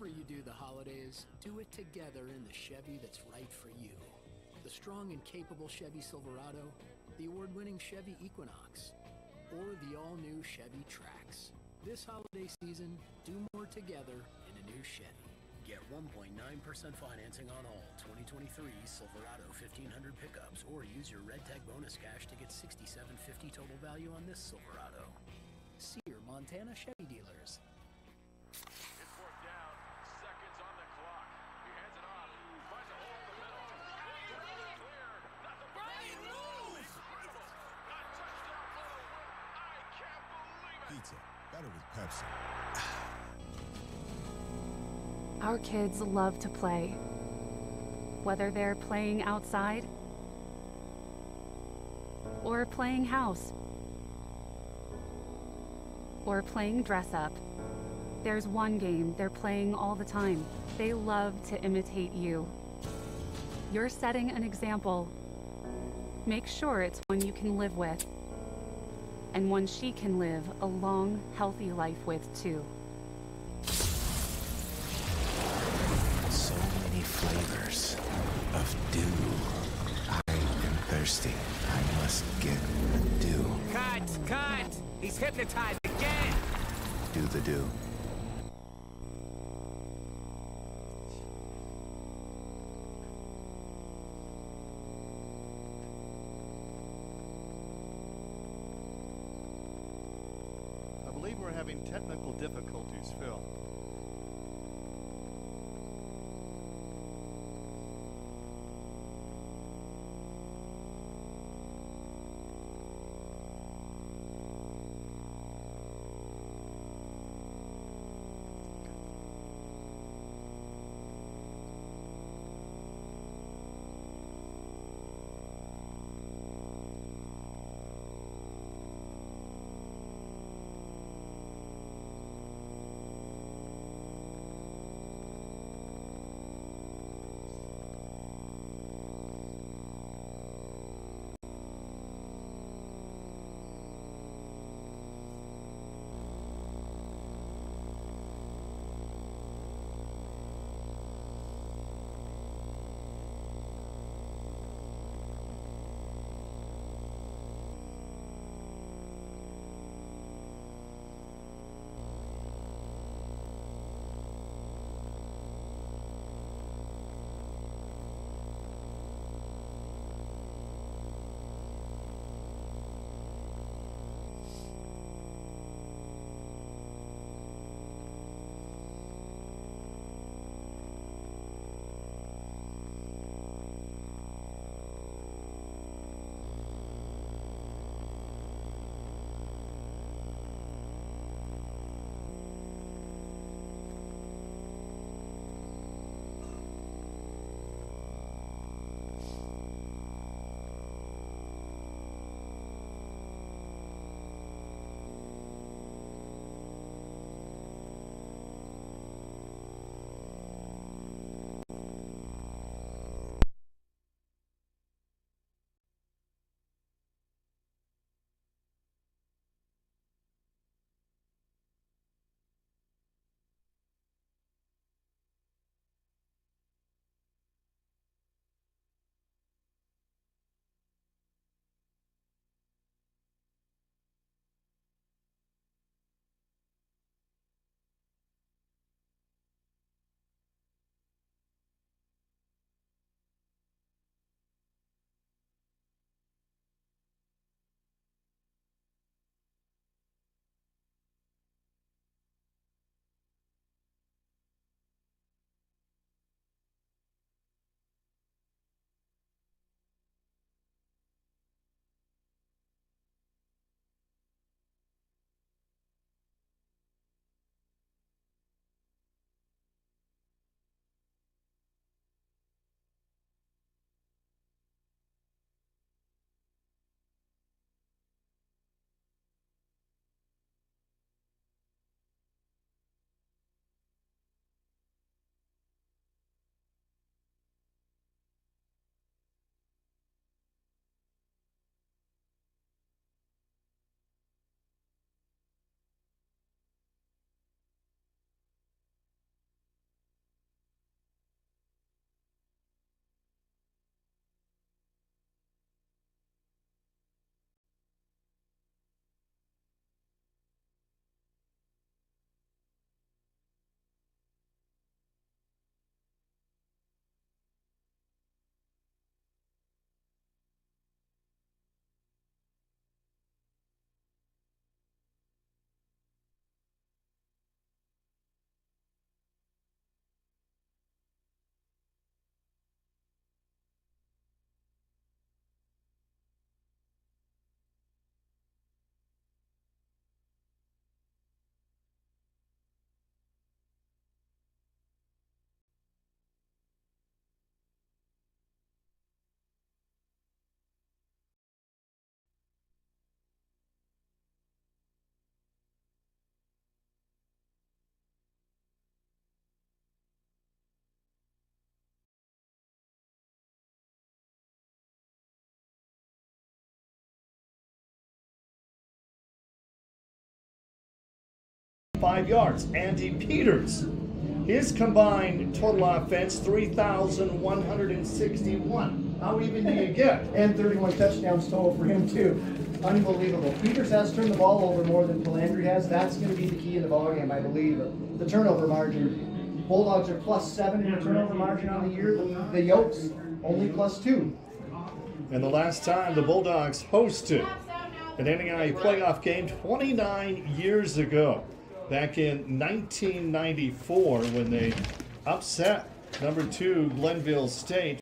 Whatever you do the holidays, do it together in the Chevy that's right for you. The strong and capable Chevy Silverado, the award-winning Chevy Equinox, or the all-new Chevy Trax. This holiday season, do more together in a new Chevy. Get 1.9% financing on all 2023 Silverado 1500 pickups, or use your Red Tag bonus cash to get $6,750 total value on this Silverado. See your Montana Chevy dealers. It's fourth down, seconds on the clock. He hands it off, finds a hole in the middle. Clear, not the Brian, move! Incredible! A touchdown for the win. I can't believe it. Pizza, better with Pepsi. Our kids love to play. Whether they're playing outside or playing house or playing dress up, there's one game they're playing all the time. They love to imitate you. You're setting an example. Make sure it's one you can live with, and one she can live a long, healthy life with too. So many flavors of dew. I am thirsty. I must get the dew. Cut! He's hypnotized again! Do the dew. I believe we're having technical difficulties, Phil. 5 yards. Andy Peters, his combined total offense, 3,161. How even do you get? And 31 touchdowns total for him, too. Unbelievable. Peters has turned the ball over more than Palandri has. That's going to be the key in the ballgame, I believe. The turnover margin. Bulldogs are +7 in the turnover margin on the year. The Yokes only +2. And the last time the Bulldogs hosted an NAIA playoff game 29 years ago, back in 1994, when they upset number 2 Glenville State.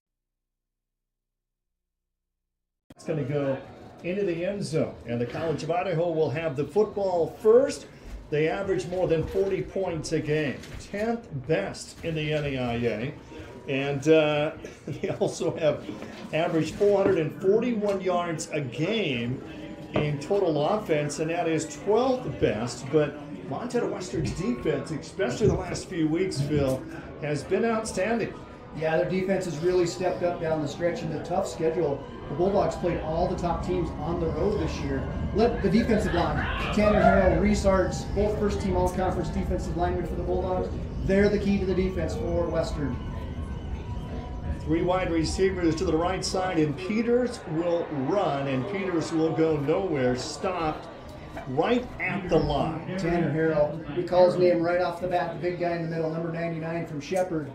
It's going to go into the end zone, and the College of Idaho will have the football first. They average more than 40 points a game, 10th best in the NAIA. And they also have averaged 441 yards a game in total offense, and that is 12th best. But Montana Western's defense, especially the last few weeks, Phil, has been outstanding. Yeah, their defense has really stepped up down the stretch in the tough schedule. The Bulldogs played all the top teams on the road this year. The defensive line, Tanner Harrell, Reese Arts, both first-team all-conference defensive linemen for the Bulldogs. They're the key to the defense for Western. 3 wide receivers to the right side, and Peters will run, and Peters will go nowhere, stopped right at the line. Tanner Harrell, he calls name right off the bat, the big guy in the middle, number 99 from Shepherd.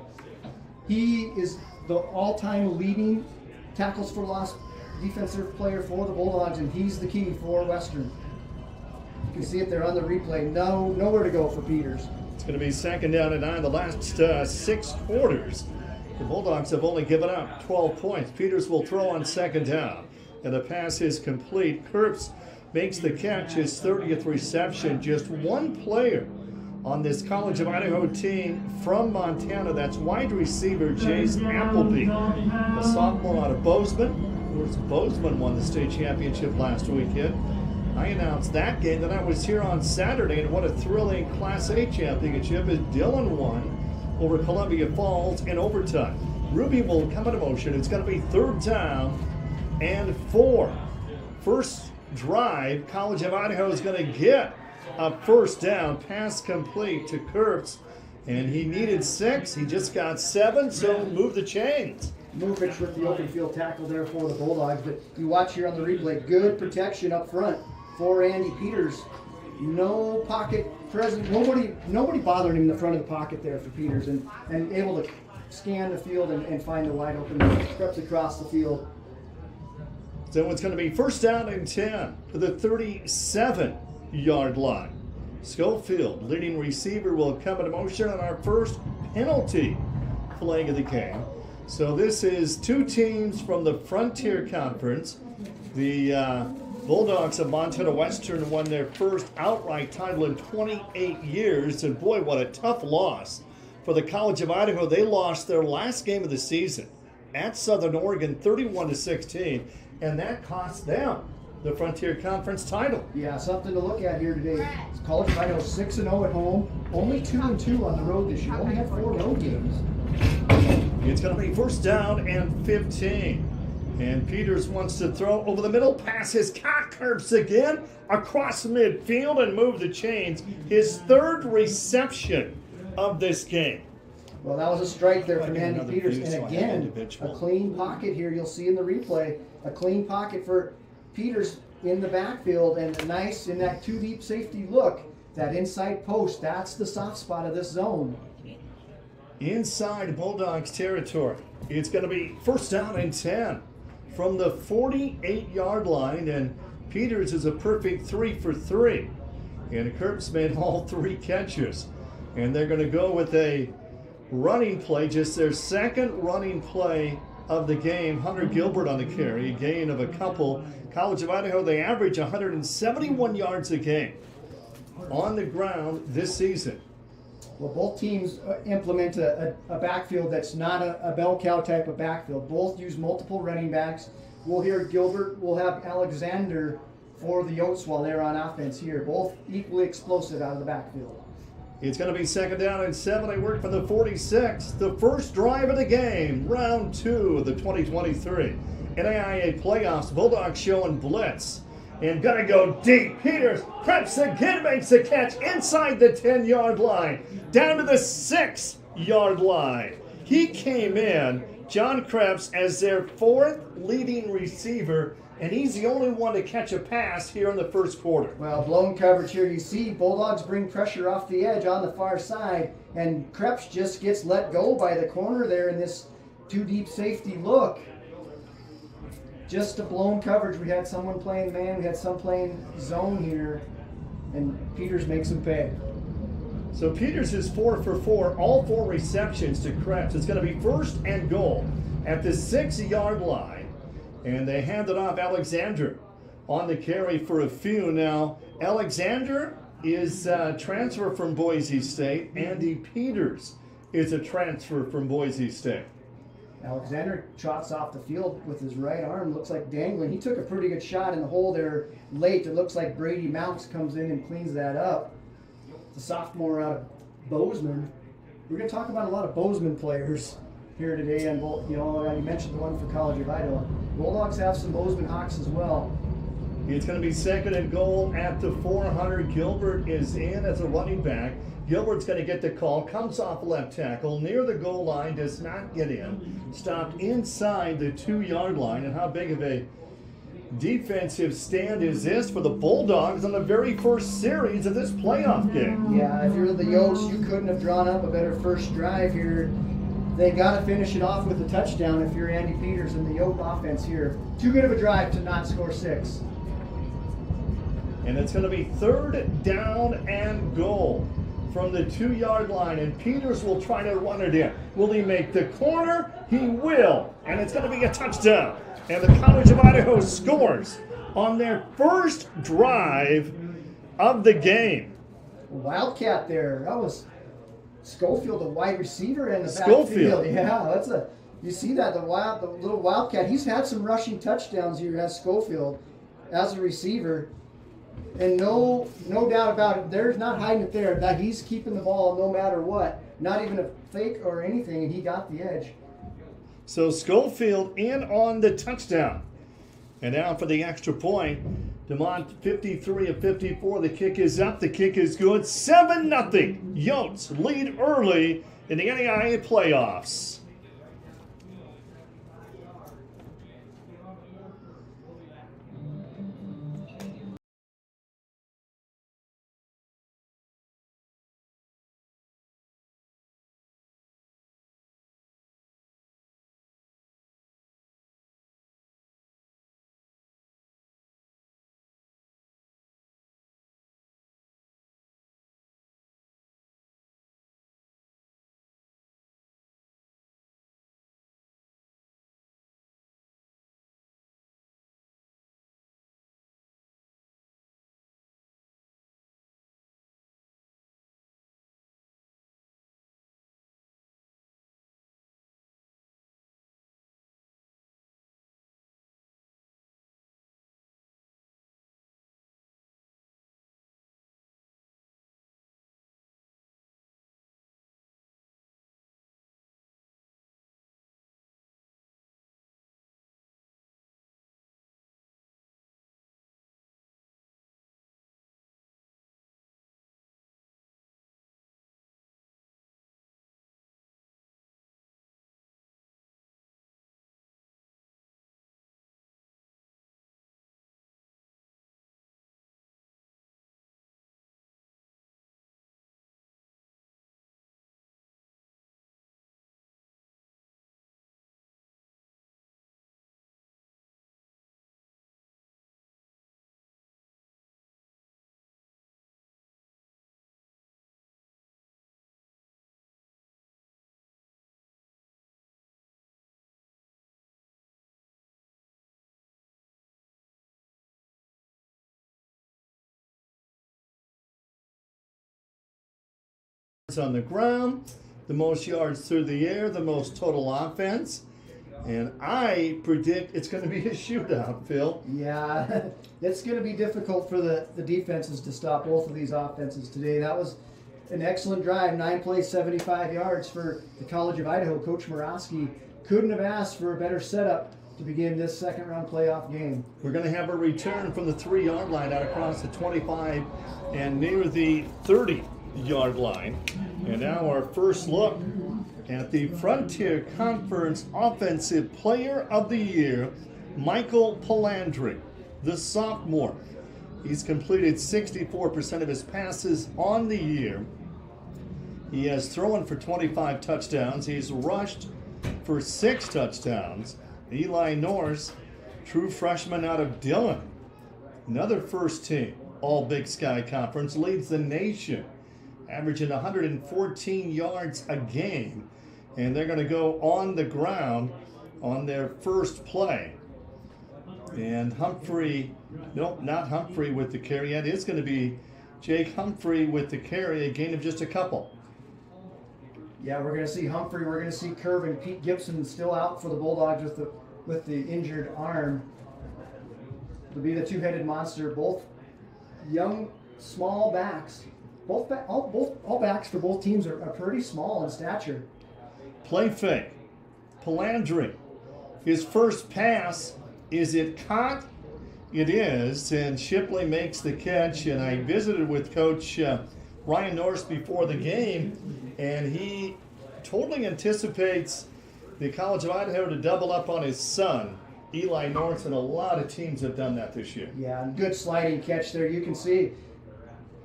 He is the all-time leading tackles for loss defensive player for the Bulldogs, and he's the key for Western. You can see it there on the replay. Nowhere to go for Peters. It's going to be 2nd down and 9. The last 6 quarters, the Bulldogs have only given up 12 points. Peters will throw on 2nd down, and the pass is complete. Kurtz makes the catch, his 30th reception. Just one player on this College of Idaho team from Montana. That's wide receiver Jace Appleby, a sophomore out of Bozeman. Of course, Bozeman won the state championship last weekend. I announced that game, then I was here on Saturday, and what a thrilling Class A championship as Dillon won over Columbia Falls in overtime. Ruby will come into motion. It's going to be 3rd down and 4. First drive, College of Idaho is going to get a 1st down, pass complete to Kurtz, and he needed 6. He just got 7, so move the chains. Movich with the open field tackle there for the Bulldogs, but you watch here on the replay, good protection up front for Andy Peters. No pocket present, nobody bothering him in the front of the pocket there for Peters, and able to scan the field and find the wide open steps across the field. So it's going to be 1st down and 10 to the 37-yard line. Schofield, leading receiver, will come into motion on our first penalty flag of the game. So this is 2 teams from the Frontier Conference. The Bulldogs of Montana Western won their first outright title in 28 years. And boy, what a tough loss for the College of Idaho. They lost their last game of the season at Southern Oregon, 31-16. And that cost them the Frontier Conference title. Yeah, something to look at here today. College of Idaho 6-0 at home, only 2-2 on the road this year. Only had 4 road games. It's going to be 1st down and 15. And Peters wants to throw over the middle. Passes Kurtz again across midfield and move the chains. His 3rd reception of this game. Well, that was a strike there from Andy Peters. And again, a clean pocket here. You'll see in the replay, a clean pocket for Peters in the backfield, and nice in that 2-deep safety look. That inside post, that's the soft spot of this zone. Inside Bulldogs territory. It's going to be 1st down and 10 from the 48-yard line, and Peters is a perfect 3 for 3. And Kurtz made all 3 catches. And they're going to go with a running play, just their 2nd running play of the game. Hunter Gilbert on the carry, a gain of a couple. College of Idaho, they average 171 yards a game on the ground this season. Well, both teams implement a backfield that's not a bell cow type of backfield. Both use multiple running backs. We'll hear Gilbert, we'll have Alexander for the Yotes while they're on offense here. Both equally explosive out of the backfield. It's going to be 2nd down and 7. They work for the 46. The first drive of the game, round 2 of the 2023 NAIA playoffs. Bulldogs showing blitz. and gonna go deep. Peters, Krebs again makes the catch inside the 10-yard line, down to the 6-yard line. He came in, John Krebs, as their 4th leading receiver, and he's the only one to catch a pass here in the first quarter. Well, blown coverage here. You see Bulldogs bring pressure off the edge on the far side, and Krebs just gets let go by the corner there in this too deep safety look. Just a blown coverage. We had someone playing man, we had some playing zone here, and Peters makes him pay. So Peters is 4 for 4, all 4 receptions to Krebs. It's going to be 1st and goal at the 6-yard line, and they hand it off. Alexander on the carry for a few. Now, Alexander is a transfer from Boise State. Andy Peters is a transfer from Boise State. Alexander trots off the field with his right arm, looks like dangling. He took a pretty good shot in the hole there late. It looks like Brady Mounts comes in and cleans that up. It's a sophomore out of Bozeman. We're going to talk about a lot of Bozeman players here today, and you mentioned the one for College of Idaho. Bulldogs have some Bozeman Hawks as well. It's going to be 2nd and goal at the 400. Gilbert is in as a running back. Gilbert's going to get the call, comes off left tackle, near the goal line, does not get in. Stopped inside the 2-yard line. And how big of a defensive stand is this for the Bulldogs on the very first series of this playoff game? Yeah, if you're the Yotes, you couldn't have drawn up a better first drive here. They got to finish it off with a touchdown if you're Andy Peters and the Yote offense here. Too good of a drive to not score 6. And it's going to be 3rd down and goal from the 2-yard line, and Peters will try to run it in. Will he make the corner? He will, and it's going to be a touchdown. And the College of Idaho scores on their first drive of the game. Wildcat there. That was Schofield, the wide receiver in the backfield. Yeah, you see that, the little Wildcat. He's had some rushing touchdowns here as Schofield as a receiver. And no doubt about it, there's not hiding it there, that he's keeping the ball no matter what. Not even a fake or anything, and he got the edge. So Schofield in on the touchdown. And now for the extra point. DeMont 53 of 54. The kick is up. The kick is good. 7-0. Yotes lead early in the NAIA playoffs. On the ground, the most yards through the air, the most total offense, and I predict it's going to be a shootout, Phil. Yeah, it's going to be difficult for the defenses to stop both of these offenses today. That was an excellent drive, 9 plays, 75 yards for the College of Idaho. Coach Morawski couldn't have asked for a better setup to begin this second-round playoff game. We're going to have a return from the 3-yard line out across the 25 and near the 30-yard line. And now our first look at the Frontier Conference Offensive Player of the Year, Michael Palandri, the sophomore. He's completed 64% of his passes on the year. He has thrown for 25 touchdowns. He's rushed for 6 touchdowns. Eli Norris, true freshman out of Dillon, another first team All Big Sky Conference, leads the nation, averaging 114 yards a game. And they're going to go on the ground on their first play. And Humphrey, nope, not Humphrey with the carry yet. It's going to be Jake Humphrey with the carry, a gain of just a couple. Yeah, we're going to see Humphrey. We're going to see Curve and Pete Gibson still out for the Bulldogs with the injured arm. It'll be the two-headed monster. Both young, small backs. All backs for both teams are pretty small in stature. Play fake. Palandri. His first pass. Is it caught? It is. And Shipley makes the catch. And I visited with Coach Ryan Norris before the game, and he totally anticipates the College of Idaho to double up on his son, Eli Norris, and a lot of teams have done that this year. Yeah, and good sliding catch there. You can see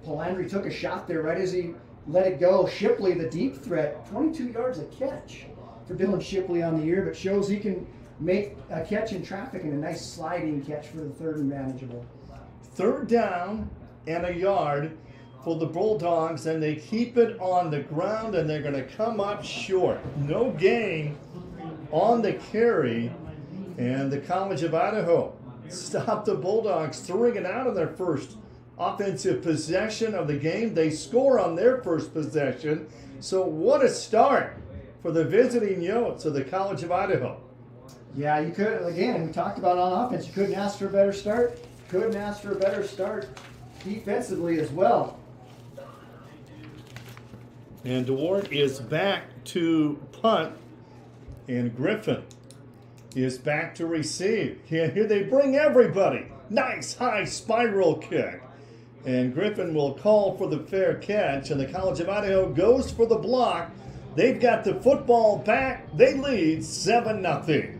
Palandri took a shot there right as he let it go. Shipley, the deep threat, 22 yards a catch for Dylan Shipley on the year, but shows he can make a catch in traffic and a nice sliding catch for the third and manageable. 3rd down and a yard for the Bulldogs, and they keep it on the ground, and they're going to come up short. No gain on the carry, and the College of Idaho stopped the Bulldogs, throwing it out of their first offensive possession of the game. They score on their first possession, so what a start for the visiting Yotes of the College of Idaho. Yeah, you could, again, we talked about on offense, you couldn't ask for a better start. Couldn't ask for a better start defensively as well. And DeWart is back to punt, and Griffin is back to receive. Here they bring everybody. Nice high spiral kick. And Griffin will call for the fair catch, and the College of Idaho goes for the block. They've got the football back. They lead 7-0.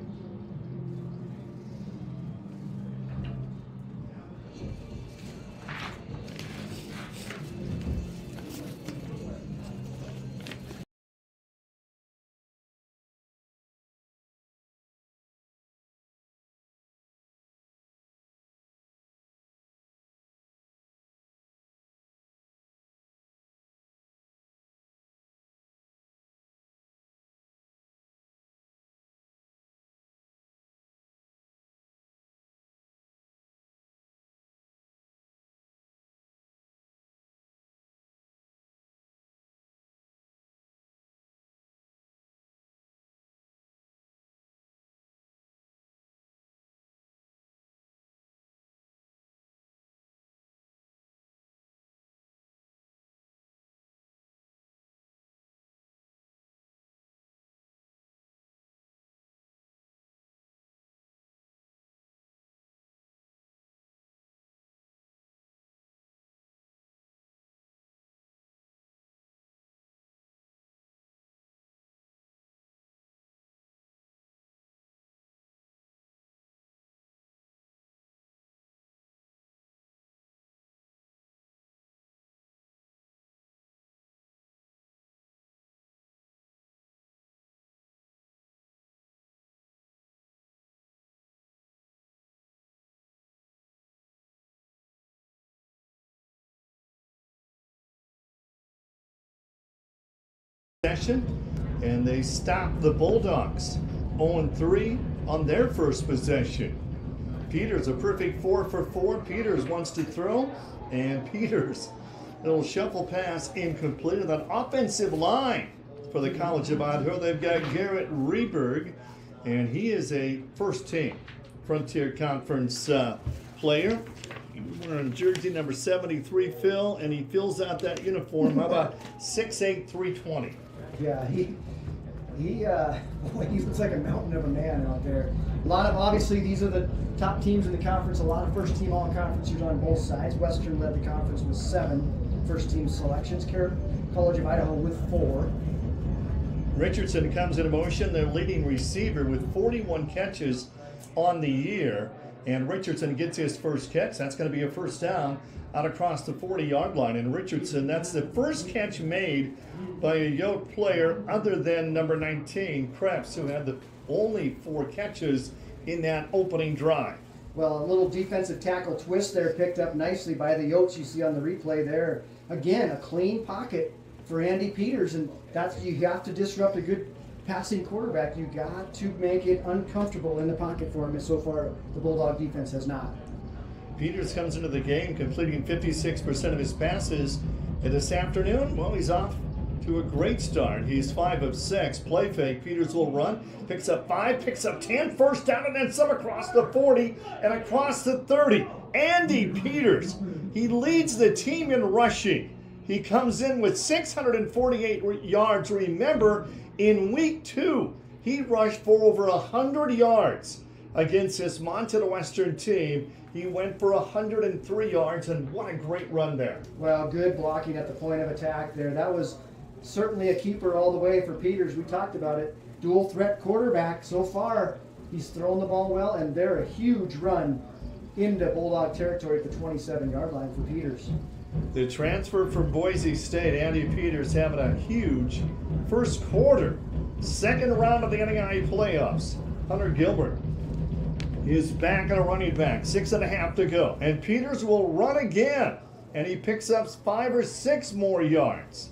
And they stop the Bulldogs 0-3 on their first possession. Peters a perfect 4 for 4. Peters wants to throw, and Peters, little shuffle pass incomplete. On that offensive line for the College of Idaho, they've got Garrett Reberg, and he is a first team Frontier Conference player. He's wearing jersey number 73, Phil, and he fills out that uniform. How about 6'8", 320? Yeah, he looks like a mountain of a man out there. A lot of, obviously, these are the top teams in the conference. A lot of first-team all-conferencers on both sides. Western led the conference with 7 first-team selections. College of Idaho with 4. Richardson comes into motion, their leading receiver, with 41 catches on the year. And Richardson gets his first catch. That's going to be a first down out across the 40-yard line. And Richardson, that's the first catch made by a Yoke player other than number 19, Krebs, who had the only 4 catches in that opening drive. Well, a little defensive tackle twist there picked up nicely by the Yokes you see on the replay there. Again, a clean pocket for Andy Peters, and that's, you have to disrupt a good passing quarterback. You got to make it uncomfortable in the pocket for him, and so far the Bulldog defense has not. Peters comes into the game completing 56% of his passes. And this afternoon, well, he's off to a great start. He's 5 of 6. Play fake. Peters will run. Picks up 5, picks up 10. First down, and then some across the 40 and across the 30. Andy Peters, he leads the team in rushing. He comes in with 648 yards. Remember, in week 2, he rushed for over 100 yards against this Montana Western team. He went for 103 yards, and what a great run there. Well, good blocking at the point of attack there. That was certainly a keeper all the way for Peters. We talked about it. Dual threat quarterback. So far, he's thrown the ball well, and they're a huge run into Bulldog territory at the 27-yard line for Peters. The transfer from Boise State, Andy Peters, having a huge first quarter. Second round of the NAIA playoffs. Hunter Gilbert is back on a running back. 6.5 to go. And Peters will run again. And he picks up 5 or 6 more yards.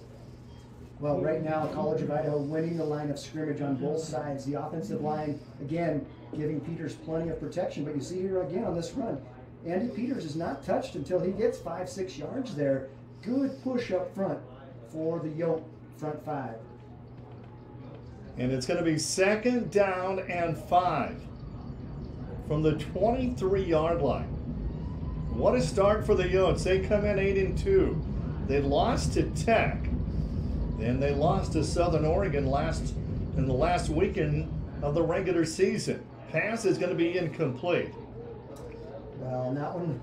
Well, right now, College of Idaho winning the line of scrimmage on both sides. The offensive line, again, giving Peters plenty of protection. But you see here again on this run, Andy Peters is not touched until he gets 5-6 yards there. Good push up front for the Yoke front 5. And it's going to be 2nd down and 5 from the 23-yard line. What a start for the Yokes. They come in 8-2. They lost to Tech. Then they lost to Southern Oregon in the last weekend of the regular season. Pass is going to be incomplete. Well, and that one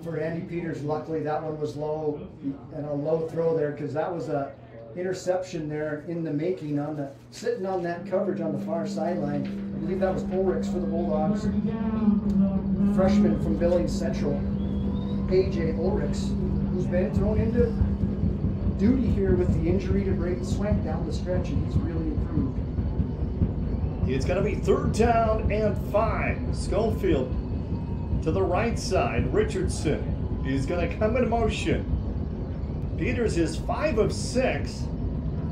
for Andy Peters, luckily that one was low and a low throw there, because that was a interception there in the making sitting on that coverage on the far sideline. I believe that was Ulrichs for the Bulldogs. Freshman from Billings Central, AJ Ulrichs, who's been thrown into duty here with the injury to Braden Swank down the stretch, and he's really improved. It's going to be 3rd down and 5. Schofield to the right side. Richardson is going to come in motion. Peters is 5 of 6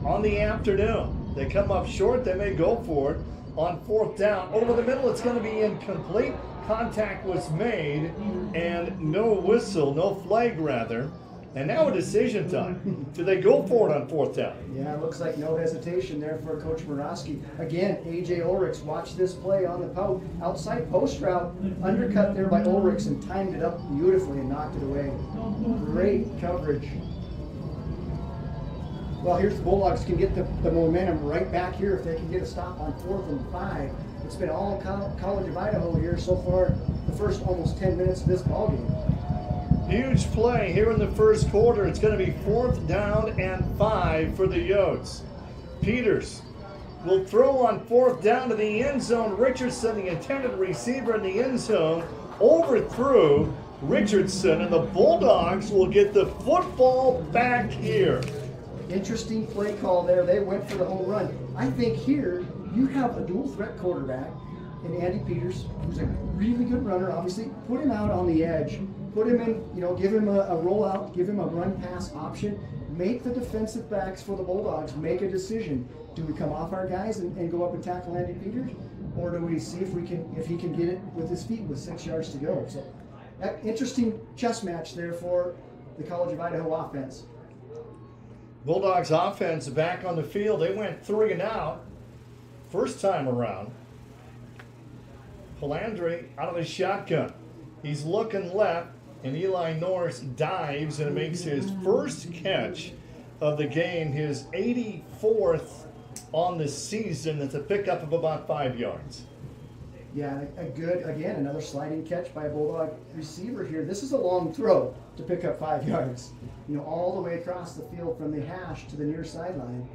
on the afternoon. They come up short. They may go for it on 4th down. Over the middle, it's going to be incomplete. Contact was made, and no whistle, no flag rather. And now a decision time. Do they go for it on 4th down? Yeah, it looks like no hesitation there for Coach Morosky. Again, A.J. Ulrichs, watch this play on the outside post route, undercut there by Ulrichs and timed it up beautifully and knocked it away. Great coverage. Well, here's the Bulldogs can get the momentum right back here if they can get a stop on 4th and 5. It's been all College of Idaho here so far, the first almost 10 minutes of this ballgame. Huge play here in the first quarter. It's going to be 4th down and 5 for the Yotes. Peters will throw on 4th down to the end zone. Richardson, the intended receiver in the end zone, overthrew Richardson, and the Bulldogs will get the football back here. Interesting play call there. They went for the home run. I think here you have a dual threat quarterback in Andy Peters, who's a really good runner. Obviously, put him out on the edge. Put him in, give him a rollout, give him a run-pass option. Make the defensive backs for the Bulldogs make a decision. Do we come off our guys and go up and tackle Andy Peters? Or do we see if he can get it with his feet with 6 yards to go? So, that interesting chess match there for the College of Idaho offense. Bulldogs offense back on the field. They went 3 and out first time around. Palandri out of the shotgun. He's looking left, and Eli Norris dives and makes his first catch of the game, his 84th on the season. That's a pickup of about 5 yards. Yeah, another sliding catch by a Bulldog receiver here. This is a long throw to pick up 5 yards. All the way across the field from the hash to the near sideline.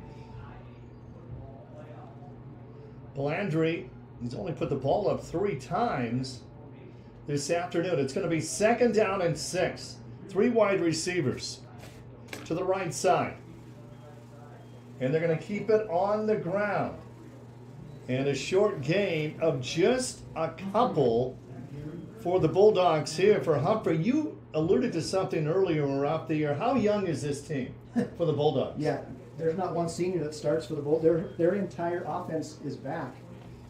Palandri, he's only put the ball up 3 times this afternoon. It's going to be 2nd down and 6. 3 wide receivers to the right side. And they're going to keep it on the ground. And a short gain of just a couple for the Bulldogs here. For Humphrey, you alluded to something earlier when we were out the air. How young is this team for the Bulldogs? Yeah, there's not one senior that starts for the Bulldogs. Their entire offense is back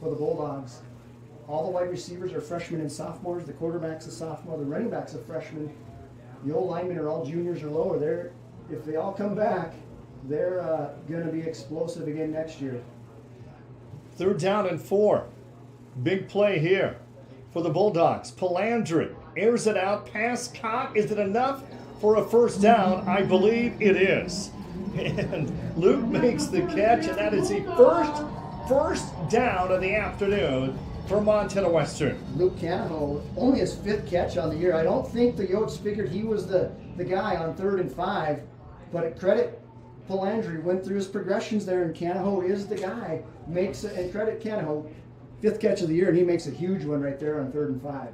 for the Bulldogs. All the wide receivers are freshmen and sophomores. The quarterback's a sophomore. The running back's a freshman. The old linemen are all juniors or lower. If they all come back, they're going to be explosive again next year. 3rd down and 4. Big play here for the Bulldogs. Palandri airs it out. Pass caught. Is it enough for a 1st down? I believe it is. And Luke makes the catch, and that is the first down of the afternoon for Montana Western. Luke Canaho, only his 5th catch on the year. I don't think the Yotes figured he was the guy on 3rd and 5, but credit Palandri, went through his progressions there, and Canaho is the guy. And credit Canaho, 5th catch of the year, and he makes a huge one right there on 3rd and 5.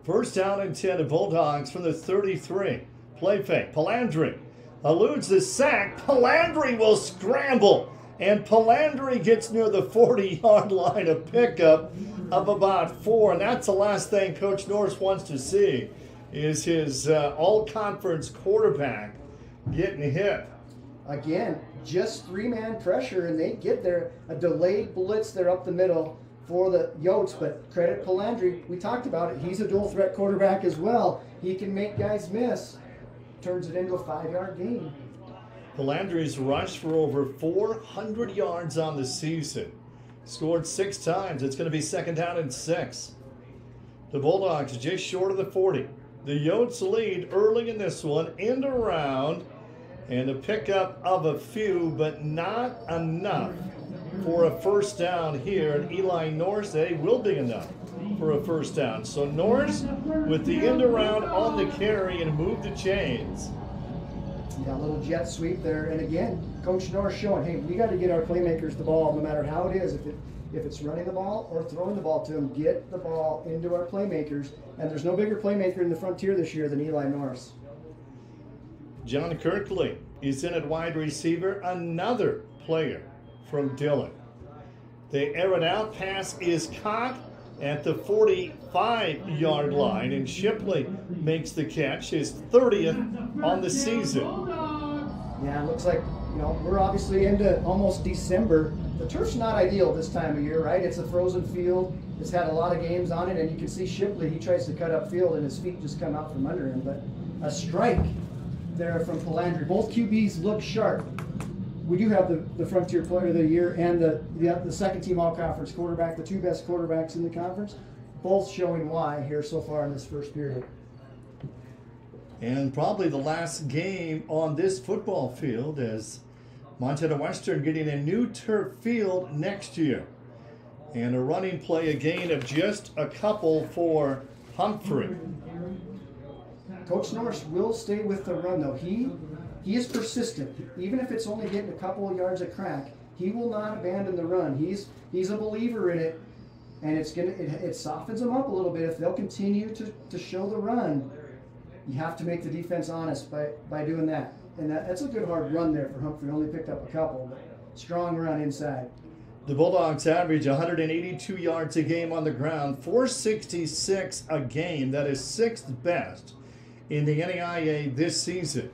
1st down and 10 to Bulldogs from the 33. Play fake. Palandri eludes the sack. Palandri will scramble, and Palandri gets near the 40-yard line, a pickup of about 4. And that's the last thing Coach Norris wants to see, is his all-conference quarterback getting hit. Again, just 3-man pressure, and they get there. A delayed blitz there up the middle for the Yotes, but credit Palandri. We talked about it. He's a dual-threat quarterback as well. He can make guys miss. Turns it into a 5-yard gain. Palandri's rushed for over 400 yards on the season. Scored 6 times. It's going to be 2nd down and 6. The Bulldogs just short of the 40. The Yotes lead early in this one, end around, and a pickup of a few, but not enough for a 1st down here. And Eli Norris, will be enough for a 1st down. So Norris with the end around on the carry and move the chains. Yeah, a little jet sweep there. And again, Coach Norris showing, hey, we got to get our playmakers the ball no matter how it is. If it's running the ball or throwing the ball to them, get the ball into our playmakers. And there's no bigger playmaker in the Frontier this year than Eli Norris. John Kirkley is in at wide receiver, another player from Dillon. They air it out. Pass is caught at the 45-yard line, and Shipley makes the catch, his 30th on the season. Yeah, it looks like, we're obviously into almost December. The turf's not ideal this time of year, right? It's a frozen field. It's had a lot of games on it, and you can see Shipley, he tries to cut up field, and his feet just come out from under him. But a strike there from Palandri. Both QBs look sharp. We do have the Frontier Player of the Year and the second-team all-conference quarterback, the 2 best quarterbacks in the conference, both showing why here so far in this first period. And probably the last game on this football field, as Montana Western getting a new turf field next year. And a running play, a gain of just a couple for Humphrey. Coach Norris will stay with the run, though. He is persistent. Even if it's only getting a couple of yards a crack, he will not abandon the run. He's a believer in it, and it softens them up a little bit if they'll continue to show the run. You have to make the defense honest by doing that. And that's a good hard run there for Humphrey. Only picked up a couple, but strong run inside. The Bulldogs average 182 yards a game on the ground, 466 a game. That is 6th best in the NAIA this season.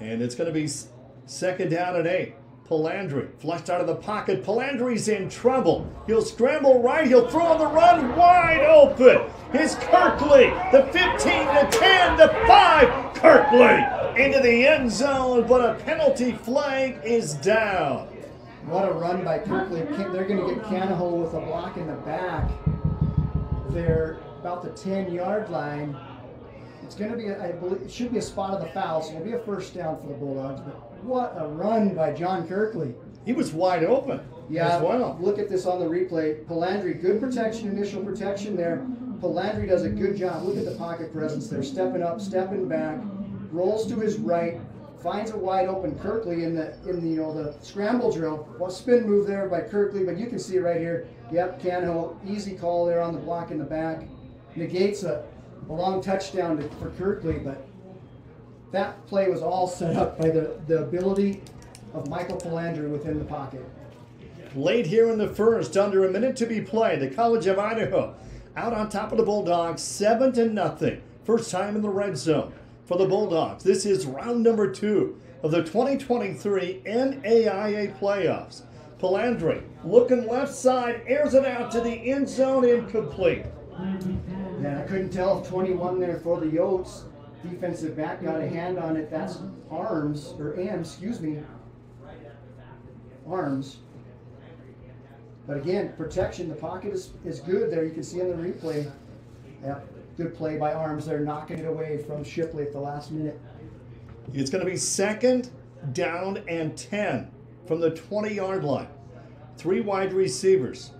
And it's going to be 2nd down and 8. Palandri flushed out of the pocket. Palandri's in trouble. He'll scramble right. He'll throw on the run wide open. Here's Kirkley. The 15, the 10, the 5. Kirkley into the end zone, but a penalty flag is down. What a run by Kirkley. They're going to get Canaho with a block in the back. They're about the 10-yard line. It's going to be, I believe, it should be a spot of the foul, so it'll be a 1st down for the Bulldogs. But what a run by John Kirkley. He was wide open as well. Look at this on the replay. Palandri, good protection, initial protection there. Palandri does a good job. Look at the pocket presence there. Stepping up, stepping back, rolls to his right, finds a wide open Kirkley in the scramble drill. Well, spin move there by Kirkley, but you can see it right here. Yep, Canaho, easy call there on the block in the back. Negates a long touchdown for Kirkley, but that play was all set up by the ability of Michael Palandri within the pocket. Late here in the first, under a minute to be played, the College of Idaho out on top of the Bulldogs, 7-0. First time in the red zone for the Bulldogs. This is round number 2 of the 2023 NAIA playoffs. Palandri looking left side, airs it out to the end zone, incomplete. Yeah, I couldn't tell if 21 there for the Yotes. Defensive back got a hand on it. That's Arms. But again, protection, the pocket is good there. You can see in the replay. Yeah, good play by Arms there, knocking it away from Shipley at the last minute. It's going to be 2nd down and 10 from the 20-yard line. 3 wide receivers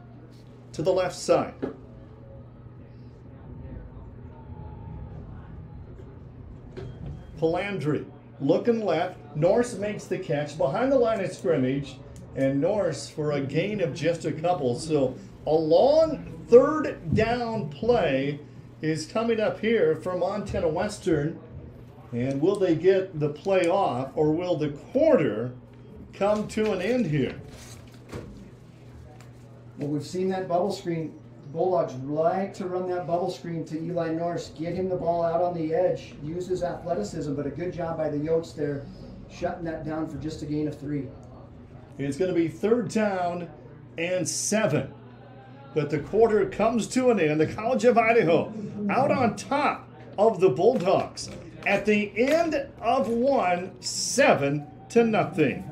to the left side. Palandri looking left. Norse makes the catch behind the line of scrimmage, and Norse for a gain of just a couple. So a long 3rd down play is coming up here from Montana Western. And will they get the play off, or will the quarter come to an end here? Well, we've seen that bubble screen. The Bulldogs like to run that bubble screen to Eli Norse, get him the ball out on the edge, use his athleticism, but a good job by the Yotes there, shutting that down for just a gain of 3. It's going to be 3rd down and 7. But the quarter comes to an end. The College of Idaho out on top of the Bulldogs at the end of one, 7-0.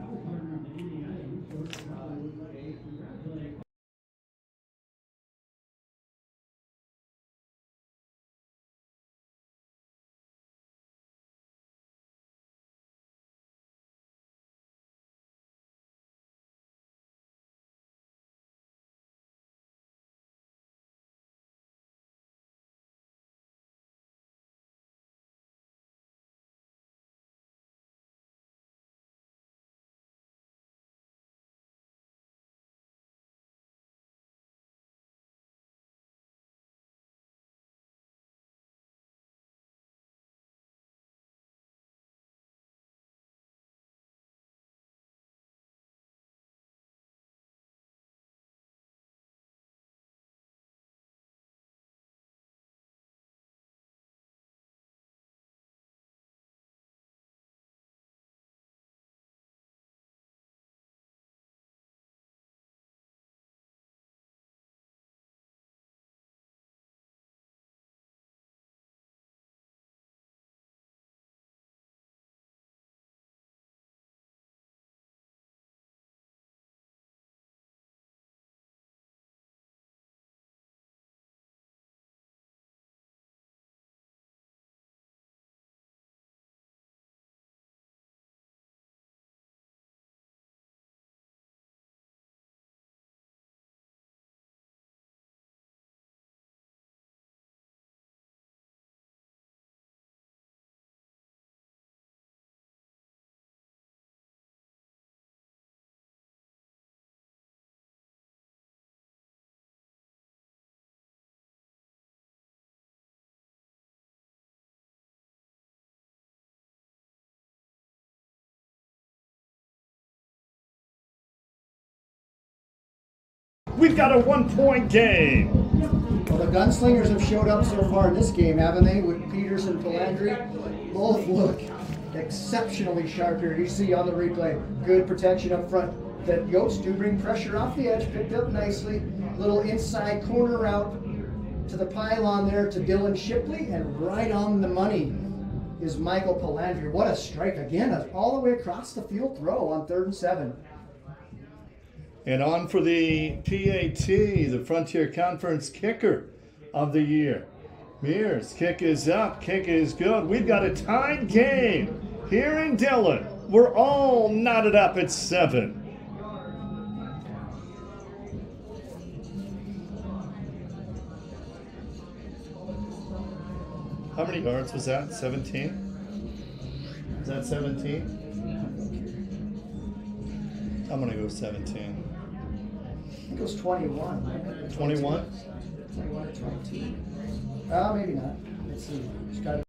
We've got a 1-point game. Well, the gunslingers have showed up so far in this game, haven't they? With Peters and Palandri. Both look exceptionally sharp here. You see on the replay, good protection up front. The Yotes do bring pressure off the edge, picked up nicely. Little inside corner route to the pylon there to Dylan Shipley, and right on the money is Michael Palandri. What a strike. Again, all the way across the field throw on 3rd and 7. And on for the PAT, the Frontier Conference kicker of the year. Mears, kick is up, kick is good. We've got a tied game here in Dillon. We're all knotted up at 7. How many yards was that? 17? Is that 17? I'm going to go 17. It goes 21. 21? 21 or 22. Maybe not. Let's see. Just got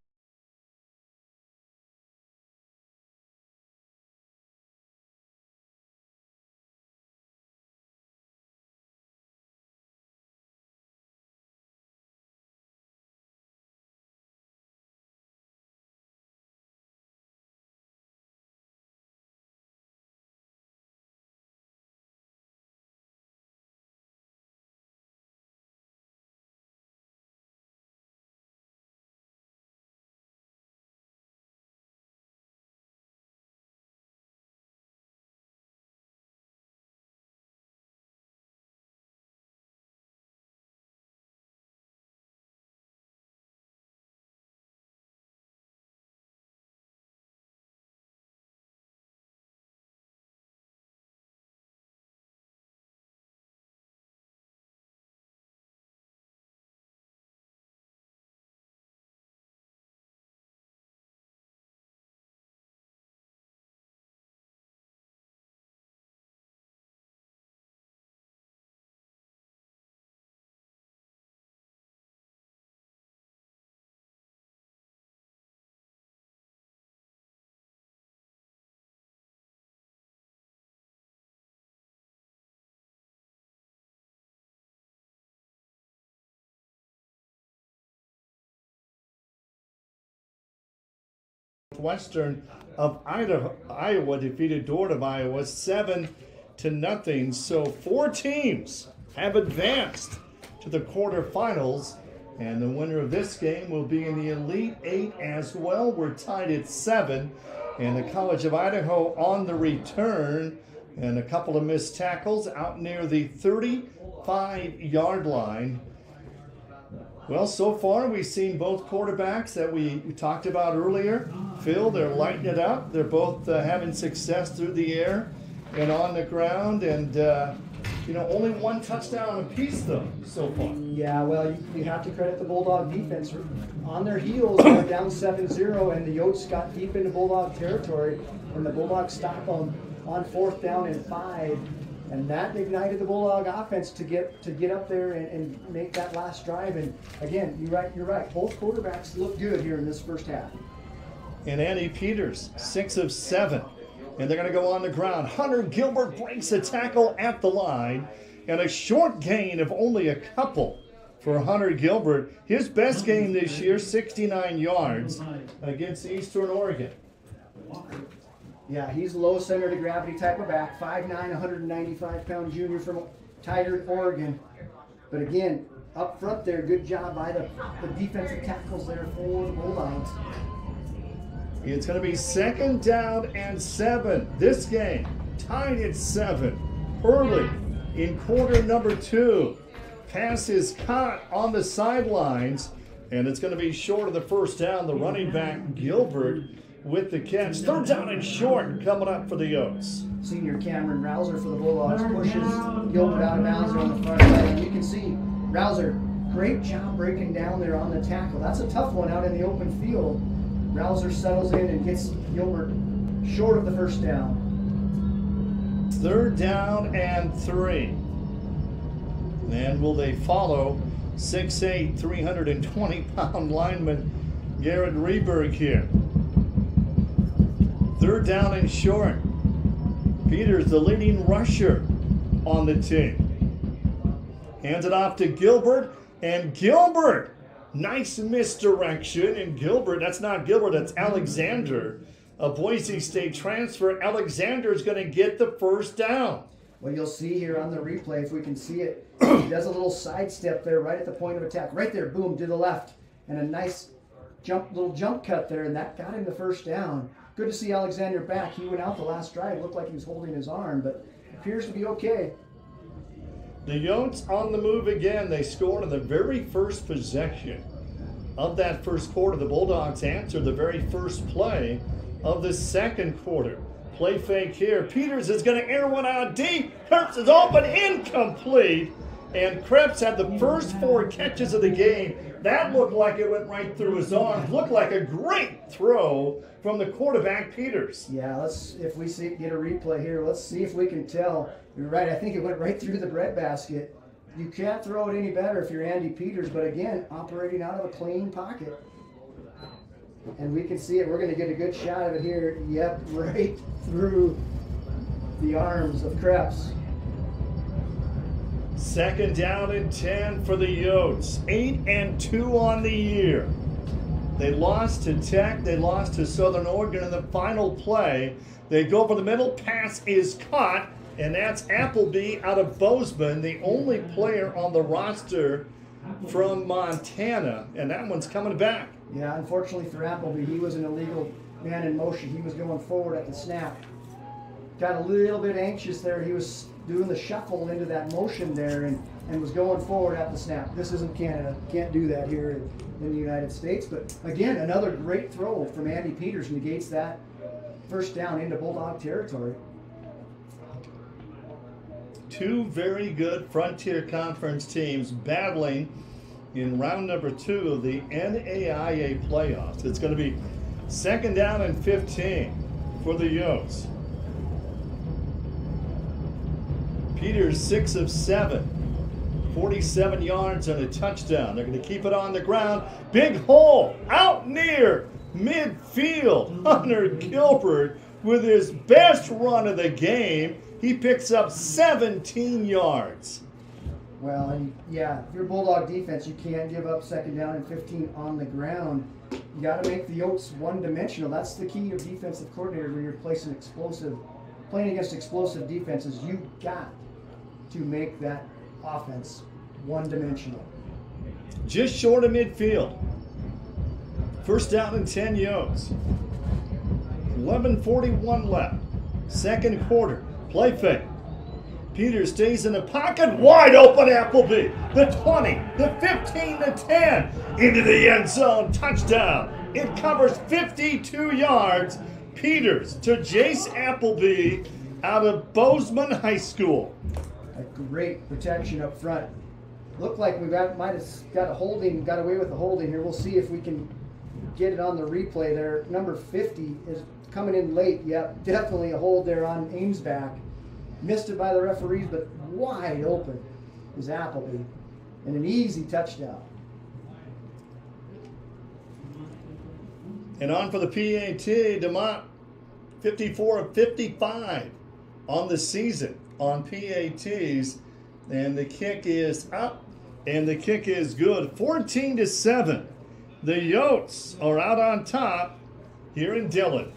Western of Idaho, Iowa defeated Dordt of Iowa 7-0. So 4 teams have advanced to the quarterfinals, and the winner of this game will be in the Elite Eight as well. We're tied at 7, and the College of Idaho on the return, and a couple of missed tackles out near the 35-yard line. Well, so far we've seen both quarterbacks that we talked about earlier. Phil, they're lighting it up. They're both having success through the air and on the ground. And, only one touchdown apiece, though, so far. Yeah, well, you have to credit the Bulldog defense. On their heels, they're down 7-0, and the Yotes got deep into Bulldog territory, and the Bulldogs stopped them on 4th down and 5. And that ignited the Bulldog offense to get up there and make that last drive. And again, you're right. Both quarterbacks look good here in this first half. And Andy Peters, 6 of 7. And they're going to go on the ground. Hunter Gilbert breaks a tackle at the line. And a short gain of only a couple for Hunter Gilbert. His best game this year, 69 yards against Eastern Oregon. Yeah, he's a low center to gravity type of back, 5'9", 195-pound junior from Tigard, Oregon. But again, up front there, good job by the defensive tackles there for the Bulldogs. It's going to be 2nd down and 7. This game tied at 7. Early in quarter number 2. Pass is caught on the sidelines, and it's going to be short of the first down. The running back, Gilbert, with the catch. 3rd down and short coming up for the Yotes. Senior Cameron Rouser for the Bulldogs pushes Gilbert out of bounds on the far side. And you can see Rouser, great job breaking down there on the tackle. That's a tough one out in the open field. Rouser settles in and gets Gilbert short of the first down. 3rd down and 3. And will they follow 6'8", 320-pound lineman Garrett Reberg here? 3rd down and short. Peters, the leading rusher on the team. Hands it off to Gilbert, and Gilbert, nice misdirection. And Gilbert, that's not Gilbert, that's Alexander, a Boise State transfer. Alexander's going to get the first down. Well, you'll see here on the replay, if we can see it, he does a little sidestep there right at the point of attack. Right there, boom, to the left. And a nice little jump cut there, and that got him the first down. Good to see Alexander back. He went out the last drive. Looked like he was holding his arm, but appears to be okay. The Yotes on the move again. They scored on the very first possession of that first quarter. The Bulldogs answered the very first play of the second quarter. Play fake here. Peters is going to air one out deep. Herbst is open, incomplete. And Krebs had the first 4 catches of the game. That looked like it went right through his arms. Looked like a great throw from the quarterback, Peters. Yeah, if we get a replay here, let's see if we can tell. You're right, I think it went right through the breadbasket. You can't throw it any better if you're Andy Peters, but again, operating out of a clean pocket. And we can see it. We're going to get a good shot of it here. Yep, right through the arms of Krebs. 2nd down and 10 for the Yotes. 8-2 on the year. They lost to Tech. They lost to Southern Oregon in the final play. They go for the middle. Pass is caught. And that's Appleby out of Bozeman, the only player on the roster from Montana. And that one's coming back. Yeah, unfortunately for Appleby, he was an illegal man in motion. He was going forward at the snap. Got a little bit anxious there. He was doing the shuffle into that motion there and was going forward at the snap. This isn't Canada. Can't do that here in the United States. But again, another great throw from Andy Peters negates that first down into Bulldog territory. 2 very good Frontier Conference teams battling in round number 2 of the NAIA playoffs. It's going to be 2nd down and 15 for the Yotes. Peters 6 of 7, 47 yards and a touchdown. They're going to keep it on the ground. Big hole out near midfield. Hunter Gilbert with his best run of the game. He picks up 17 yards. Well, and yeah, if you're Bulldog defense, you can't give up 2nd down and 15 on the ground. You got to make the Yotes one-dimensional. That's the key of defensive coordinator when you're playing against explosive defenses. You've got to make that offense one-dimensional. Just short of midfield. 1st down and 10 Yotes. 11:41 left. 2nd quarter. Play fake. Peters stays in the pocket. Wide open Appleby. The 20, the 15, the 10. Into the end zone. Touchdown. It covers 52 yards. Peters to Jace Appleby out of Bozeman High School. A great protection up front. Looked like we might have got away with the holding here. We'll see if we can get it on the replay there. Number 50 is coming in late. Yep, definitely a hold there on Amesback. Missed it by the referees, but wide open is Appleby. And an easy touchdown. And on for the PAT, DeMont, 54 of 55 on the season on PATs. And the kick is up, and the kick is good. 14-7. The Yotes are out on top here in Dillon.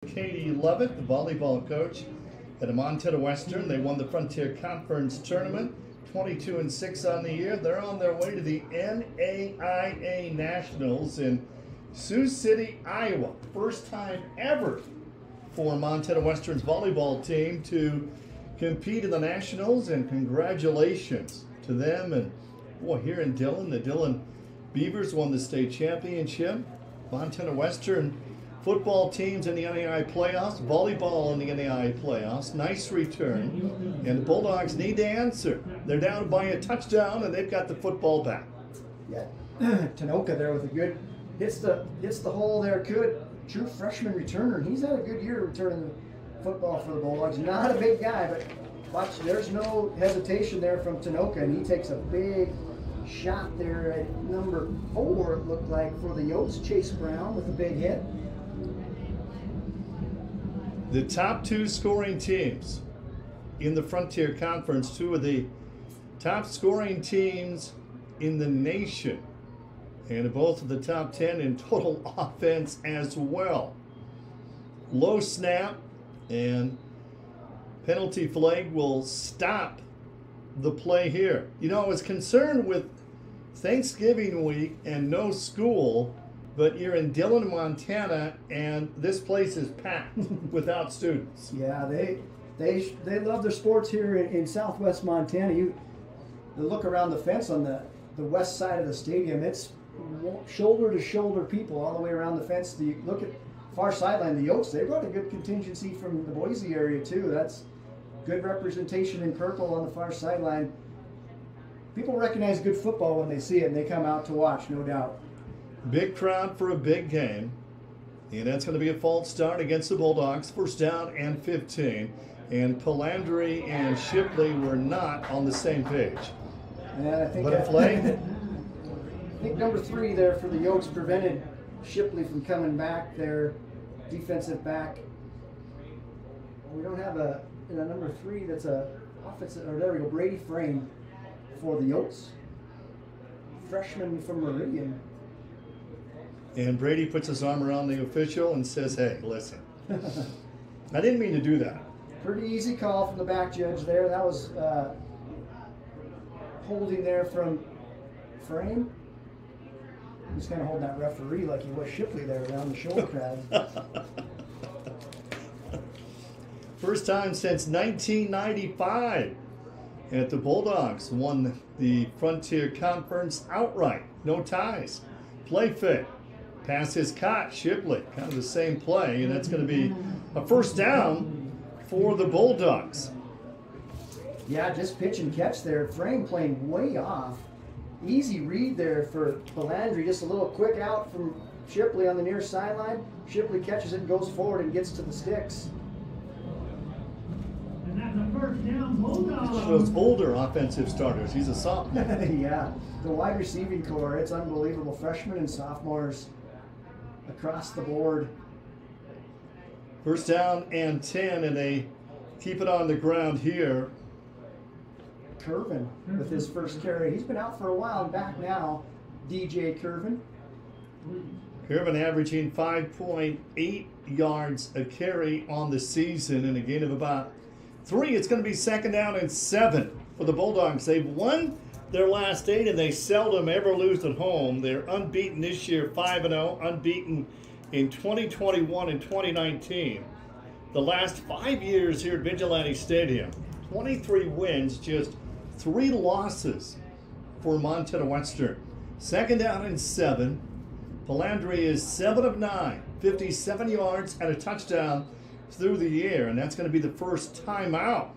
Katie Lovett, the volleyball coach at Montana Western. They won the Frontier Conference tournament, 22-6 on the year. They're on their way to the NAIA Nationals in Sioux City, Iowa. First time ever for Montana Western's volleyball team to compete in the Nationals, and congratulations to them. And boy, here in Dillon, the Dillon Beavers won the state championship. Montana Western football teams in the NAIA playoffs, volleyball in the NAIA playoffs. Nice return. And the Bulldogs need to answer. They're down by a touchdown, and they've got the football back. Yeah, Tanoka there with a good hits the hole there. Good true freshman returner. He's had a good year returning the football for the Bulldogs. Not a big guy, but watch, there's no hesitation there from Tanoka, and he takes a big shot there at number 4, it looked like, for the Yotes. Chase Brown with a big hit. The top 2 scoring teams in the Frontier Conference, 2 of the top scoring teams in the nation, and both of the top 10 in total offense as well. Low snap, and penalty flag will stop the play here. You know, I was concerned with Thanksgiving week and no school, but you're in Dillon, Montana, and this place is packed without students. Yeah, they love their sports here in southwest Montana. You look around the fence on the west side of the stadium, it's shoulder to shoulder people all the way around the fence. You look at far sideline, the Yotes, they brought a good contingency from the Boise area too. That's good representation in purple on the far sideline. People recognize good football when they see it, and they come out to watch, no doubt. Big crowd for a big game, and that's going to be a false start against the Bulldogs. First down and 15, and Palandri and Shipley were not on the same page. And I think But a flag? I think number 3 there for the Yotes prevented Shipley from coming back there, defensive back. We don't have a number 3 that's a offensive, or there we go, Brady Frame for the Yotes. Freshman from Meridian. And Brady puts his arm around the official and says, hey, listen. I didn't mean to do that. Pretty easy call from the back judge there. That was holding there from Frame. He's kind of holding that referee like he was Shipley there around the shoulder pad. First time since 1995 that the Bulldogs won the Frontier Conference outright. No ties. Play fit. Pass is caught. Shipley, kind of the same play, and that's going to be a first down for the Bulldogs. Yeah, just pitch and catch there. Frame playing way off. Easy read there for Palandri. Just a little quick out from Shipley on the near sideline. Shipley catches it and goes forward and gets to the sticks. And that's a first down, Bulldogs. Those older offensive starters. He's a sophomore. Yeah, the wide receiving core, it's unbelievable. Freshmen and sophomores across the board. First down and 10, and they keep it on the ground here. Curvin with his first carry. He's been out for a while and back now. DJ Curvin. Curvin averaging 5.8 yards a carry on the season and a gain of about 3. It's going to be second down and 7 for the Bulldogs. They've won their last 8, and they seldom ever lose at home. They're unbeaten this year, 5-0, unbeaten in 2021 and 2019. The last 5 years here at Vigilante Stadium, 23 wins, just 3 losses for Montana Western. Second down and 7. Palandri is 7 of 9, 57 yards and a touchdown through the air, and that's going to be the first timeout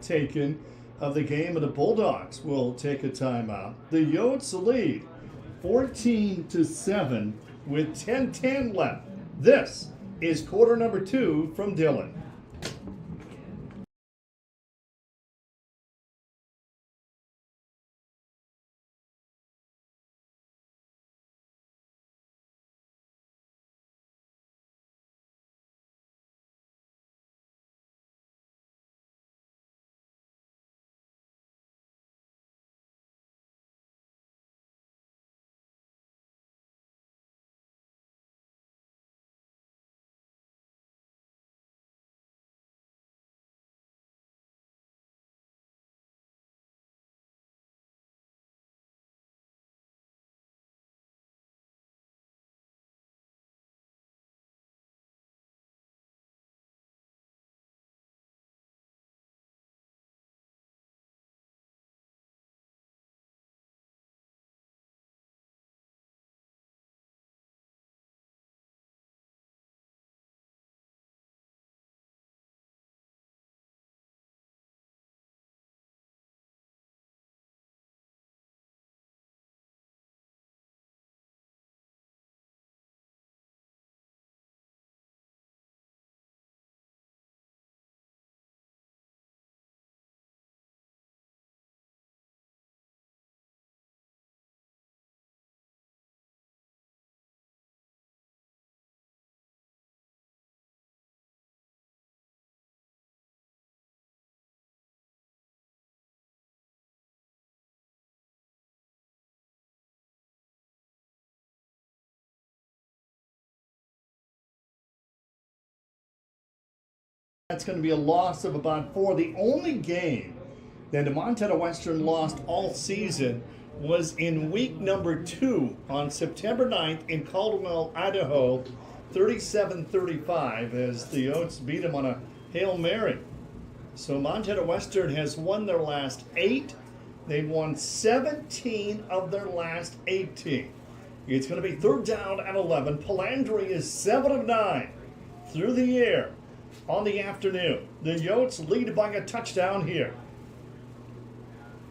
taken of the game, and the Bulldogs will take a timeout. The Yotes lead 14-7 with 10:10 left. This is quarter number 2 from Dillon. That's going to be a loss of about 4. The only game that Montana Western lost all season was in week number 2 on September 9th in Caldwell, Idaho, 37-35, as the Oats beat them on a Hail Mary. So Montana Western has won their last 8. They've won 17 of their last 18. It's going to be 3rd down and 11. Palandry is 7 of 9 through the air on the afternoon. The Yotes lead by a touchdown here.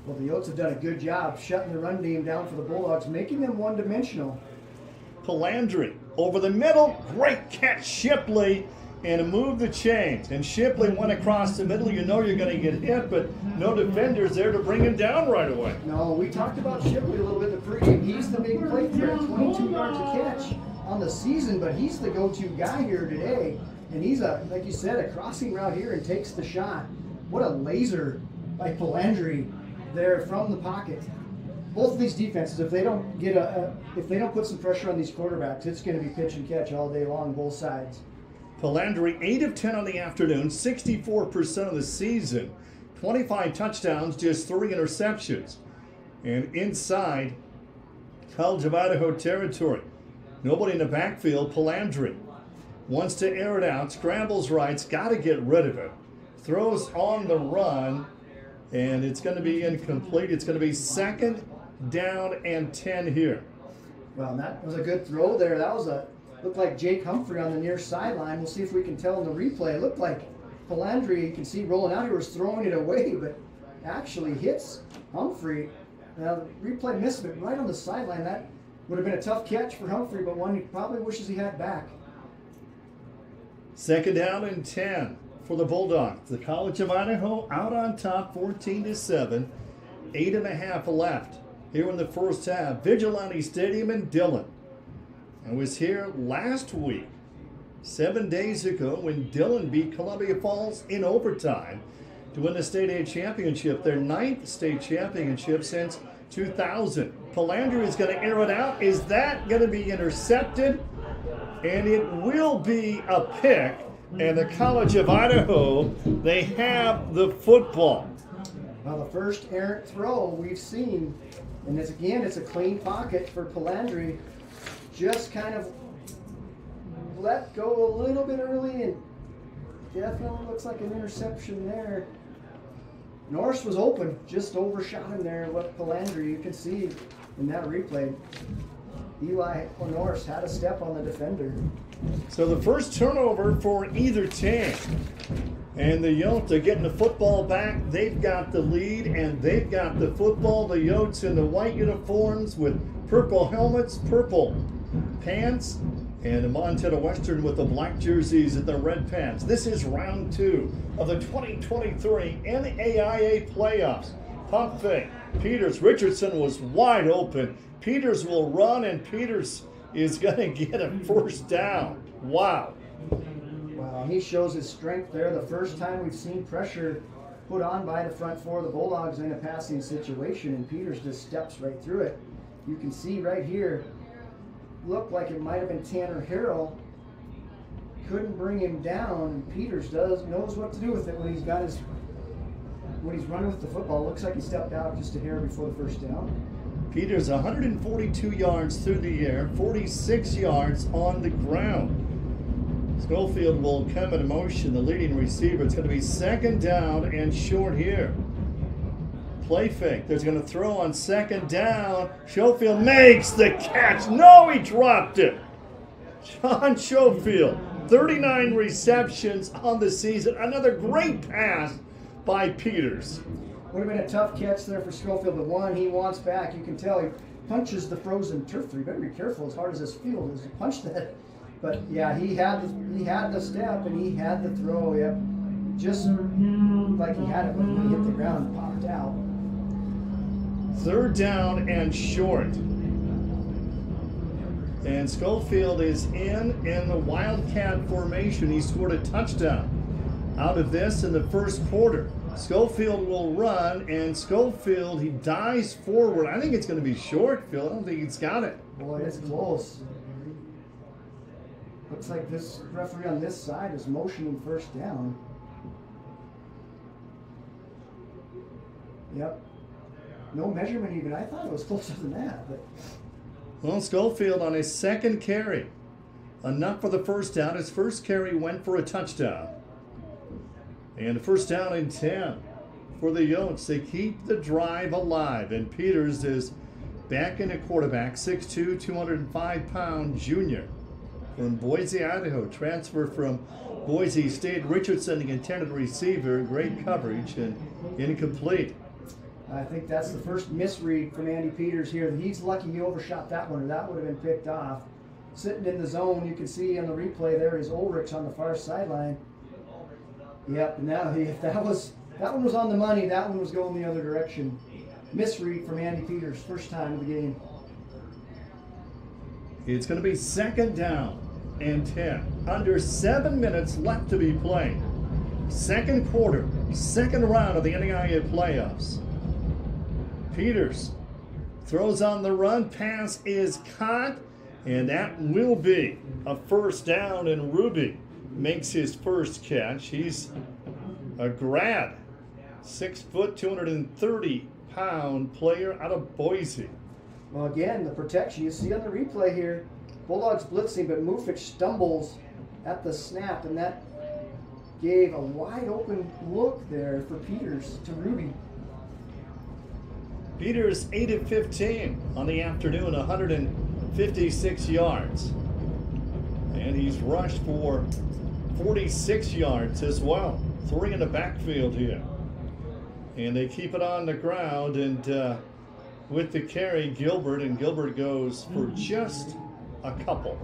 Well, the Yotes have done a good job shutting the run game down for the Bulldogs, making them one-dimensional. Palandry over the middle. Great catch, Shipley, and move the chains. And Shipley went across the middle. You know you're going to get hit, but no defenders there to bring him down right away. No, we talked about Shipley a little bit in the pregame. He's the big play threat, 22 yards a catch on the season, but he's the go-to guy here today. And he's, like you said, a crossing route here and takes the shot. What a laser by Palandry there from the pocket. Both of these defenses, if they don't get if they don't put some pressure on these quarterbacks, it's going to be pitch and catch all day long, both sides. Palandry, 8 of 10 on the afternoon, 64% of the season, 25 touchdowns, just 3 interceptions. And inside College of Idaho territory, nobody in the backfield. Palandry wants to air it out, scrambles right, got to get rid of it, throws on the run, and it's going to be incomplete. It's going to be 2nd down and 10 here. Well, that was a good throw there. That was looked like Jake Humphrey on the near sideline. We'll see if we can tell in the replay. It looked like Palandry, you can see rolling out, he was throwing it away, but actually hits Humphrey. Now, the replay missed it right on the sideline. That would have been a tough catch for Humphrey, but one he probably wishes he had back. 2nd down and 10 for the Bulldogs. The College of Idaho out on top, 14-7, 8.5 left here in the first half. Vigilante Stadium in Dillon. I was here last week, 7 days ago, when Dillon beat Columbia Falls in overtime to win the State A championship, their 9th state championship since 2000. Palandry is going to air it out. Is that going to be intercepted? And it will be a pick. And the College of Idaho, they have the football. Well, the first errant throw we've seen, and it's a clean pocket for Palandry. Just kind of let go a little bit early, and definitely looks like an interception there. Norris was open, just overshot him there with Palandry. You can see in that replay, Eli Norris had a step on the defender. So the first turnover for either team. And the Yotes are getting the football back. They've got the lead, and they've got the football. The Yotes in the white uniforms with purple helmets, purple pants, and the Montana Western with the black jerseys and the red pants. This is round 2 of the 2023 NAIA playoffs. Pump fake. Peters. Richardson was wide open. Peters will run, and Peters is going to get a first down. Wow. Wow, he shows his strength there. The first time we've seen pressure put on by the front four of the Bulldogs in a passing situation, and Peters just steps right through it. You can see right here, looked like it might have been Tanner Harrell. Couldn't bring him down. Peters knows what to do with it when he's running with the football. Looks like he stepped out just a hair before the first down. Peters 142 yards through the air, 46 yards on the ground. Schofield will come in motion, the leading receiver. It's going to be 2nd down and short here. Play fake. There's going to throw on 2nd down. Schofield makes the catch. No, he dropped it. John Schofield, 39 receptions on the season. Another great pass by Peters. Would have been a tough catch there for Schofield, but one he wants back. You can tell he punches the frozen turf. You better be careful as hard as this field is to punch that. But yeah, he had the step and he had the throw. Yep, just like he had it when he hit the ground and popped out. 3rd down and short. And Schofield is in the Wildcat formation. He scored a touchdown out of this in the first quarter. Schofield will run, and Schofield, he dives forward. I think it's going to be short, Phil. I don't think he's got it. Boy, it's close. Looks like this referee on this side is motioning first down. Yep. No measurement even. I thought it was closer than that. But Well, Schofield on his second carry. Enough for the first down. His first carry went for a touchdown. And a first down and 10 for the Yotes. They keep the drive alive. And Peters is back in at quarterback, 6'2", 205-pound junior from Boise, Idaho. Transfer from Boise State. Richardson, the intended receiver. Great coverage and incomplete. I think that's the first misread from Andy Peters here. He's lucky he overshot that one, or that would have been picked off. Sitting in the zone, you can see on the replay there is Ulrich on the far sideline. Yep, now that one was on the money. That one was going the other direction. Misread from Andy Peters, first time of the game. It's going to be second down and 10. Under 7 minutes left to be played. Second quarter, second round of the NAIA playoffs. Peters throws on the run. Pass is caught, and that will be a first down, and Ruby makes his first catch. He's a grad, 6 foot, 230-pound player out of Boise. Well, again, the protection you see on the replay here. Bulldogs blitzing, but Mufik stumbles at the snap, and that gave a wide open look there for Peters to Ruby. Peters 8 of 15 on the afternoon, 156 yards. And he's rushed for 46 yards as well. 3 in the backfield here. And they keep it on the ground, and with the carry, Gilbert, and Gilbert goes for just a couple.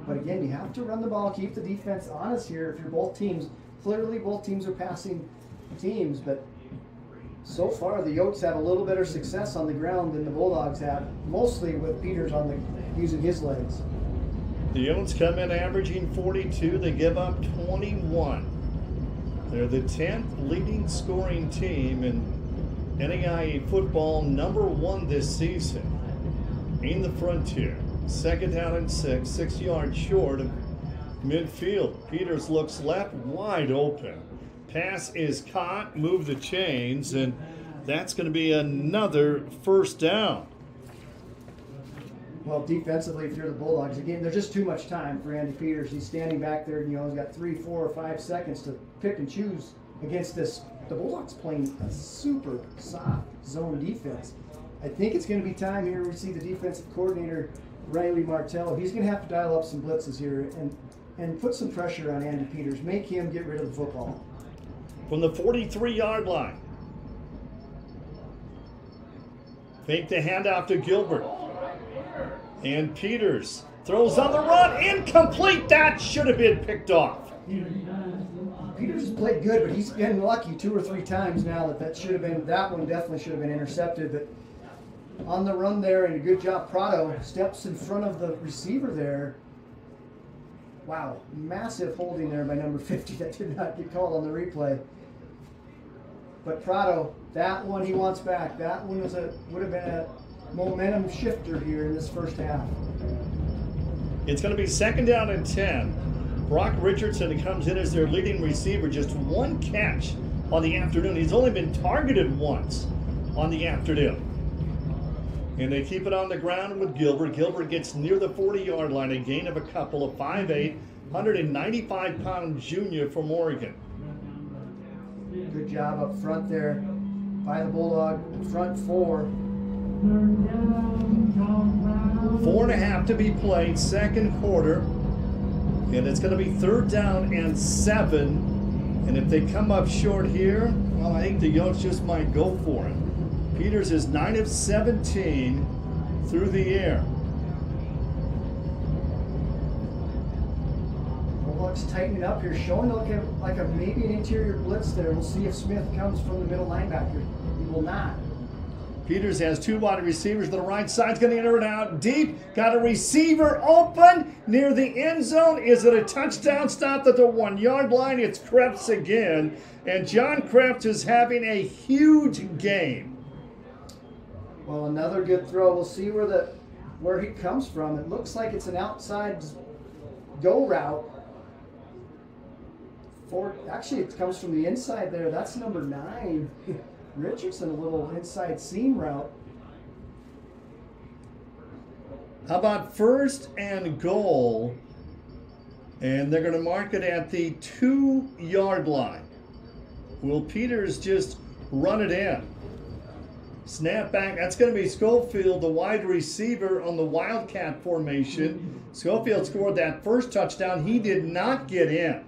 But again, you have to run the ball, keep the defense honest here if you're both teams. Clearly, both teams are passing teams, but so far the Yotes have a little better success on the ground than the Bulldogs have, mostly with Peters using his legs. The Yotes come in averaging 42. They give up 21. They're the 10th leading scoring team in NAIA football, number 1 this season. In the Frontier. Second down and 6 yards short of midfield. Peters looks left, wide open. Pass is caught, move the chains, and that's going to be another first down. Well, defensively, if you're the Bulldogs, again, there's just too much time for Andy Peters. He's standing back there, and he's got 3, 4, or 5 seconds to pick and choose against this. The Bulldogs playing a super soft zone defense. I think it's going to be time here. We see the defensive coordinator, Riley Martell. He's going to have to dial up some blitzes here and put some pressure on Andy Peters. Make him get rid of the football. From the 43-yard line. Fake the handoff to Gilbert. And Peters throws on the run. Incomplete. That should have been picked off. Peters has played good, but he's been lucky 2 or 3 times now that one definitely should have been intercepted. But on the run there, and a good job. Prado steps in front of the receiver there. Wow, massive holding there by number 50 that did not get called on the replay. But Prado, that one he wants back. That one would have been a momentum shifter here in this first half. It's going to be second down and 10. Brock Richardson comes in as their leading receiver. Just 1 catch on the afternoon. He's only been targeted once on the afternoon. And they keep it on the ground with Gilbert. Gilbert gets near the 40-yard line, a gain of a couple of 5'8", 195-pound junior from Oregon. Good job up front there by the Bulldog. Front 4. 4.5 to be played, second quarter. And it's going to be third down and 7. And if they come up short here, well, I think the Yotes just might go for it. Peters is 9 of 17 through the air. Bulldogs tightening up here, showing like a maybe an interior blitz there. We'll see if Smith comes from the middle linebacker. He will not. Peters has 2 wide receivers to the right side. Going to enter it out deep. Got a receiver open near the end zone. Is it a touchdown? Stopped at the 1-yard line. It's Krebs again. And John Krebs is having a huge game. Well, another good throw. We'll see where he comes from. It looks like it's an outside go route. Actually, it comes from the inside there. That's number 9. Richardson, a little inside seam route. How about 1st and goal? And they're going to mark it at the 2-yard line. Will Peters just run it in? Snap back. That's going to be Schofield, the wide receiver on the Wildcat formation. Schofield scored that first touchdown. He did not get in.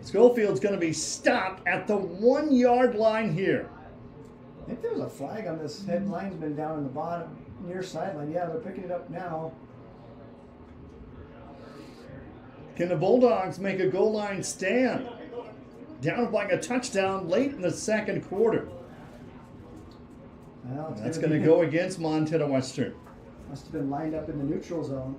Schofield's going to be stopped at the 1-yard line here. I think there was a flag on this head linesman down in the bottom near sideline. Yeah, they're picking it up now. Can the Bulldogs make a goal line stand? Down like a touchdown late in the second quarter. Well, That's going to go against Montana Western. Must have been lined up in the neutral zone.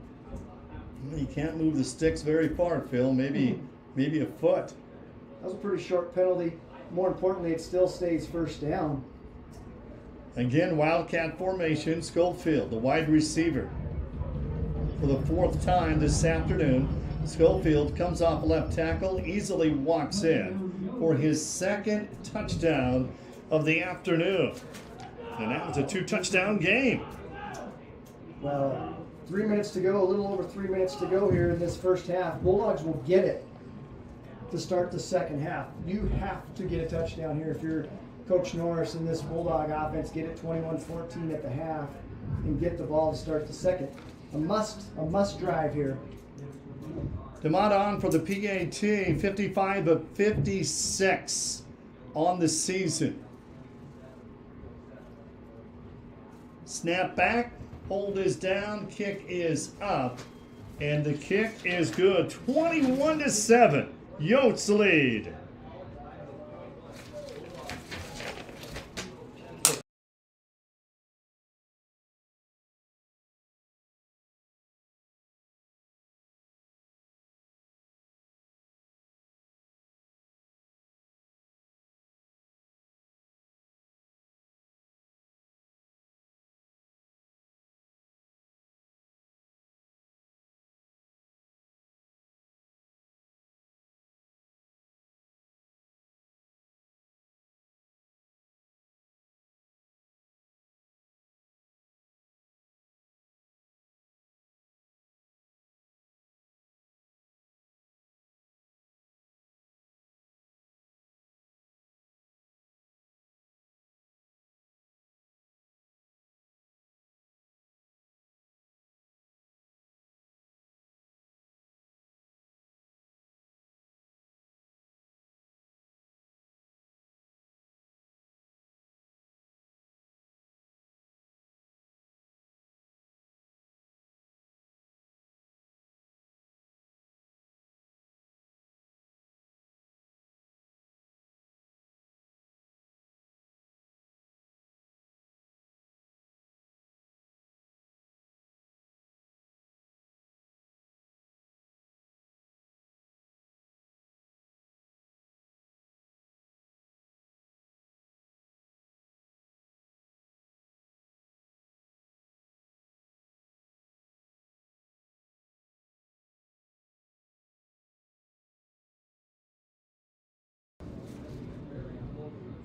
You can't move the sticks very far, Phil. Maybe a foot. That was a pretty short penalty. More importantly, it still stays first down. Again, Wildcat formation. Schofield, the wide receiver. For the 4th time this afternoon, Schofield comes off left tackle, easily walks in for his 2nd touchdown of the afternoon. And that was a 2-touchdown game. Well, 3 minutes to go, a little over 3 minutes to go here in this first half. Bulldogs will get it to start the second half. You have to get a touchdown here if you're Coach Norris and this Bulldog offense. Get it 21-14 at the half and get the ball to start the second. A must drive here. DeMott on for the PAT, 55 of 56 on the season. Snap back, hold is down, kick is up, and the kick is good. 21-7, Yotes lead.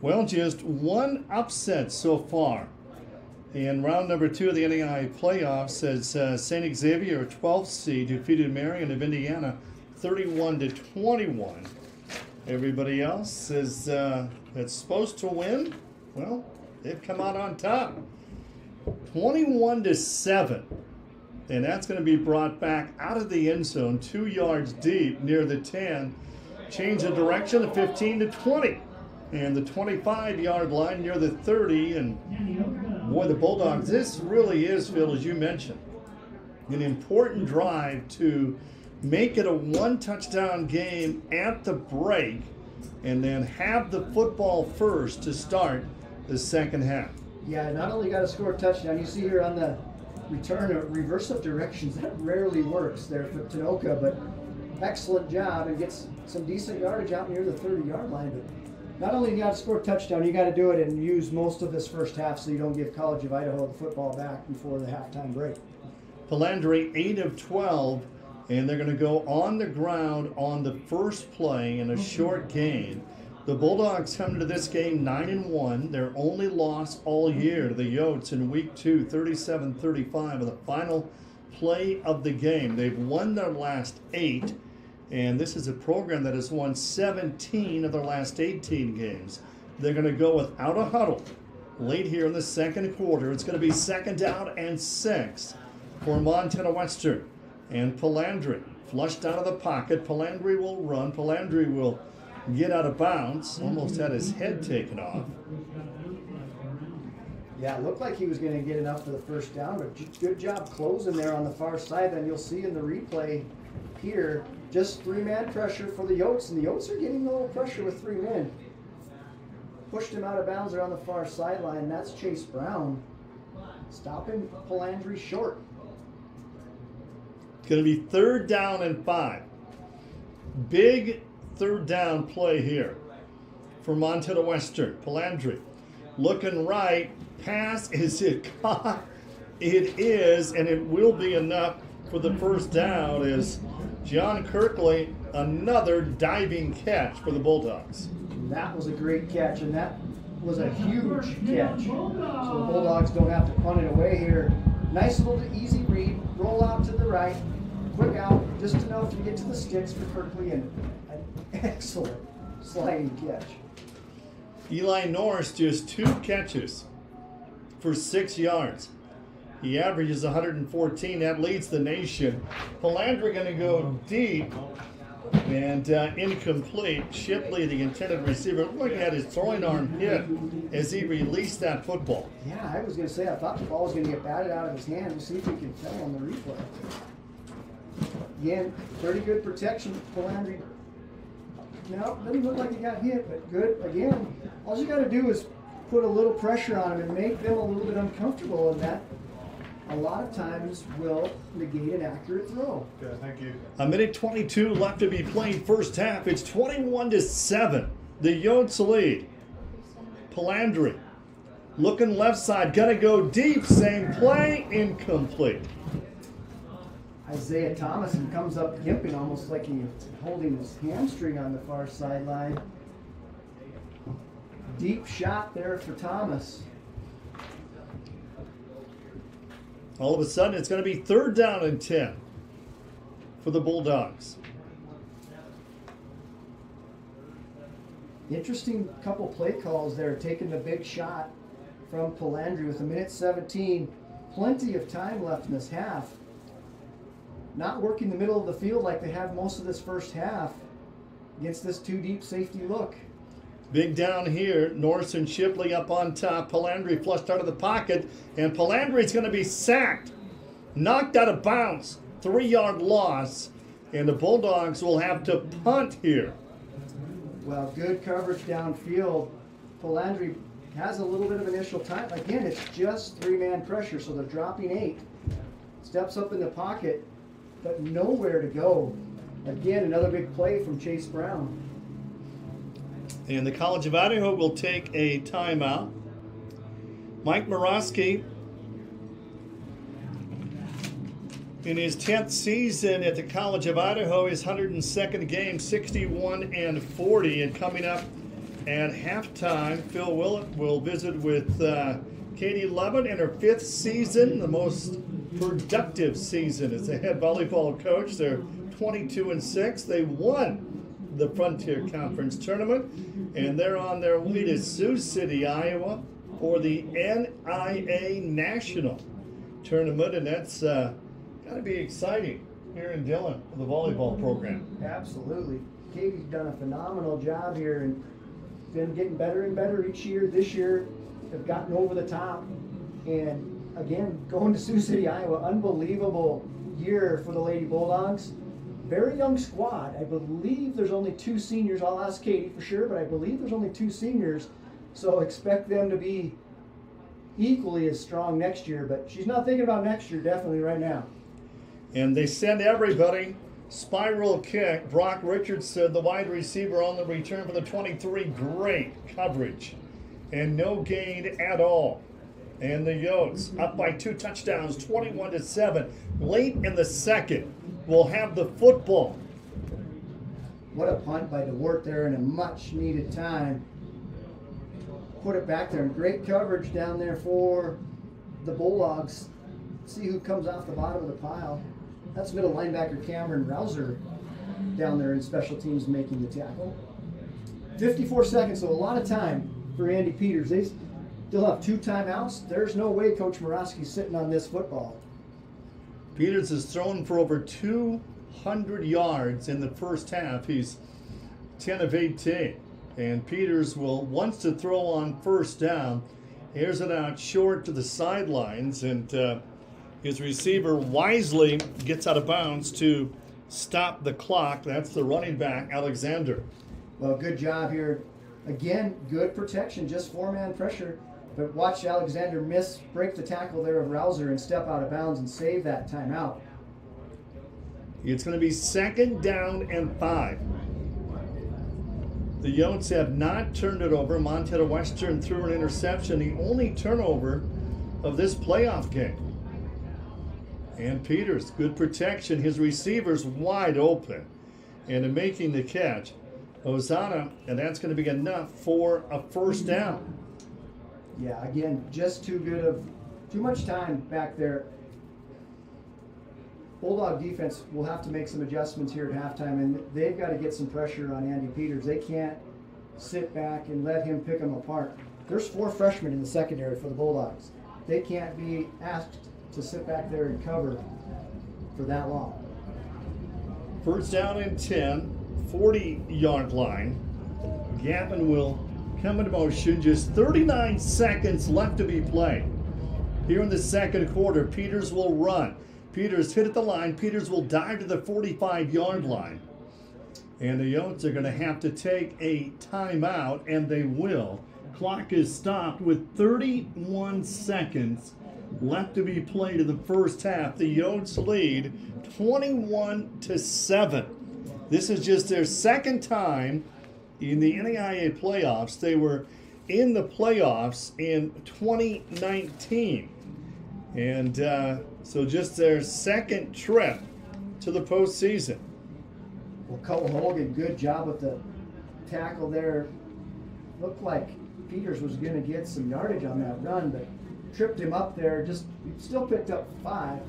Well, just one upset so far in round number 2 of the NAIA playoffs as St. Xavier, 12th seed, defeated Marion of Indiana 31-21. Everybody else is that's supposed to win, well, they've come out on top. 21-7. And that's going to be brought back out of the end zone, 2 yards deep near the 10. Change of direction to 15-20. And the 25-yard line near the 30. And boy, the Bulldogs, this really is, Phil, as you mentioned, an important drive to make it a 1-touchdown game at the break and then have the football first to start the second half. Yeah, not only got to score a touchdown, you see here on the return a reverse of directions. That rarely works there for Tanoka, but excellent job and gets some decent yardage out near the 30-yard line. But not only you got to score a touchdown, you got to do it and use most of this first half so you don't give College of Idaho the football back before the halftime break. Palandri, 8 of 12 And they're going to go on the ground on the first play in a short gain. The Bulldogs come into this game 9-1. Their only loss all year to the Yotes in week 2, 37-35 on the final play of the game. They've won their last 8, and this is a program that has won 17 of their last 18 games. They're going to go without a huddle late here in the second quarter. It's going to be 2nd down and 6 for Montana Western. And Palandri flushed out of the pocket. Palandri will run. Palandri will get out of bounds. Almost had his head taken off. Yeah, it looked like he was going to get enough for the first down, but good job closing there on the far side. Then you'll see in the replay here, just 3-man pressure for the Yotes, and the Yotes are getting a little pressure with 3 men. Pushed him out of bounds there on the far sideline. That's Chase Brown stopping Palandri short. Going to be 3rd down and 5. Big 3rd down play here for Montana Western. Palandri looking right. Pass, is it caught? It is, and it will be enough for the first down as John Kirkley, another diving catch for the Bulldogs. That was a great catch, and that was a huge catch. So the Bulldogs don't have to punt it away here. Nice little easy read, roll out to the right, quick out, just enough to get to the sticks for Kirkley, and an excellent sliding catch. Eli Norris just 2 catches for 6 yards. He averages 114. That leads the nation. Palandri going to go deep and incomplete. Shipley, the intended receiver, looking at his throwing arm hit as he released that football. Yeah, I was going to say, I thought the ball was going to get batted out of his hand. We'll see if we can tell on the replay. Again, pretty good protection. Palandri, no, doesn't look like he got hit, but good. Again, all you got to do is put a little pressure on him and make them a little bit uncomfortable, and that a lot of times will negate an accurate throw. Okay, thank you. A minute 22 left to be played first half. It's 21-7. The Yotes lead. Palandri looking left side, gonna go deep. Same play, incomplete. Isaiah Thomason comes up gimping almost like he's holding his hamstring on the far sideline. Deep shot there for Thomas. All of a sudden, it's going to be 3rd down and 10 for the Bulldogs. Interesting couple play calls there, taking the big shot from Palandri with 1:17. Plenty of time left in this half. Not working the middle of the field like they have most of this first half against this 2-deep safety look. Big down here. Norris and Shipley up on top. Palandri flushed out of the pocket, and Palandri's going to be sacked. Knocked out of bounds. 3-yard loss, and the Bulldogs will have to punt here. Well, good coverage downfield. Palandri has a little bit of initial time. Again, it's just 3-man pressure, so they're dropping 8. Steps up in the pocket, but nowhere to go. Again, another big play from Chase Brown. And the College of Idaho will take a timeout. Mike Morosky, in his 10th season at the College of Idaho, his 102nd game, 61-40. And coming up at halftime, Phil Willett will visit with Katie Levin in her 5th season, the most productive season as a head volleyball coach. They're 22-6. They won the Frontier Conference Tournament, and they're on their way to Sioux City, Iowa for the NAIA National Tournament, and that's got to be exciting here in Dillon for the volleyball program. Absolutely. Katie's done a phenomenal job here and been getting better and better each year. This year, they've gotten over the top, and again, going to Sioux City, Iowa, unbelievable year for the Lady Bulldogs. Very young squad. I believe there's only 2 seniors. I'll ask Katie for sure, but I believe there's only 2 seniors. So expect them to be equally as strong next year. But she's not thinking about next year, definitely right now. And they send everybody. Spiral kick. Brock Richardson, the wide receiver, on the return for the 23. Great coverage. And no gain at all. And the Yotes up by 2 touchdowns, 21-7. Late in the second, will have the football. What a punt by DeWart there in a much needed time. Put it back there, and great coverage down there for the Bulldogs. See who comes off the bottom of the pile. That's middle linebacker Cameron Rouser down there in special teams making the tackle. 54 seconds, so a lot of time for Andy Peters. They still have 2 timeouts. There's no way Coach Morawski's sitting on this football. Peters has thrown for over 200 yards in the first half. He's 10 of 18. And Peters wants to throw on first down. Airs it out short to the sidelines, and his receiver wisely gets out of bounds to stop the clock. That's the running back, Alexander. Well, good job here. Again, good protection, just 4-man pressure. But watch Alexander break the tackle there of Rouser and step out of bounds and save that timeout. It's going to be 2nd down and 5. The Yotes have not turned it over. Montana Western threw an interception, the only turnover of this playoff game. And Peters, good protection. His receiver's wide open. And in making the catch, Ozana, and that's going to be enough for a first down. Yeah, again, just too much time back there. Bulldog defense will have to make some adjustments here at halftime, and they've got to get some pressure on Andy Peters. They can't sit back and let him pick them apart. There's 4 freshmen in the secondary for the Bulldogs. They can't be asked to sit back there and cover for that long. First down and 10, 40-yard line. Gavin will come into motion. Just 39 seconds left to be played. Here in the second quarter, Peters will run. Peters hit at the line. Peters will dive to the 45-yard line. And the Yotes are going to have to take a timeout, and they will. Clock is stopped with 31 seconds left to be played in the first half. The Yotes lead 21-7. This is just their second time in the NAIA playoffs. They were in the playoffs in 2019. And so just their second trip to the postseason. Well, Cole Hogan, good job with the tackle there. Looked like Peters was going to get some yardage on that run, but tripped him up there. Just still picked up 5.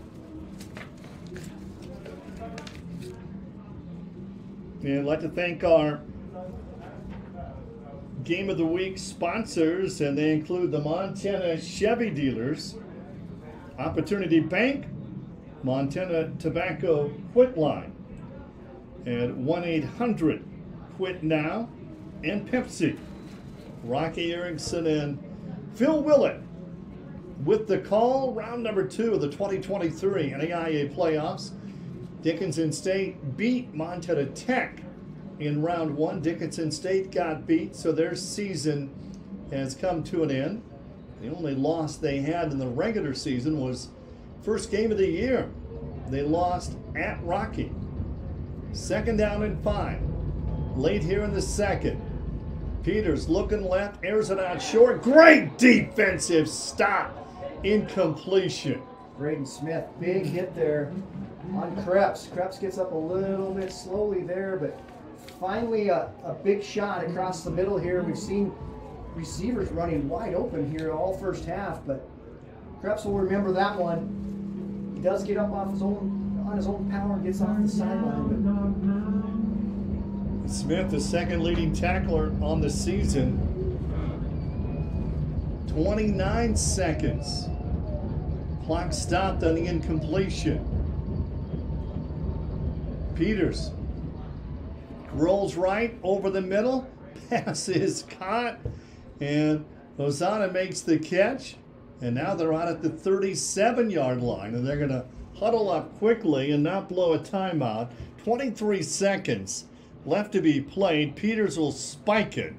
And I'd like to thank our Game of the Week sponsors, and they include the Montana Chevy dealers, Opportunity Bank, Montana Tobacco Quit Line, and 1-800-QUIT-NOW, and Pepsi. Rocky Erickson and Phil Willett with the call. Round number 2 of the 2023 NAIA playoffs. Dickinson State beat Montana Tech in round 1. Dickinson State got beat, so their season has come to an end. The only loss they had in the regular season was first game of the year. They lost at Rocky. 2nd down and 5. Late here in the second. Peters looking left, airs it out short. Great defensive stop. Incompletion. Braden Smith, big hit there on Krebs. Krebs gets up a little bit slowly there, but finally a big shot across the middle here. We've seen receivers running wide open here all first half, but Krebs will remember that one. He does get up on his own power and gets off the sideline. Smith, the second leading tackler on the season. 29 seconds. Clock stopped on the incompletion. Peters rolls right over the middle. Pass is caught. And Ozana makes the catch. And now they're out at the 37-yard line. And they're going to huddle up quickly and not blow a timeout. 23 seconds left to be played. Peters will spike it.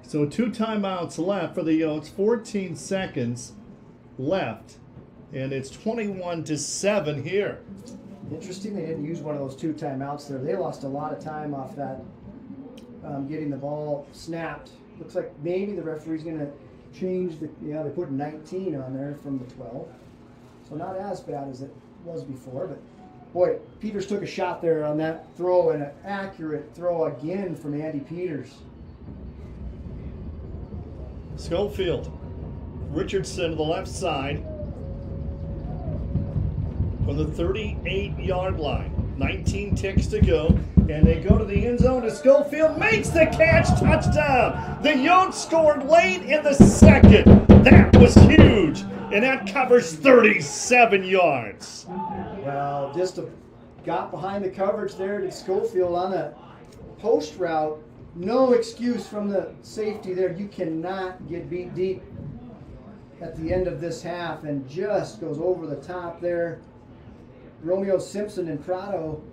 So 2 timeouts left for the Yotes. 14 seconds left. And it's 21-7 here. Interesting they didn't use one of those 2 timeouts there. They lost a lot of time off that, getting the ball snapped. Looks like maybe the referee's going to change they put 19 on there from the 12. So not as bad as it was before, but boy, Peters took a shot there on that throw, and an accurate throw again from Andy Peters. Schofield, Richardson to the left side from the 38-yard line. 19 ticks to go, and they go to the end zone. To Schofield, makes the catch, touchdown. The Yotes scored late in the second. That was huge, and that covers 37 yards. Well, just got behind the coverage there to Schofield on a post route. No excuse from the safety there. You cannot get beat deep at the end of this half, and just goes over the top there. Romeo Simpson and Prado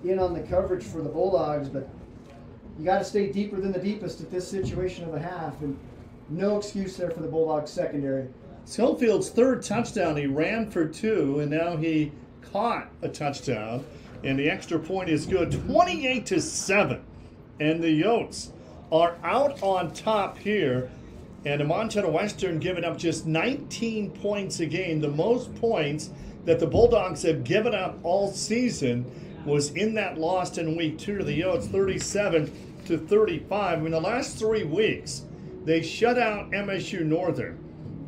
in on the coverage for the Bulldogs, but you got to stay deeper than the deepest at this situation of the half, and no excuse there for the Bulldogs secondary. Schofield's third touchdown, he ran for 2, and now he caught a touchdown, and the extra point is good. 28-7, and the Yotes are out on top here, and the Montana Western giving up just 19 points a game. The most points that the Bulldogs have given up all season was in that loss in week 2 to the Yotes, 37-35. In the last 3 weeks, they shut out MSU Northern.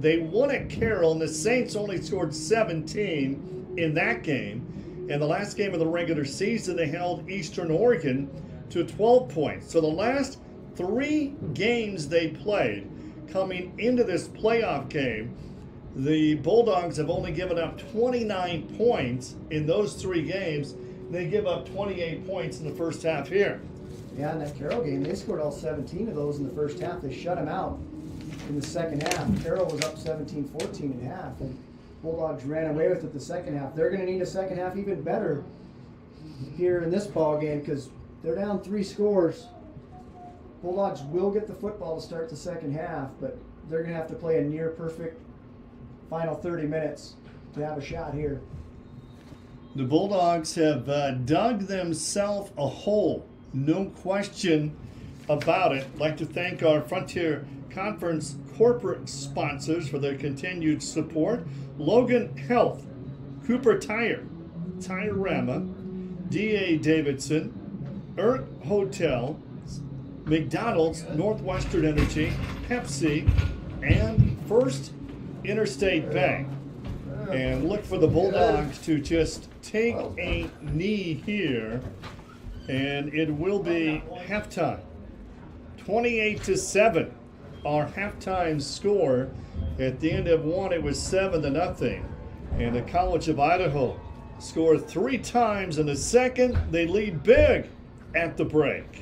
They won at Carroll, and the Saints only scored 17 in that game. In the last game of the regular season, they held Eastern Oregon to 12 points. So the last 3 games they played coming into this playoff game, the Bulldogs have only given up 29 points in those 3 games. They give up 28 points in the first half here. Yeah, in that Carroll game, they scored all 17 of those in the first half. They shut them out in the second half. Carroll was up 17-14 in half, and Bulldogs ran away with it the second half. They're going to need a second half even better here in this ball game, because they're down 3 scores. Bulldogs will get the football to start the second half, but they're going to have to play a near perfect final 30 minutes to have a shot here. The Bulldogs have dug themselves a hole, no question about it. I'd like to thank our Frontier Conference corporate sponsors for their continued support. Logan Health, Cooper Tire, Tirerama, D.A. Davidson, Hotel, McDonald's, Northwestern Energy, Pepsi, and First Interstate Bank. And look for the Bulldogs to just take a knee here, and it will be halftime. 28-7, our halftime score. At the end of 1, it was 7-0. And the College of Idaho scored 3 times in the second. They lead big at the break.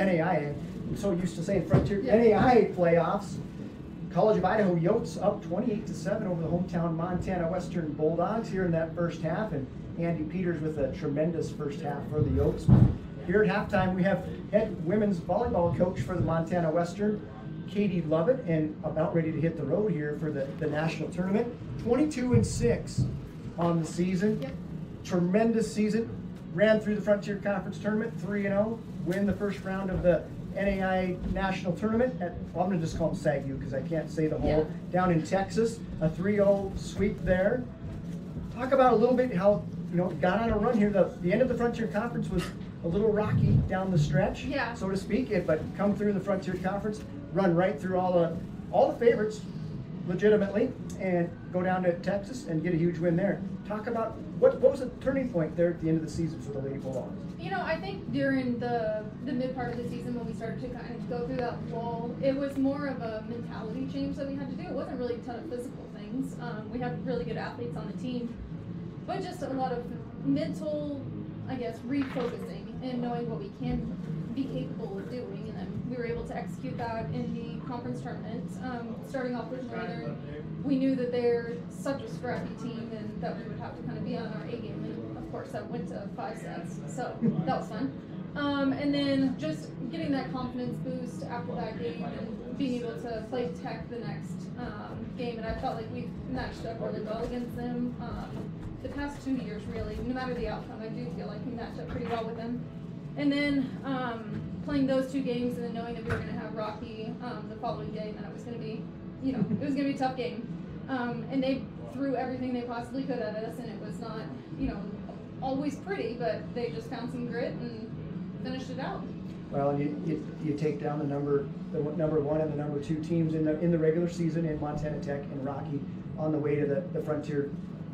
NAIA, I'm so used to saying Frontier. NAIA playoffs. College of Idaho Yotes up 28-7 over the hometown Montana Western Bulldogs here in that first half, and Andy Peters with a tremendous first half for the Yotes. here at halftime, we have head women's volleyball coach for the Montana Western, Katie Lovett, and about ready to hit the road here for the national tournament. 22-6 on the season. Yep. Tremendous season. Ran through the Frontier Conference tournament 3-0. Win the first round of the NAIA national tournament at, well, I'm gonna just call them SAGU because I can't say the whole, down in Texas. A 3-0 sweep there. Talk about a little bit how, got on a run here. The end of the Frontier Conference was a little rocky down the stretch, so to speak, but come through the Frontier Conference, run right through all the favorites legitimately, and go down to Texas and get a huge win there. Talk about what was the turning point there at the end of the season for the Lady Bulldogs? I think during the mid part of the season when we started to kind of go through that wall, it was more of a mentality change that we had to do. It wasn't really a ton of physical things. We had really good athletes on the team, but just a lot of mental, I guess, refocusing and knowing what we can be capable of doing, and then we were able to execute that in the conference tournament. Starting off with Northern, we knew that they're such a scrappy team and that we would have to kind of be on our A game, and of course that went to 5 sets, so that was fun. And then just getting that confidence boost after that game and being able to play Tech the next game, and I felt like we've matched up really well against them. The past 2 years, really, no matter the outcome, I do feel like we matched up pretty well with them. And then playing those 2 games and then knowing that we were going to have Rocky the following day, and that it was going to be, it was going to be a tough game. And they threw everything they possibly could at us, and it was not, always pretty, but they just found some grit and finished it out. Well, you take down the number 1 and the number 2 teams in the regular season in Montana Tech and Rocky on the way to the Frontier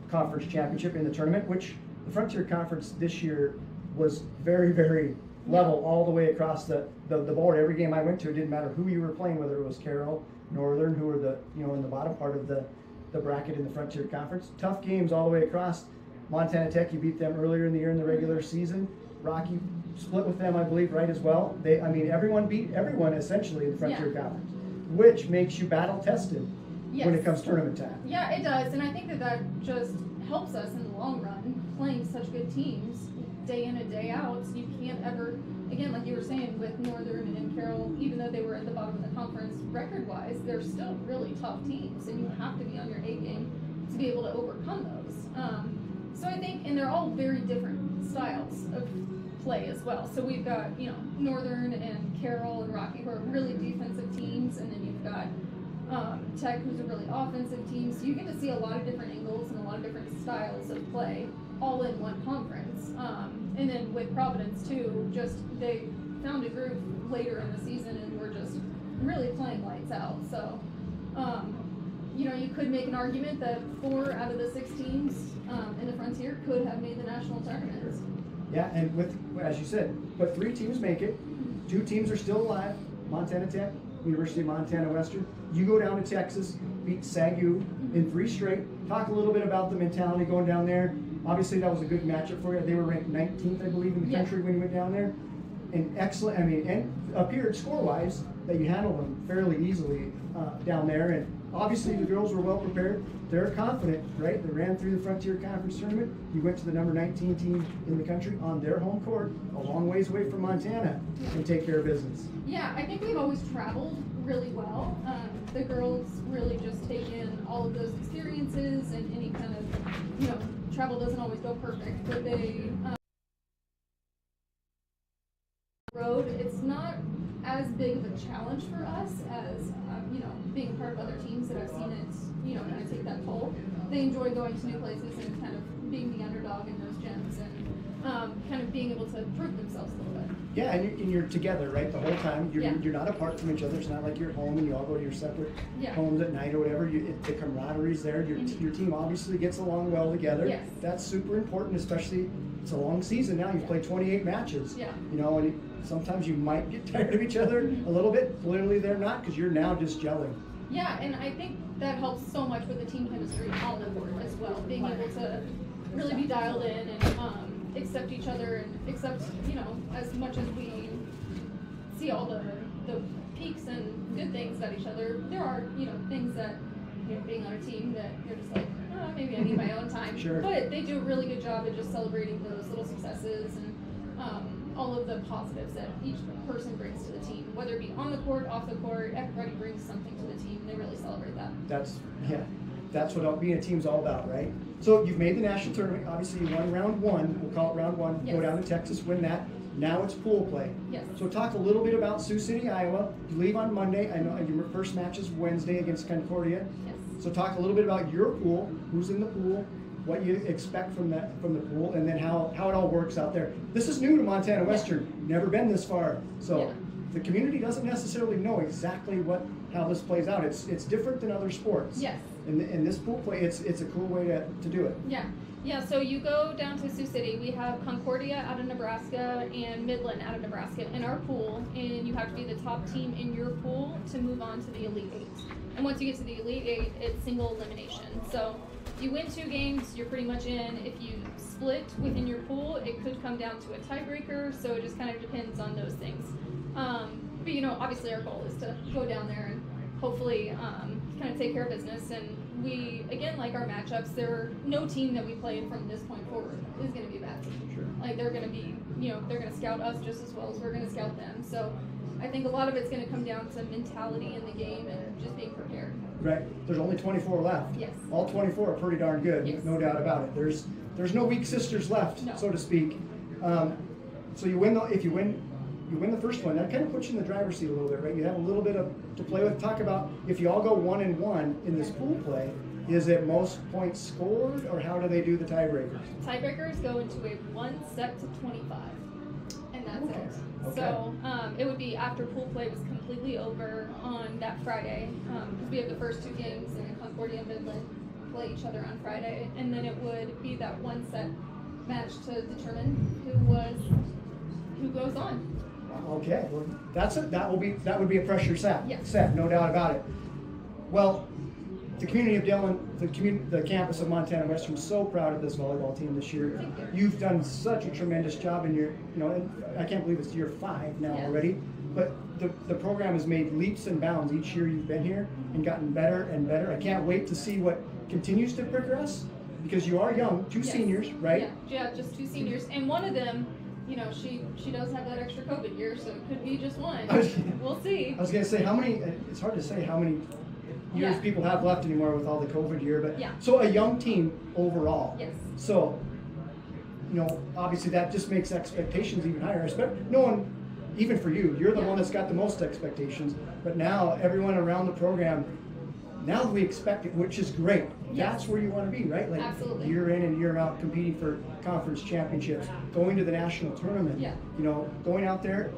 Conference Championship in the tournament, which the Frontier Conference this year was very, very level all the way across the board. Every game I went to, it didn't matter who you were playing, whether it was Carroll, Northern, who were in the bottom part of the bracket in the Frontier Conference. Tough games all the way across. Montana Tech, you beat them earlier in the year in the regular season. Rocky split with them, I believe, right as well. Everyone beat everyone essentially in the Frontier Conference, which makes you battle tested when it comes tournament time. Yeah, it does, and I think that just helps us in the long run, playing such good teams day in and day out. You can't ever, again, like you were saying with Northern and Carroll, even though they were at the bottom of the conference record-wise, they're still really tough teams, and you have to be on your A game to be able to overcome those. So I think, and they're all very different styles of play as well. So we've got, Northern and Carroll and Rocky, who are really defensive teams, and then you've got Tech, who's a really offensive team. So you get to see a lot of different angles and a lot of different styles of play all in one conference. And then with Providence too, just they found a group later in the season and were just really playing lights out. So, you could make an argument that 4 out of the 6 teams in the Frontier could have made the national tournament. Yeah, and with, as you said, but 3 teams make it. 2 teams are still alive. Montana Tech, University of Montana Western. You go down to Texas, beat SAGU in 3 straight. Talk a little bit about the mentality going down there. Obviously, that was a good matchup for you. They were ranked 19th, I believe, in the country when you went down there. And excellent, and appeared score-wise that you handled them fairly easily down there. And obviously, the girls were well prepared. They're confident, right? They ran through the Frontier Conference tournament. You went to the number 19 team in the country on their home court, a long ways away from Montana, and take care of business. Yeah, I think we've always traveled really well. The girls really just take in all of those experiences, and any kind of, travel doesn't always go perfect, but they road, it's not as big of a challenge for us as being a part of other teams that I've seen it kind of take that toll. They enjoy going to new places and kind of being the underdog in those gyms and kind of being able to prove themselves a little bit. Yeah, and you're together, right, the whole time. You're not apart from each other. It's not like you're at home and you all go to your separate homes at night or whatever. The camaraderie's there. Your team obviously gets along well together. Yes. That's super important, especially it's a long season now. You've played 28 matches. Yeah. And sometimes you might get tired of each other a little bit. Clearly they're not, because you're now just gelling. Yeah, and I think that helps so much with the team chemistry on the court as well. Being able to really be dialed in and accept each other and accept, as much as we see all the peaks and good things about each other, there are, things that, being on a team that you're just like, oh, maybe I need my own time. Sure. But they do a really good job at just celebrating those little successes and all of the positives that each person brings to the team, whether it be on the court, off the court. Everybody brings something to the team, and they really celebrate that. That's what being a team's all about, right? So you've made the national tournament. Obviously, you won round one. We'll call it round one. Yes. Go down to Texas, win that. Now it's pool play. Yes. So talk a little bit about Sioux City, Iowa. You leave on Monday. I know your first match is Wednesday against Concordia. Yes. So talk a little bit about your pool, who's in the pool, what you expect from the pool, and then how it all works out there. This is new to Montana Western. Never been this far. So the community doesn't necessarily know exactly how this plays out. It's different than other sports. Yes. In this pool play, it's a cool way to do it. Yeah. Yeah, so you go down to Sioux City. We have Concordia out of Nebraska and Midland out of Nebraska in our pool, and you have to be the top team in your pool to move on to the Elite Eight. And once you get to the Elite Eight, it's single elimination. So if you win 2 games, you're pretty much in. If you split within your pool, it could come down to a tiebreaker, so it just kind of depends on those things. But obviously our goal is to go down there and hopefully kind of take care of business. And we, again, like our matchups, no team that we play from this point forward is going to be a bad team. Sure. Like they're going to be, they're going to scout us just as well as we're going to scout them. So I think a lot of it's going to come down to mentality in the game and just being prepared. Right. There's only 24 left. Yes. All 24 are pretty darn good. Yes. No doubt about it. There's no weak sisters left, No. so to speak. So if you win the first one, that kind of puts you in the driver's seat a little bit, right? You have a little bit to play with. Talk about if you all go 1-1 in this pool play, is it most points scored, or how do they do the tiebreakers? Tiebreakers go into a 1 set to 25, and that's Okay. it. Okay. So it would be after pool play was completely over on that Friday, because we have the first 2 games, and then Concordia and Midland play each other on Friday, and then it would be that 1 set match to determine who goes on. Okay, well, that would be a pressure set. Yes. Set, no doubt about it. Well, the community of Dillon, the campus of Montana Western, is so proud of this volleyball team this year. Thank you. You've done such a tremendous job in I can't believe it's year 5 now already. But the program has made leaps and bounds each year you've been here and gotten better and better. I can't wait to see what continues to progress, because you are young, 2 Yes. seniors, right? Yeah, just 2 seniors, and one of them, she does have that extra COVID year, so it could be just one. We'll see. I was going to say, it's hard to say how many years people have left anymore with all the COVID year, but so a young team overall. Yes. So, obviously that just makes expectations even higher. No one, even for you, you're the one that's got the most expectations, but now everyone around the program, now we expect it, which is great. Yes. That's where you want to be, right? Like Absolutely. year in and year out, competing for conference championships, going to the national tournament. Yeah. Going out there,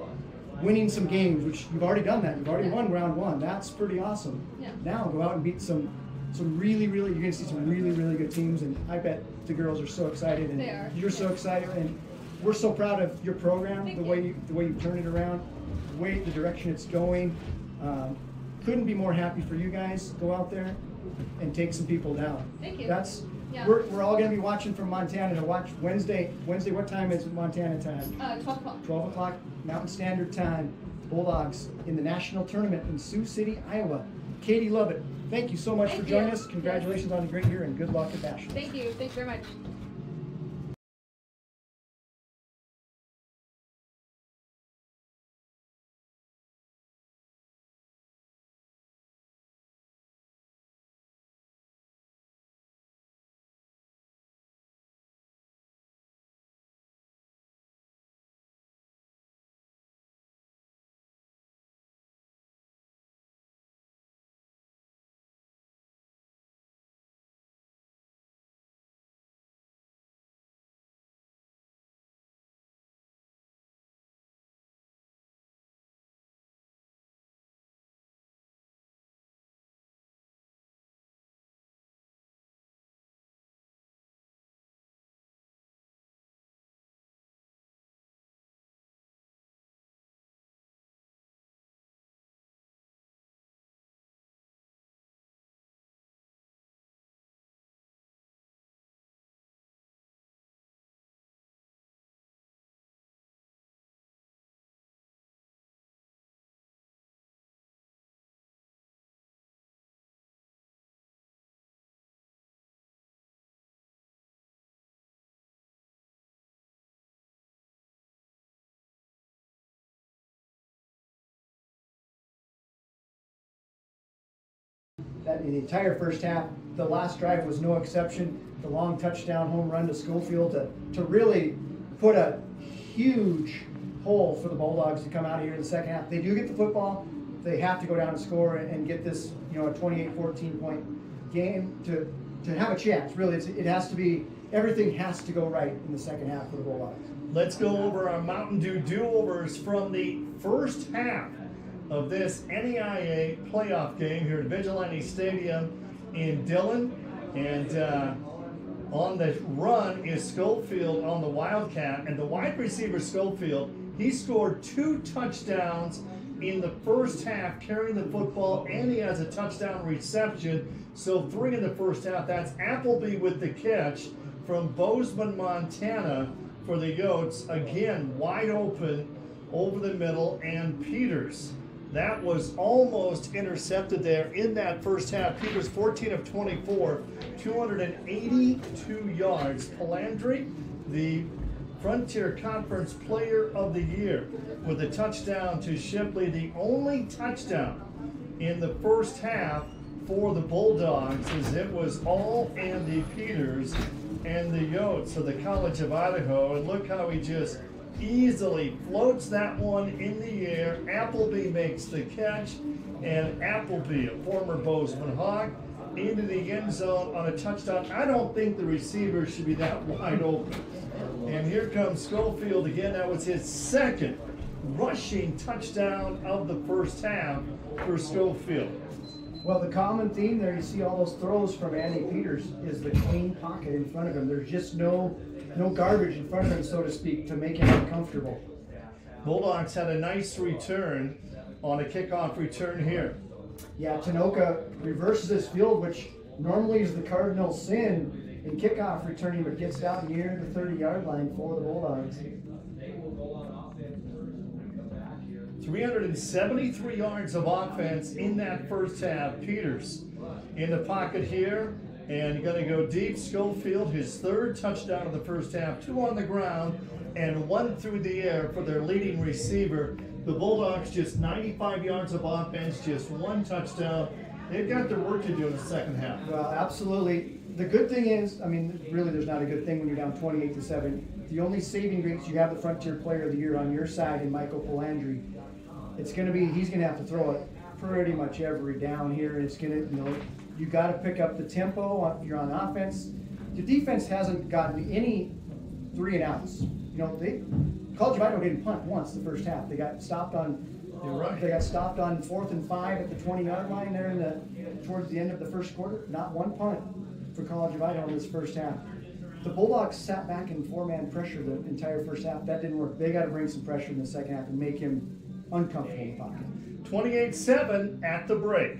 winning some games, which you've already done that. You've already won round 1. That's pretty awesome. Yeah. Now go out and beat some really, really, you're going to see some really, really good teams, and I bet the girls are so excited, and They are. you're so excited, and we're so proud of your program, Thank the way you turn it around, the direction it's going. Couldn't be more happy for you guys. Go out there and take some people down. Thank you. We're all going to be watching from Montana to watch Wednesday. What time is Montana time? 12 o'clock. 12 o'clock Mountain Standard Time. Bulldogs in the national tournament in Sioux City, Iowa. Katie Lovett, thank you so much for joining us. Congratulations on a great year, and good luck at Nationals. Thank you. Thanks very much. that in the entire first half. The last drive was no exception. The long touchdown home run to Schofield to really put a huge hole for the Bulldogs to come out of here in the second half. They do get the football. They have to go down and score and get this, a 28-14 point game to have a chance. Really, it has to be, everything has to go right in the second half for the Bulldogs. Let's go over our Mountain Dew do-overs from the first half of this NAIA playoff game here at Vigilante Stadium in Dillon. And on the run is Schofield on the Wildcat. And the wide receiver Schofield, he scored 2 touchdowns in the first half, carrying the football, and he has a touchdown reception. So 3 in the first half. That's Appleby with the catch from Bozeman, Montana for the Yotes. Again, wide open over the middle, and Peters. That was almost intercepted there in that first half. Peters 14 of 24, 282 yards. Palandri, the Frontier Conference Player of the Year, with a touchdown to Shipley, the only touchdown in the first half for the Bulldogs, as it was all Andy Peters and the Yotes of the College of Idaho. And look how he just easily floats that one in the air. Appleby makes the catch, and Appleby, a former Bozeman Hawk, into the end zone on a touchdown. I don't think the receiver should be that wide open. And here comes Schofield again. That was his second rushing touchdown of the first half for Schofield. Well, the common theme there, you see all those throws from Andy Peters, is the clean pocket in front of him. There's just no garbage in front of him, so to speak, to make him uncomfortable. Bulldogs had a nice return on a kickoff return here. Yeah, Tanoka reverses his field, which normally is the cardinal sin in kickoff returning, but gets down near the 30-yard line for the Bulldogs. 373 yards of offense in that first half. Peters in the pocket here, and going to go deep. Schofield, his 3rd touchdown of the first half, 2 on the ground and 1 through the air for their leading receiver. The Bulldogs just 95 yards of offense, just 1 touchdown. They've got their work to do in the second half. Well, absolutely. The good thing is, really there's not a good thing when you're down 28-7. The only saving grace, you have the Frontier Player of the Year on your side in Michael Palandri. He's going to have to throw it pretty much every down here. It's going to, you got to pick up the tempo. You're on offense. The defense hasn't gotten any 3 and outs. College of Idaho didn't punt once the first half. They got stopped on. They got stopped on 4th and 5 at the 20-yard line there towards the end of the first quarter. Not 1 punt for College of Idaho in this first half. The Bulldogs sat back in 4-man pressure the entire first half. That didn't work. They got to bring some pressure in the second half and make him uncomfortable in the pocket. 28-7 at the break.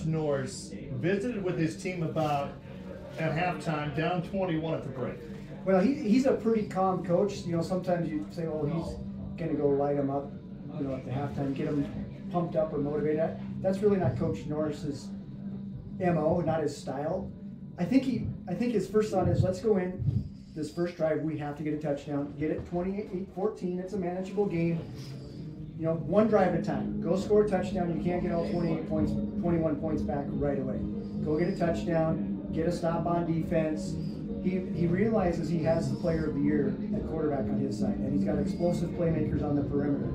Norris visited with his team about at halftime, down 21 at the break. Well, he's a pretty calm coach. Sometimes you say, oh, going to go light them up, at the halftime, get them pumped up or motivated. That's really not Coach Norris's MO, not his style. I think his first thought is, let's go in this first drive. We have to get a touchdown. Get it 28-14. It's a manageable game. One drive at a time. Go score a touchdown. You can't get all 21 points back right away. Go get a touchdown. Get a stop on defense. He realizes he has the player of the year at quarterback on his side, and he's got explosive playmakers on the perimeter.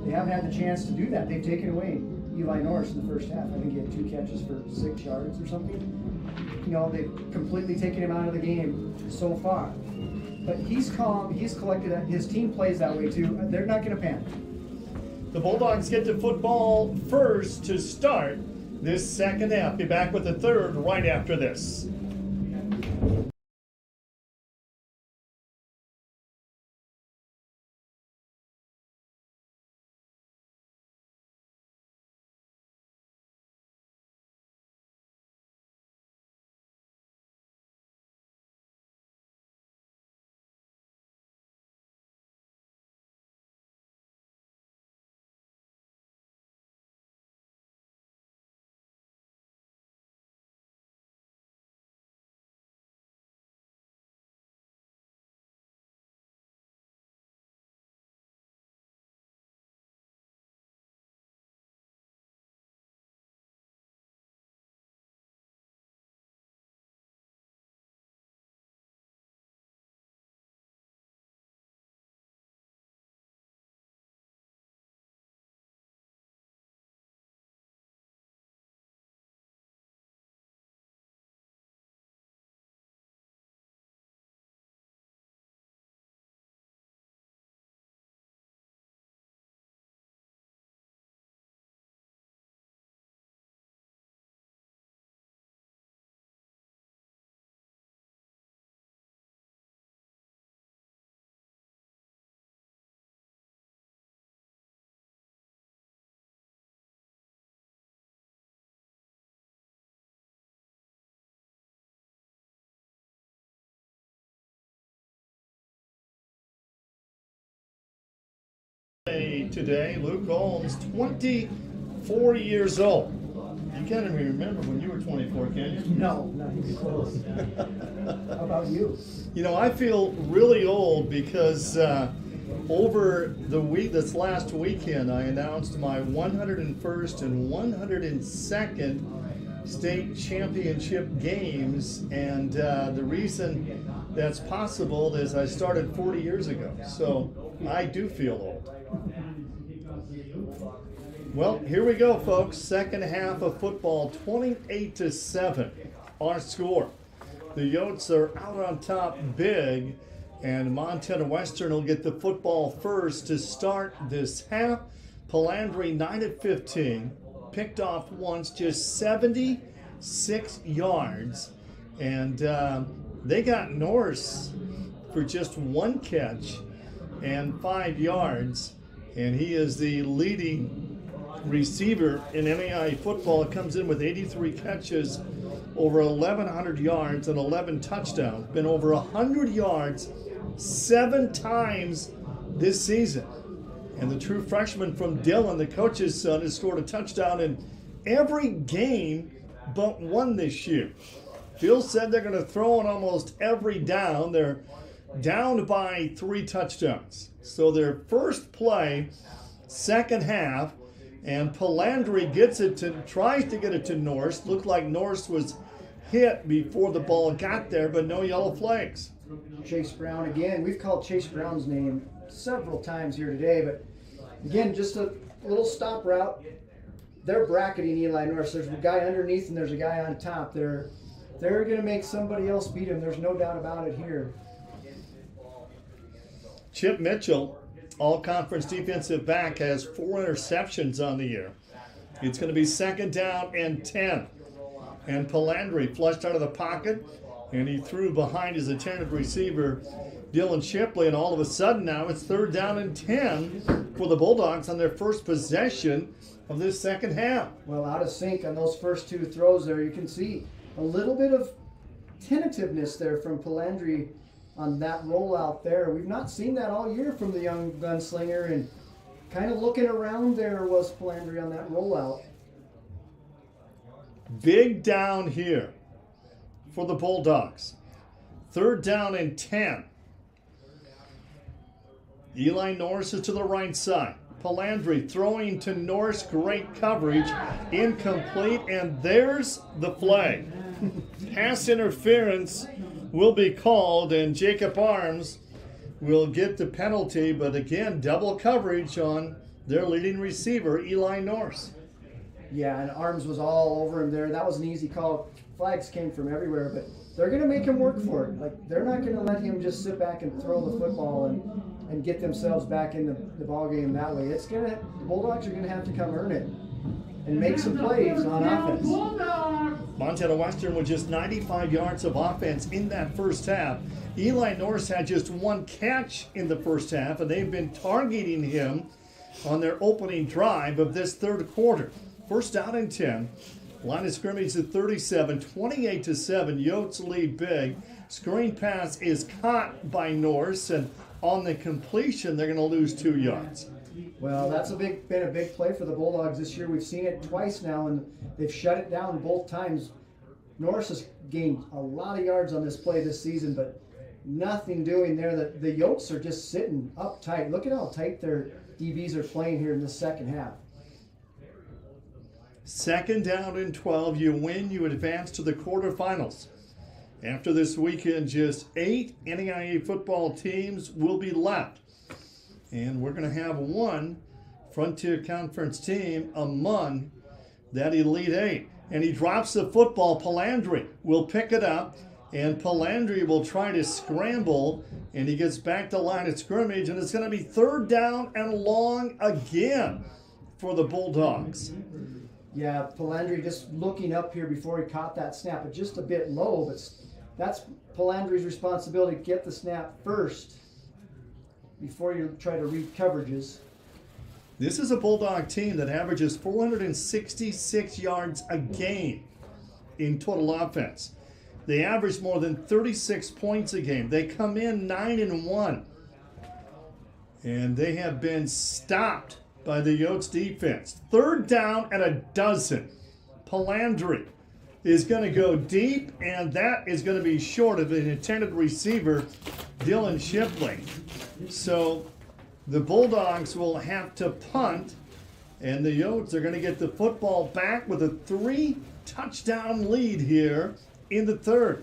They haven't had the chance to do that. They've taken away Eli Norris in the first half. I think he had 2 catches for 6 yards or something. They've completely taken him out of the game so far. But he's calm. He's collected. His team plays that way too. They're not going to panic. The Bulldogs get to football first to start this second half. Be back with the third right after this. Today, Luke Holmes, 24 years old. You can't even remember when you were 24, can you? No, not even close. How about you? I feel really old because over the week, this last weekend, I announced my 101st and 102nd state championship games, and the reason that's possible is I started 40 years ago, so I do feel old. Well, here we go, folks. Second half of football, 28-7. Our score. The Yotes are out on top big, and Montana Western will get the football first to start this half. Palandry 9-15, picked off once, just 76 yards, and they got Norris for just 1 catch and 5 yards, and he is the leading receiver in NAIA football. Comes in with 83 catches, over 1,100 yards and 11 touchdowns. Been over 100 yards 7 times this season. And the true freshman from Dillon, the coach's son, has scored a touchdown in every game but one this year. Phil said they're going to throw on almost every down. They're down by 3 touchdowns. So their first play, second half, and Palandry tries to get it to Norris. Looked like Norris was hit before the ball got there, but no yellow flags. Chase Brown again. We've called Chase Brown's name several times here today, but again, just a little stop route. They're bracketing Eli Norris. There's a guy underneath and there's a guy on top. They're going to make somebody else beat him. There's no doubt about it here. Chip Mitchell, all-conference defensive back, has 4 interceptions on the year. It's going to be second down and 10. And Palandry flushed out of the pocket, and he threw behind his intended receiver, Dylan Shipley, and all of a sudden now it's third down and 10 for the Bulldogs on their first possession of this second half. Well, out of sync on those first 2 throws there. You can see a little bit of tentativeness there from Palandry on that rollout there. We've not seen that all year from the young gunslinger, and kind of looking around there was Palandri on that rollout. Big down here for the Bulldogs. 3rd down and 10. Eli Norris is to the right side. Palandri throwing to Norris. Great coverage. Incomplete. And there's the flag. Pass interference will be called, and Jacob Arms will get the penalty. But again, double coverage on their leading receiver, Eli Norris. Yeah, and Arms was all over him there. That was an easy call. Flags came from everywhere, but they're going to make him work for it. Like, they're not going to let him just sit back and throw the football and get themselves back in the ball game that way. The Bulldogs are going to have to come earn it and make some plays on offense. Montana Western with just 95 yards of offense in that first half. Eli Norris had just 1 catch in the first half, and they've been targeting him on their opening drive of this third quarter. 1st down and 10. Line of scrimmage at 37, 28-7. Yotes lead big. Screen pass is caught by Norris, and on the completion, they're going to lose 2 yards. Well, that's been a big play for the Bulldogs this year. We've seen it twice now, and they've shut it down both times. Norris has gained a lot of yards on this play this season, but nothing doing there. The Yotes are just sitting up tight. Look at how tight their DBs are playing here in the second half. 2nd down and 12. You win, you advance to the quarterfinals. After this weekend, just 8 NAIA football teams will be left. And we're going to have 1 Frontier Conference team among that Elite 8. And he drops the football. Palandri will pick it up, and Palandri will try to scramble, and he gets back to line of scrimmage, and it's going to be 3rd down and long again for the Bulldogs. Yeah, Palandri just looking up here before he caught that snap, but just a bit low. But that's Palandri's responsibility to get the snap first before you try to read coverages. This is a Bulldog team that averages 466 yards a game in total offense. They average more than 36 points a game. They come in 9-1. And they have been stopped by the Yotes defense. 3rd down and 12. Palandri is going to go deep, and that is going to be short of an intended receiver, Dylan Shipley. So the Bulldogs will have to punt, and the Yotes are going to get the football back with a 3-touchdown lead here in the 3rd.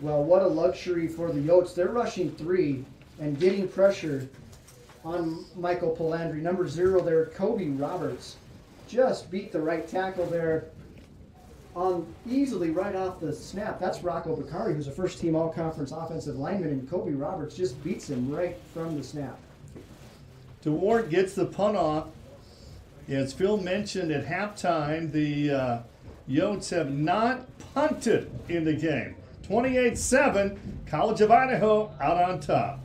Well, what a luxury for the Yotes. They're rushing 3 and getting pressure on Michael Palandri. Number 0 there, Kobe Roberts, just beat the right tackle there on easily right off the snap. That's Rocco Bakari, who's a first-team all-conference offensive lineman, and Kobe Roberts just beats him right from the snap. DeWart gets the punt off. As Phil mentioned at halftime, the Yotes have not punted in the game. 28-7, College of Idaho out on top.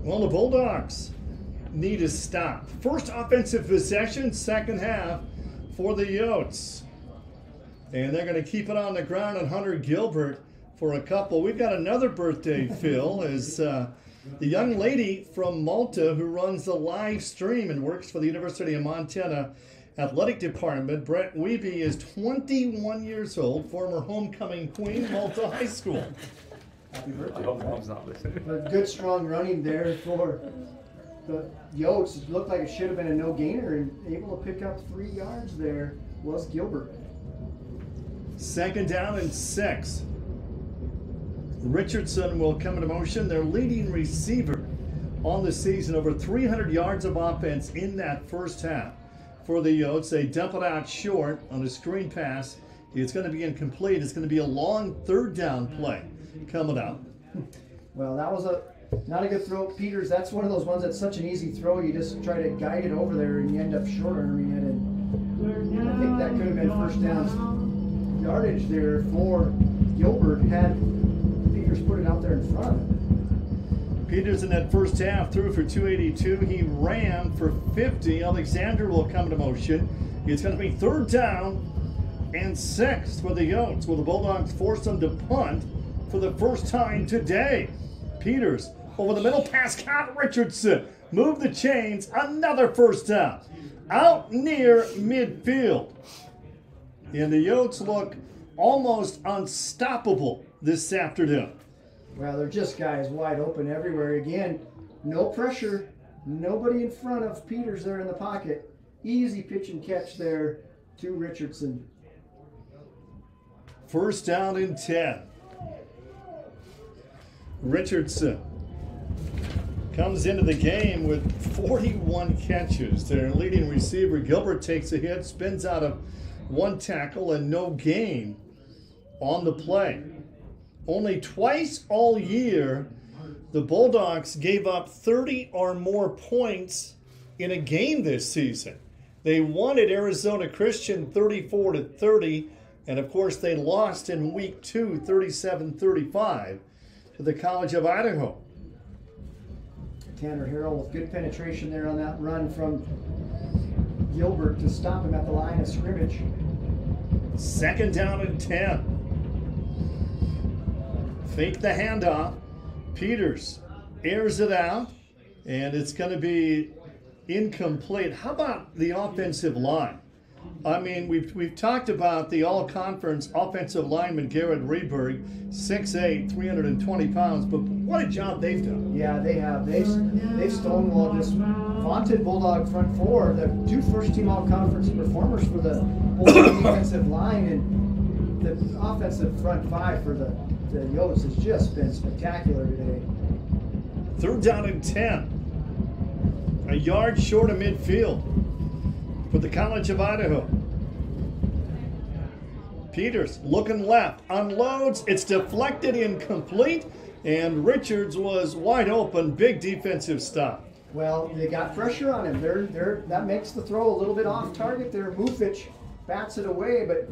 Well, the Bulldogs need a stop. First offensive possession, second half for the Yotes. And they're going to keep it on the ground on Hunter Gilbert for a couple. We've got another birthday, Phil, as the young lady from Malta who runs the live stream and works for the University of Montana Athletic Department. Brett Wiebe is 21 years old, former homecoming queen, Malta High School. Happy birthday. I hope mom's not listening. A good strong running there for the Yotes. It looked like it should have been a no-gainer, and able to pick up 3 yards there was Gilbert. Second down and 6. Richardson will come into motion, their leading receiver on the season. Over 300 yards of offense in that first half for the Yotes. They dump it out short on a screen pass. It's going to be incomplete. It's going to be a long third down play coming up. Well, that was not a good throw. Peters, that's one of those ones that's such an easy throw. You just try to guide it over there and you end up short-arming it. And I think that could have been first down yardage there for Gilbert had Peters put it out there in front of him. Peters in that first half threw for 282. He ran for 50. Alexander will come into motion. It's going to be third down and 6 for the Yotes. Will the Bulldogs force them to punt for the first time today? Peters over the middle, pass caught. Richardson move the chains. Another first down out near midfield. And the Yotes look almost unstoppable this afternoon. Well, they're just guys wide open everywhere. Again, no pressure, nobody in front of Peters there in the pocket. Easy pitch and catch there to Richardson. First down and 10. Richardson comes into the game with 41 catches. Their leading receiver, Gilbert, takes a hit, spins out of 1 tackle and no gain on the play. Only twice all year, the Bulldogs gave up 30 or more points in a game this season. They won at Arizona Christian 34-30, and of course they lost in week 2, 37-35 to the College of Idaho. Tanner Harrell with good penetration there on that run from Gilbert to stop him at the line of scrimmage. Second down and 10. Fake the handoff. Peters airs it out, and it's going to be incomplete. How about the offensive line? I mean, we've talked about the all-conference offensive lineman Garrett Rehberg, 6'8", 320 pounds, but what a job they've done. Yeah, they have. They've stonewalled this vaunted Bulldog front four, the 2 first-team all-conference performers for the Bulldog defensive line, and the offensive front 5 for the Yotes has just been spectacular today. Third down and 10. A yard short of midfield for the College of Idaho. Peters looking left, unloads, it's deflected, incomplete, and Richards was wide open. Big defensive stop. Well, they got pressure on him. That makes the throw a little bit off target there. Mufich bats it away, but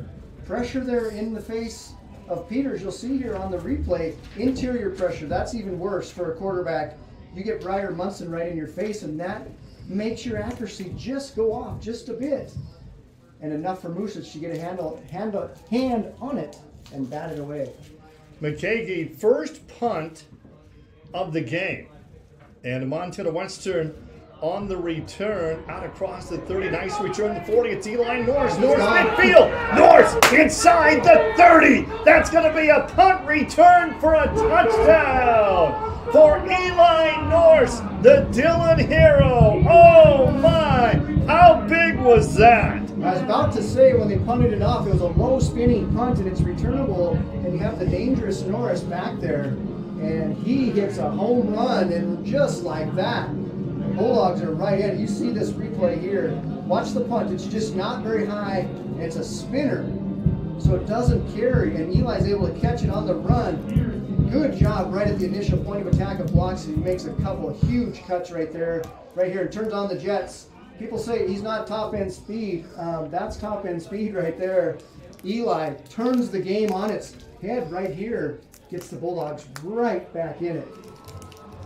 pressure there in the face of Peters. You'll see here on the replay, interior pressure. That's even worse for a quarterback. You get Briar Munson right in your face, and that makes your accuracy just go off just a bit. And enough for Musich to get a hand on it and bat it away. McKagie, first punt of the game. And Montana Western on the return, out across the 30. Nice return, the 40. It's Eli Norris. Norris midfield. Norris inside the 30. That's going to be a punt return for a touchdown for Eli Norris, the Dillon hero. Oh my, how big was that? I was about to say, when they punted it off, it was a low spinning punt and it's returnable, and you have the dangerous Norris back there, and he hits a home run, and just like that, the Bulldogs are right in. You see this replay here. Watch the punt. It's just not very high, and it's a spinner, so it doesn't carry, and Eli's able to catch it on the run. Good job right at the initial point of attack of blocks, and he makes a couple of huge cuts right there, right here, and turns on the jets. People say he's not top-end speed. That's top-end speed right there. Eli turns the game on its head right here, gets the Bulldogs right back in it.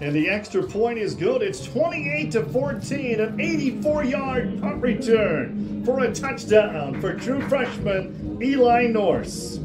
And the extra point is good. It's 28-14, an 84-yard punt return for a touchdown for true freshman Eli Norse.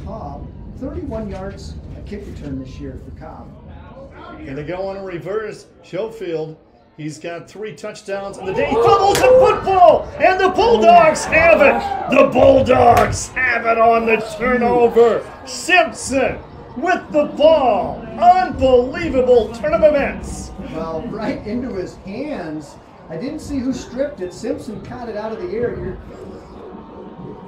Cobb, 31 yards a kick return this year for Cobb. And they go on a reverse. Schofield, he's got 3 touchdowns in the day. He fumbles the football, and the Bulldogs have it. The Bulldogs have it on the turnover. Simpson with the ball. Unbelievable turn of events. Well, right into his hands. I didn't see who stripped it. Simpson caught it out of the air.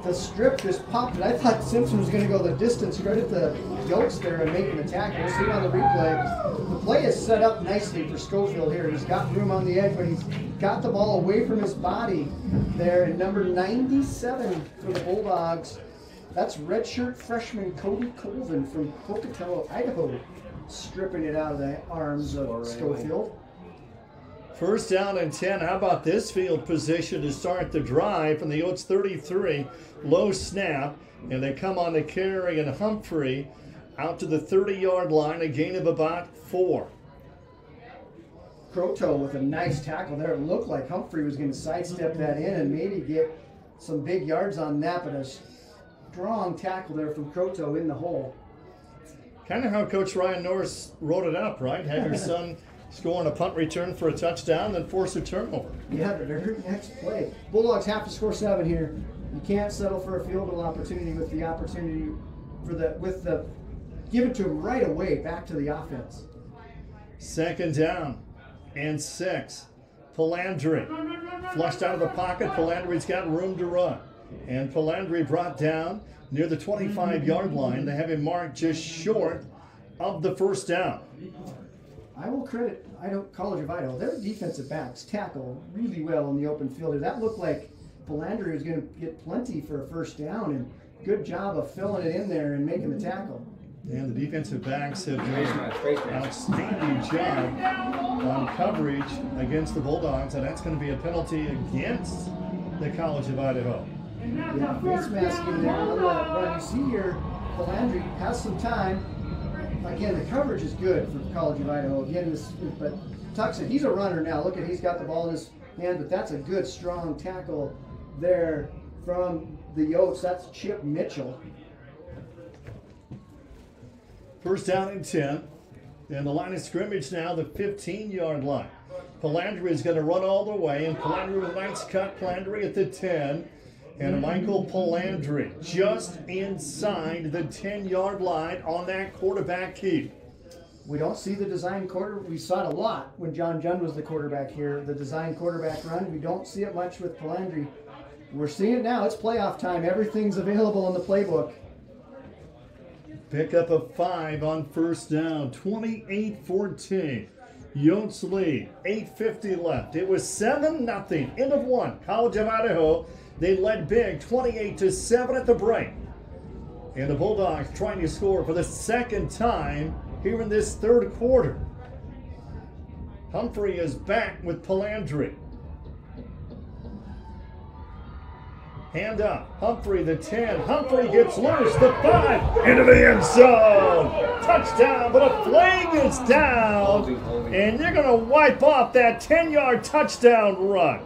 The strip just popped it. I thought Simpson was going to go the distance right at the goats there and making the tackle. We'll see it on the replay. The play is set up nicely for Schofield here. He's got room on the edge, but he's got the ball away from his body there. And number 97 for the Bulldogs, that's redshirt freshman Cody Colvin from Pocatello, Idaho, stripping it out of the arms of Schofield. First down and 10. How about this field position to start the drive from the Oats 33? Low snap, and they come on to Carey and Humphrey out to the 30-yard line, a gain of about 4. Croto with a nice tackle there. It looked like Humphrey was going to sidestep that in and maybe get some big yards on that, but a strong tackle there from Croto in the hole. Kind of how Coach Ryan Norris wrote it up, right? Have your son score on a punt return for a touchdown, then force a turnover. Yeah, but their next play. Bulldogs have to score 7 here. You can't settle for a field goal opportunity with the opportunity for the give it to him right away back to the offense. Second down and 6. Palandri flushed out of the pocket. Palandri's got room to run. And Palandri brought down near the 25-yard line. They have him marked just short of the first down. I will credit College of Idaho. Their defensive backs tackle really well in the open field. That looked like Palandri was going to get plenty for a first down, and good job of filling it in there and making the tackle. And the defensive backs have done an outstanding job on coverage against the Bulldogs, and that's going to be a penalty against the College of Idaho. Yeah, face mask in there on that run. You see here, Palandri has some time. Again, the coverage is good for College of Idaho. Again, but Tuxon, he's a runner now. Look at, he's got the ball in his hand, but that's a good, strong tackle there from the Yotes. That's Chip Mitchell. First down and 10. And the line of scrimmage now, the 15-yard line. Palandri is going to run all the way, and Palandri with a nice cut. Palandri at the 10. And Michael Palandri just inside the 10-yard line on that quarterback keep. We don't see the design quarter. We saw it a lot when John Jund was the quarterback here. The design quarterback run. We don't see it much with Palandri. We're seeing it now. It's playoff time. Everything's available in the playbook. Pick up a 5 on first down. 28-14. Yotes lead. 8:50 left. It was 7-0. End of one. College of Idaho. They led big 28-7 at the break. And the Bulldogs trying to score for the second time here in this third quarter. Humphrey is back with Palandri. Hand up. Humphrey, the 10. Humphrey gets loose. The 5. Into the end zone. Touchdown, but a flag is down. And you're going to wipe off that 10-yard touchdown run.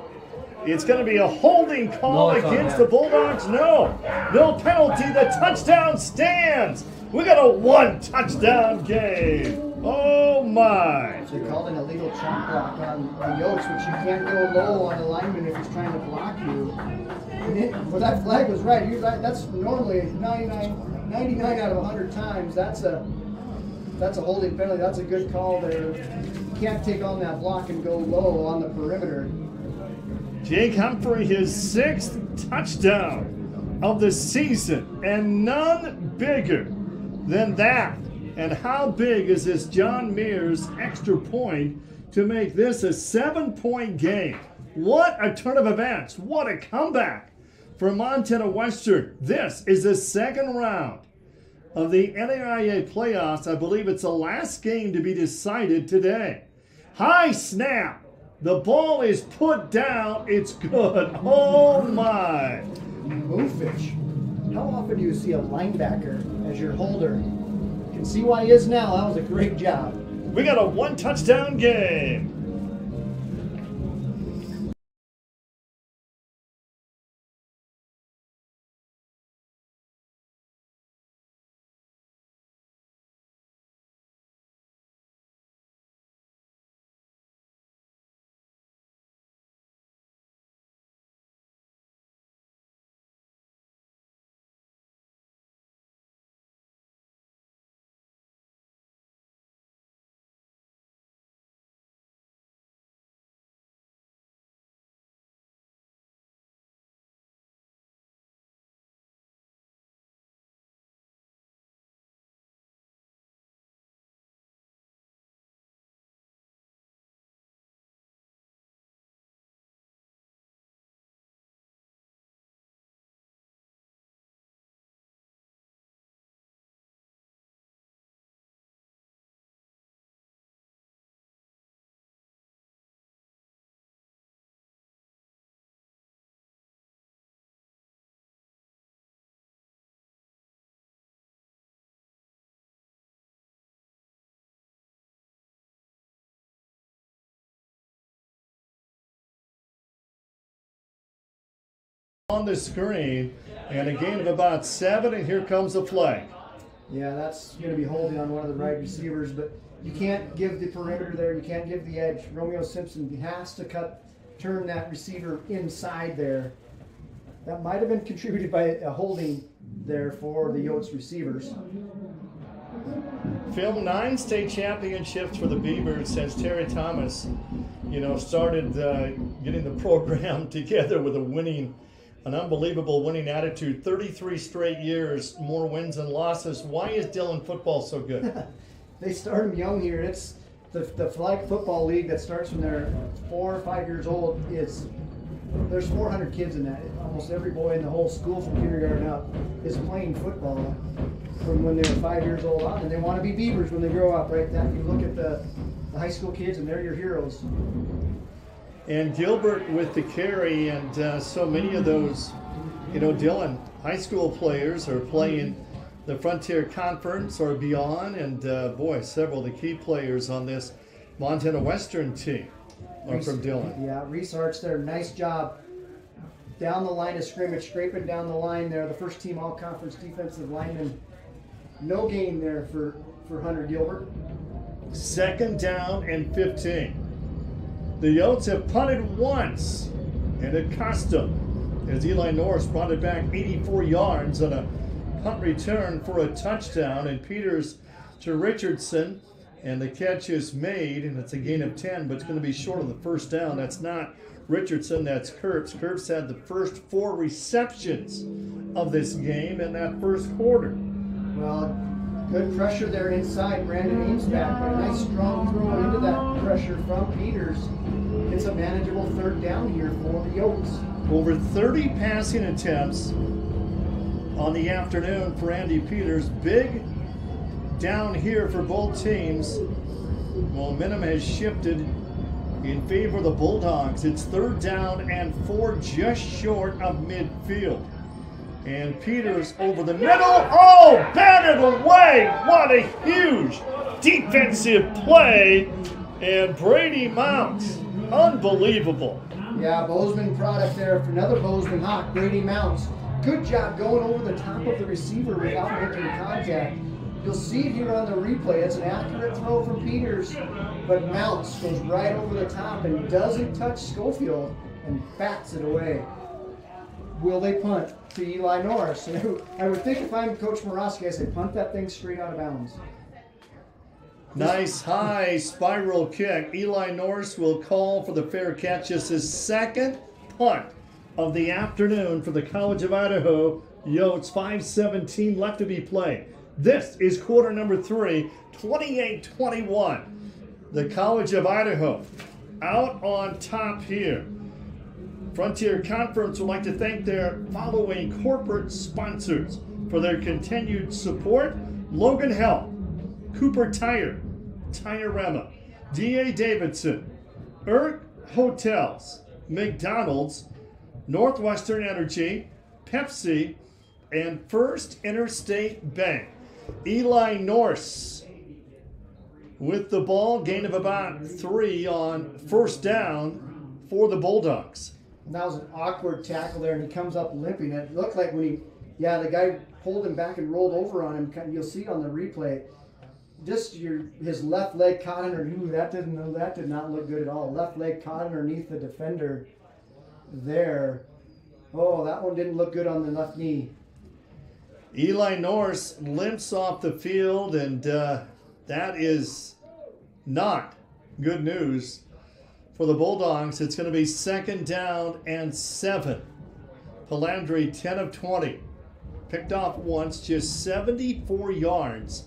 It's going to be a holding call against the Bulldogs. No penalty. The touchdown stands. We got a 1-touchdown game. Oh my. They called an illegal chop block on Yotes, which you can't go low on a lineman if he's trying to block you. Well, that flag was right. That's normally 99 out of 100 times. That's a holding penalty. That's a good call there. You can't take on that block and go low on the perimeter. Jake Humphrey, his 6th touchdown of the season, and none bigger than that. And how big is this John Mears extra point to make this a 7-point game? What a turn of events. What a comeback for Montana Western. This is the second round of the NAIA playoffs. I believe it's the last game to be decided today. High snap. The ball is put down. It's good. Oh, my. Moofich. How often do you see a linebacker as your holder? You can see why he is now. That was a great job. We got a 1-touchdown game. On the screen, and a gain of about 7, and here comes the flag. Yeah, that's going to be holding on one of the right receivers, but you can't give the perimeter there. You can't give the edge. Romeo Simpson has to turn that receiver inside there. That might have been contributed by a holding there for the Yotes receivers. Phil, 9 state championships for the Beavers since Terry Thomas, started getting the program together with an unbelievable winning attitude. 33 straight years, more wins than losses. Why is Dillon football so good? They start them young here. It's the flag football league that starts when they're 4 or 5 years old. There's 400 kids in that. Almost every boy in the whole school from kindergarten up is playing football from when they were 5 years old on, and they want to be Beavers when they grow up, right? That you look at the high school kids, and they're your heroes. And Gilbert with the carry, and so many of those, Dillon high school players are playing the Frontier Conference or beyond, and several of the key players on this Montana Western team are from Dillon. Yeah, Reese Arts there, nice job down the line of scrimmage, scraping down the line there. The first team all-conference defensive lineman. No gain there for Hunter Gilbert. 2nd down and 15. The Yotes have punted once, and it cost them, as Eli Norris brought it back 84 yards on a punt return for a touchdown. And Peters to Richardson, And the catch is made, and it's a gain of 10, but it's going to be short of the first down. That's not Richardson, that's Kurtz. Kurtz had the first 4 receptions of this game in that first quarter. Well, good pressure there inside. Brandon Ames back, but a nice strong throw into that pressure from Peters. It's a manageable third down here for the Yotes. Over 30 passing attempts on the afternoon for Andy Peters. Big down here for both teams. Momentum has shifted in favor of the Bulldogs. It's third down and 4, just short of midfield. And Peters over the middle. Oh, batted away. What a huge defensive play. And Brady Mounts. Unbelievable. Yeah, Bozeman product there for another Bozeman Hawk, Brady Mounts. Good job going over the top of the receiver without making contact. You'll see it here on the replay. It's an accurate throw from Peters, but Mounts goes right over the top and doesn't touch Schofield and bats it away. Will they punt to Eli Norris? And I would think if I'm Coach Morosky, I say punt that thing straight out of bounds. Nice high spiral kick. Eli Norris will call for the fair catch. It's his second punt of the afternoon for the College of Idaho Yotes. 5:17 left to be played. This is quarter number 3, 28-21. The College of Idaho out on top here. Frontier Conference would like to thank their following corporate sponsors for their continued support: Logan Health, Cooper Tire, Tire-Rema, D.A. Davidson, Erk Hotels, McDonald's, Northwestern Energy, Pepsi, and First Interstate Bank. Eli Norris with the ball, gain of about 3 on first down for the Bulldogs. And that was an awkward tackle there, and he comes up limping. It looked like when the guy pulled him back and rolled over on him. You'll see it on the replay. Just his left leg caught underneath. That did not look good at all. Left leg caught underneath the defender there. Oh, that one didn't look good on the left knee. Eli Norris limps off the field, and that is not good news for the Bulldogs. It's going to be second down and 7. Palandri 10 of 20. Picked off once, just 74 yards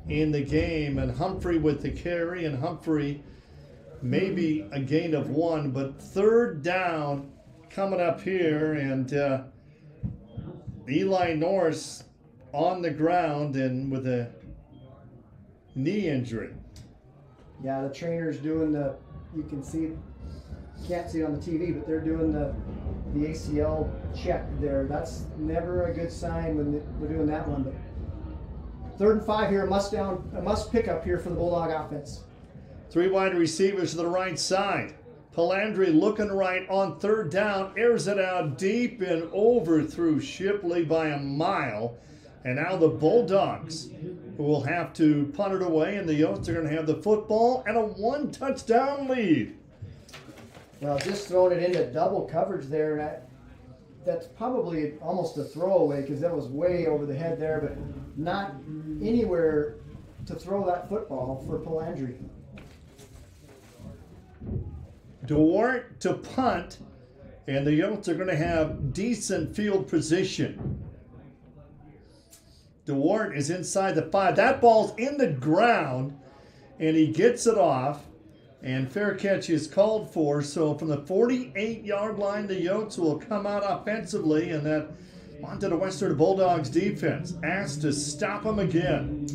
in the game, and Humphrey with the carry, and Humphrey maybe a gain of 1, but third down coming up here, and Eli Norris on the ground and with a knee injury. Yeah, the trainer's doing you can see it, can't see it on the TV, but they're doing the ACL check there. That's never a good sign when they're doing that one. But third and 5 here, a must pick up here for the Bulldog offense. 3 wide receivers to the right side. Palandri looking right on third down, airs it out deep and over through Shipley by a mile. And now the Bulldogs will have to punt it away, and the Yotes are going to have the football and a 1-touchdown lead. Well, just throwing it into double coverage there, and that's probably almost a throwaway because that was way over the head there, but not anywhere to throw that football for Palandri. DeWart to punt, and the Yotes are going to have decent field position. DeWart is inside the 5. That ball's in the ground, and he gets it off, and fair catch is called for. So from the 48-yard line, the Yotes will come out offensively, and that onto the Western Bulldogs defense, asked to stop him again.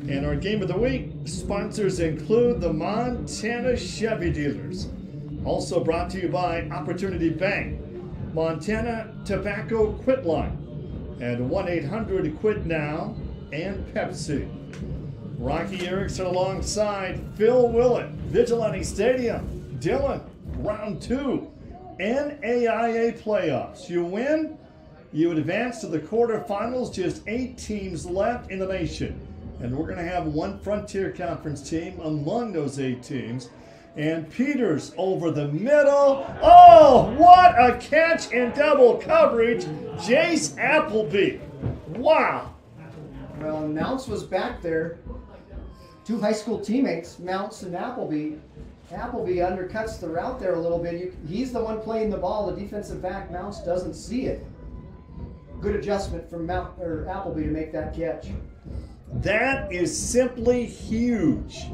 And our game of the week sponsors include the Montana Chevy Dealers. Also brought to you by Opportunity Bank, Montana Tobacco Quit Line, and 1-800-QUIT-NOW, and Pepsi. Rocky Erickson alongside Phil Willett, Vigilante Stadium. Dylan, round 2, NAIA playoffs. You win, you advance to the quarterfinals. Just 8 teams left in the nation. And we're going to have one Frontier Conference team among those 8 teams. And Peters over the middle. Oh, what a catch in double coverage. Jace Appleby. Wow. Well, and Mounts was back there. Two high school teammates, Mounts and Appleby. Appleby undercuts the route there a little bit. He's the one playing the ball. The defensive back, Mounts, doesn't see it. Good adjustment from Appleby to make that catch. That is simply huge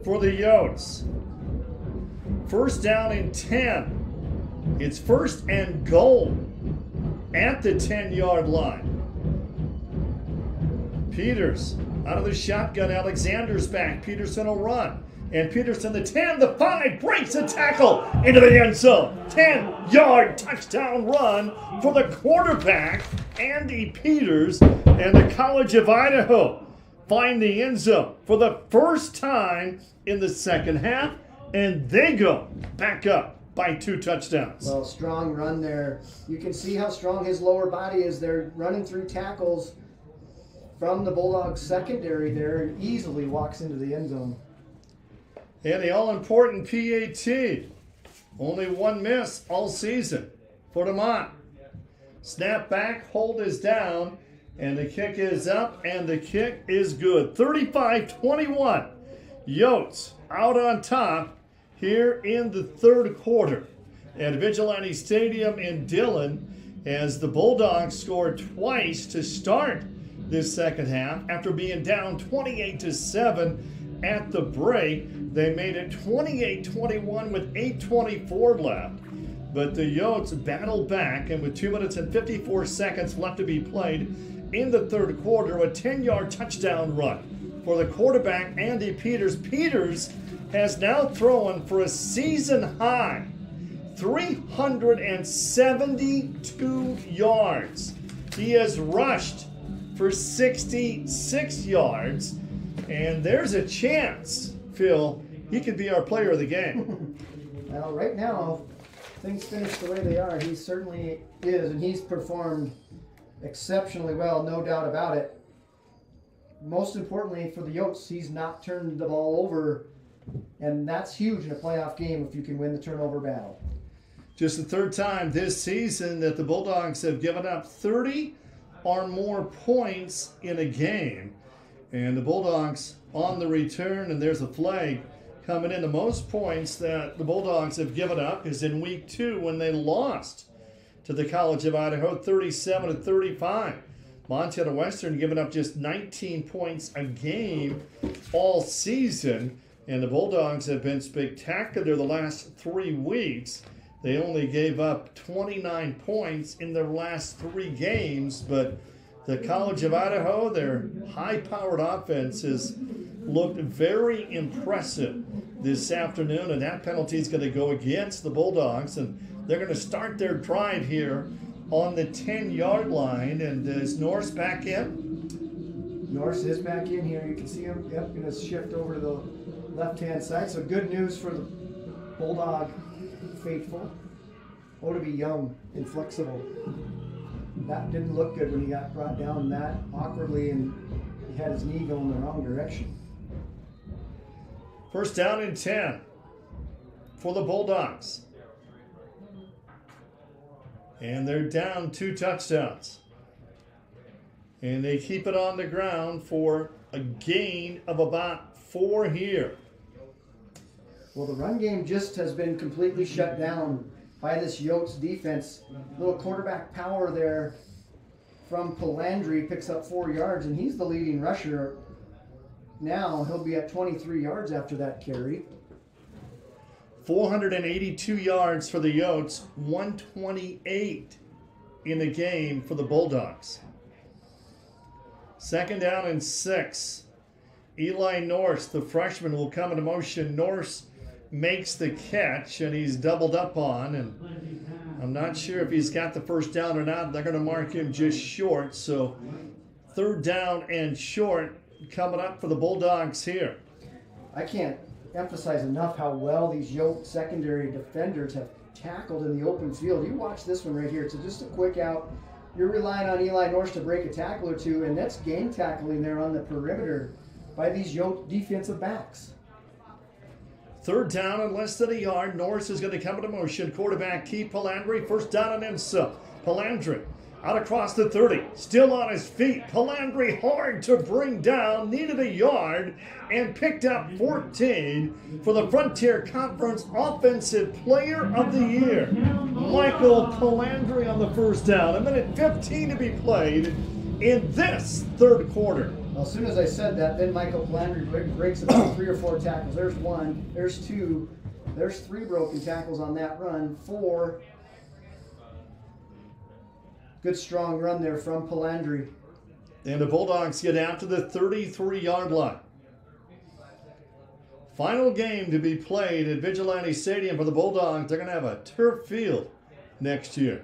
for the Yotes. First down and 10. It's first and goal at the 10-yard line. Peters out of the shotgun. Alexander's back. Peterson will run. And Peterson, the 10, the 5, breaks a tackle into the end zone. 10-yard touchdown run for the quarterback, Andy Peters, and the College of Idaho find the end zone for the first time in the second half, and they go back up by 2 touchdowns. Well, strong run there. You can see how strong his lower body is. They're running through tackles from the Bulldogs secondary there and easily walks into the end zone. And the all-important PAT. Only 1 miss all season for DeMont. Snap back, hold is down, and the kick is up, and the kick is good. 35-21. Yotes out on top here in the third quarter at Vigilante Stadium in Dillon as the Bulldogs scored twice to start this second half after being down 28-7 at the break. They made it 28-21 with 8:24 left. But the Yotes battled back, and with 2 minutes and 54 seconds left to be played in the third quarter, a 10-yard touchdown run for the quarterback, Andy Peters. Peters has now thrown for a season-high 372 yards. He has rushed for 66 yards, and there's a chance, Phil, he could be our player of the game. Well, right now, things finish the way they are. He certainly is, and he's performed exceptionally well, no doubt about it. Most importantly for the Yotes, he's not turned the ball over, and that's huge in a playoff game if you can win the turnover battle. Just the third time this season that the Bulldogs have given up 30 or more points in a game. And the Bulldogs on the return, and there's a flag coming in. The most points that the Bulldogs have given up is in week 2 when they lost to the College of Idaho 37-35. Montana Western giving up just 19 points a game all season, and the Bulldogs have been spectacular the last 3 weeks. They only gave up 29 points in their last 3 games, but the College of Idaho, their high-powered offense has looked very impressive this afternoon, and that penalty is going to go against the Bulldogs, and they're going to start their drive here on the 10-yard line. And is Norse back in? Norse is back in here. You can see him. Yep, going to shift over to the left-hand side. So good news for the Bulldog faithful. Oh, to be young and flexible. That didn't look good when he got brought down that awkwardly, and he had his knee going the wrong direction. First down and 10 for the Bulldogs. And they're down 2 touchdowns. And they keep it on the ground for a gain of about 4 here. Well, the run game just has been completely shut down by this Yotes defense. Little quarterback power there from Palandri, picks up 4 yards, and he's the leading rusher. Now he'll be at 23 yards after that carry. 482 yards for the Yotes, 128 in the game for the Bulldogs. Second down and 6. Eli Norse, the freshman, will come into motion. Norse makes the catch, and he's doubled up on, and I'm not sure if he's got the first down or not. They're going to mark him just short, so third down and short coming up for the Bulldogs here. I can't emphasize enough how well these Yote secondary defenders have tackled in the open field. You watch this one right here. So just a quick out. You're relying on Eli Norse to break a tackle or two, and that's gang tackling there on the perimeter by these Yote defensive backs. Third down and less than a yard. Norse is going to come into motion. Quarterback Keith Palandri. First down and then some. Palandri Out across the 30, still on his feet. Palandri hard to bring down, needed a yard, and picked up 14 for the Frontier Conference Offensive Player of the Year. Michael Palandri on the first down. A minute 15 to be played in this third quarter. Well, as soon as I said that, then Michael Palandri breaks about 3 or 4 tackles. There's 1, there's 2, there's 3 broken tackles on that run. 4. Good strong run there from Palandri. And the Bulldogs get out to the 33-yard line. Final game to be played at Vigilante Stadium for the Bulldogs. They're going to have a turf field next year.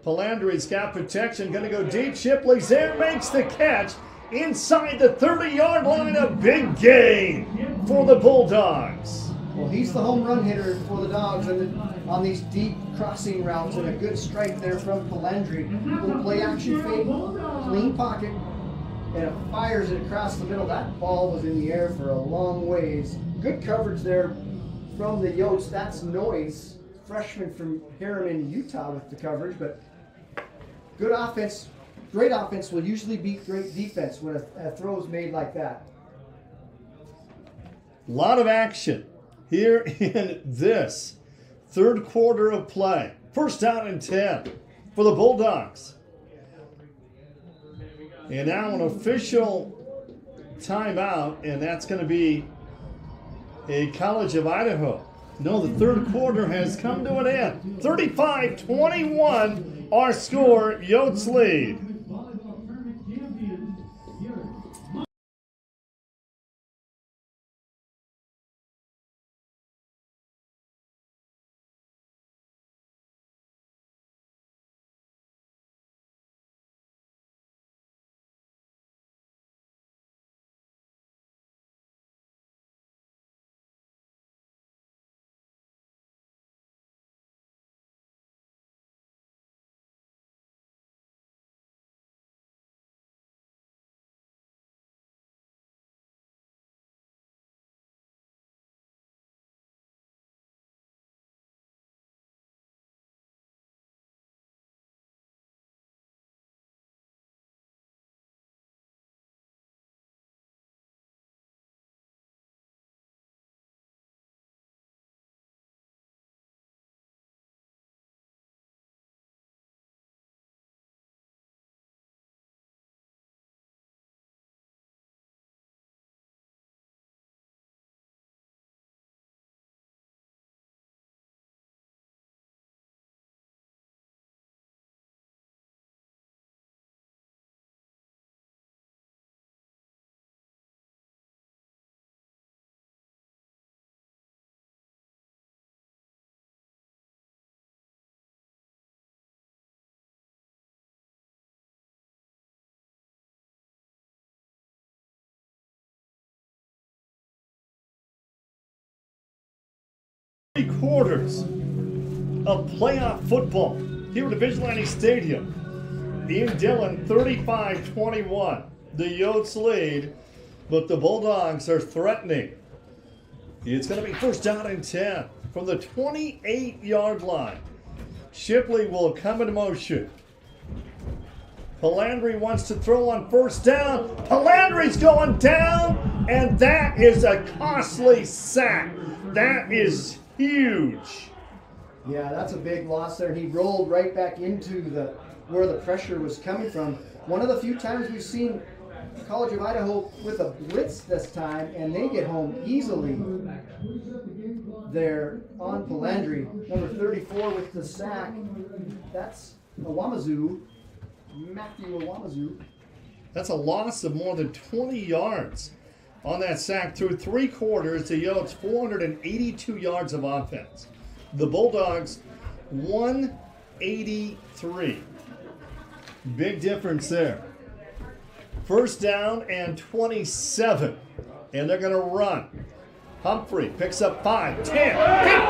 Palandri's got protection, going to go deep. Shipley's there, makes the catch inside the 30-yard line. A big gain for the Bulldogs. Well, he's the home run hitter for the Dogs on these deep crossing routes, and a good strike there from Palandri. Little play action fake, clean pocket, and it fires it across the middle. That ball was in the air for a long ways. Good coverage there from the Yotes. That's Noyes, freshman from Harriman, Utah, with the coverage, but good offense. Great offense will usually beat great defense when a throw is made like that. A lot of action here in this third quarter of play. First down and 10 for the Bulldogs. And now an official timeout, and that's going to be a College of Idaho. No, the third quarter has come to an end. 35-21, our score, Yotes lead. Quarters of playoff football here at Vigilante Stadium. In Dillon, 35-21. The Yotes lead, but the Bulldogs are threatening. It's going to be first down and 10 from the 28-yard line. Shipley will come into motion. Palandri wants to throw on first down. Palandri's going down, and that is a costly sack. That is huge. Yeah, that's a big loss there. He rolled right back into where the pressure was coming from. One of the few times we've seen College of Idaho with a blitz this time, and they get home easily there on Palandri. Number 34 with the sack. That's Awamazu, Matthew Awamazu. That's a loss of more than 20 yards on that sack. Through 3 quarters, the Yotes 482 yards of offense. The Bulldogs 183. Big difference there. First down and 27. And they're going to run. Humphrey picks up 5, 10,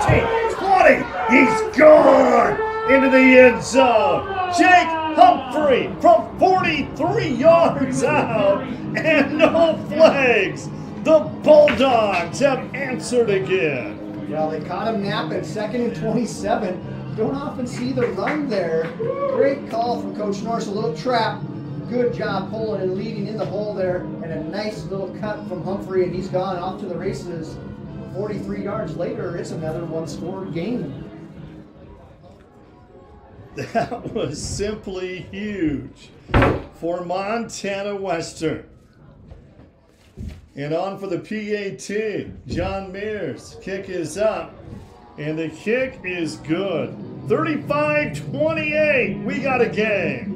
15, 20. He's gone into the end zone. Jake Humphrey from 43 yards out, and no flags. The Bulldogs have answered again. Well, they caught him napping. 2nd and 27. don't often see the run there. Great call from Coach Norris, a little trap. Good job pulling and leading in the hole there, and a nice little cut from Humphrey, and he's gone off to the races. 43 yards later, it's another one-score game. That was simply huge for Montana Western. And on for the PAT, John Mears. Kick is up, and the kick is good. 35-28, we got a game.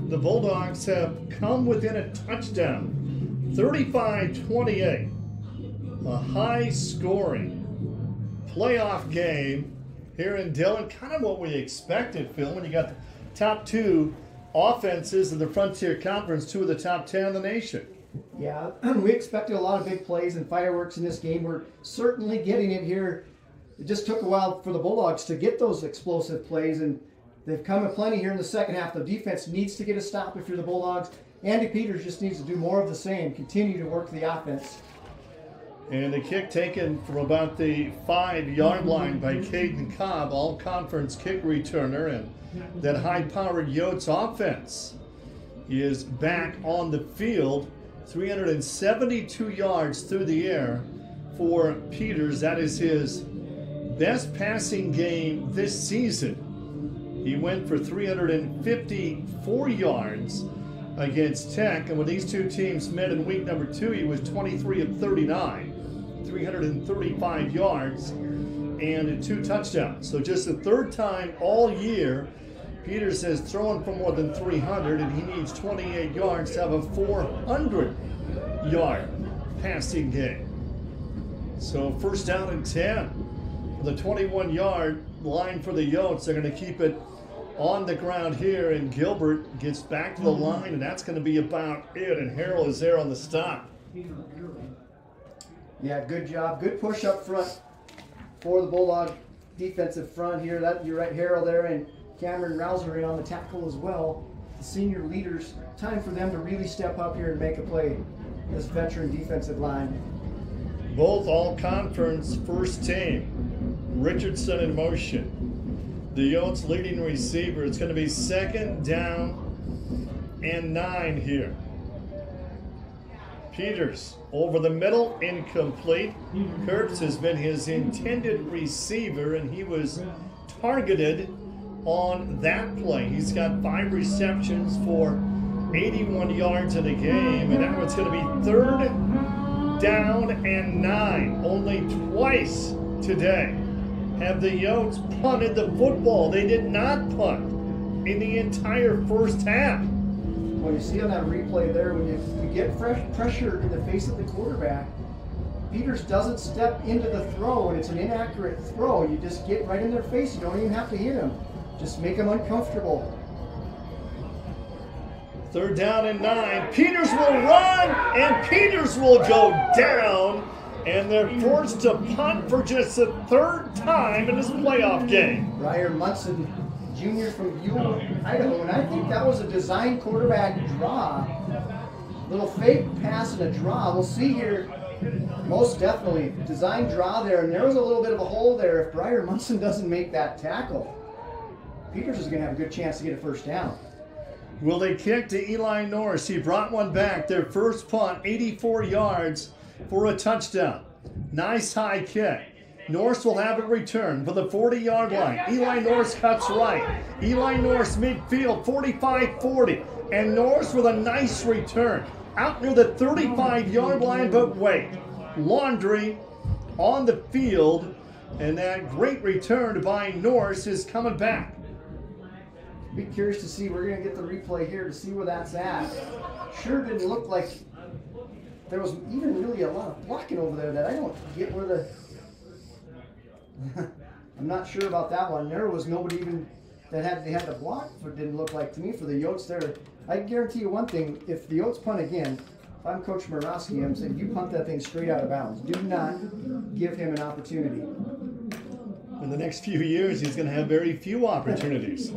The Bulldogs have come within a touchdown, 35-28. A high-scoring playoff game here in Dillon. Kind of what we expected, Phil, when you got the top two offenses in the Frontier Conference, two of the top 10 in the nation. Yeah, we expected a lot of big plays and fireworks in this game. We're certainly getting it here. It just took a while for the Bulldogs to get those explosive plays, and they've come aplenty here in the second half. The defense needs to get a stop if you're the Bulldogs. Andy Peters just needs to do more of the same, continue to work the offense. And the kick taken from about the 5-yard line by Caden Cobb, all-conference kick returner, and that high-powered Yotes offense is back on the field. 372 yards through the air for Peters. That is his best passing game this season. He went for 354 yards against Tech, and when these two teams met in week number 2, he was 23 of 39, 335 yards, and 2 touchdowns. So just the third time all year, Peters has thrown for more than 300, and he needs 28 yards to have a 400-yard passing game. So first down and 10. The 21-yard line for the Yotes. They're going to keep it on the ground here, and Gilbert gets back to the line, and that's going to be about it. And Harrell is there on the stop. Yeah, good job. Good push up front for the Bulldog defensive front here. That you're right, Harrell there, and Cameron Rouser in on the tackle as well. The senior leaders, time for them to really step up here and make a play. This veteran defensive line. Both all-conference first team. Richardson in motion. The Yotes leading receiver. It's going to be second down and 9 here. Peters over the middle, incomplete. Kurtz has been his intended receiver, and he was targeted on that play. He's got 5 receptions for 81 yards in a game, and now it's going to be third down and 9. Only twice today have the Yotes punted the football. They did not punt in the entire first half. Well, you see on that replay there, when you get fresh pressure in the face of the quarterback, Peters doesn't step into the throw, and it's an inaccurate throw. You just get right in their face. You don't even have to hit him. Just make them uncomfortable. 3rd down and 9. Peters will run, and Peters will go down. And they're forced to punt for just the 3rd time in this playoff game. Briar Munson Jr. from Buell, Idaho, and I think that was a design quarterback draw. Little fake pass and a draw. We'll see here. Most definitely. Design draw there, and there was a little bit of a hole there. If Briar Munson doesn't make that tackle, Peters is going to have a good chance to get a 1st down. Will they kick to Eli Norris? He brought one back. Their first punt, 84 yards for a touchdown. Nice high kick. Norris will have it returned for the 40-yard line. Eli Norris cuts right. Eli Norris midfield, 45-40. And Norris with a nice return. Out near the 35-yard line, but wait. Laundry on the field, and that great return by Norris is coming back. Be curious to see. We're going to get the replay here to see where that's at. Sure didn't look like there was even really a lot of blocking over there that I don't get where the... I'm not sure about that one. There was nobody even that they had to block, but it didn't look like to me for the Yotes there. I can guarantee you one thing, if the Yotes punt again, if I'm Coach Morawski, I'm saying you punt that thing straight out of bounds. Do not give him an opportunity. In the next few years, he's going to have very few opportunities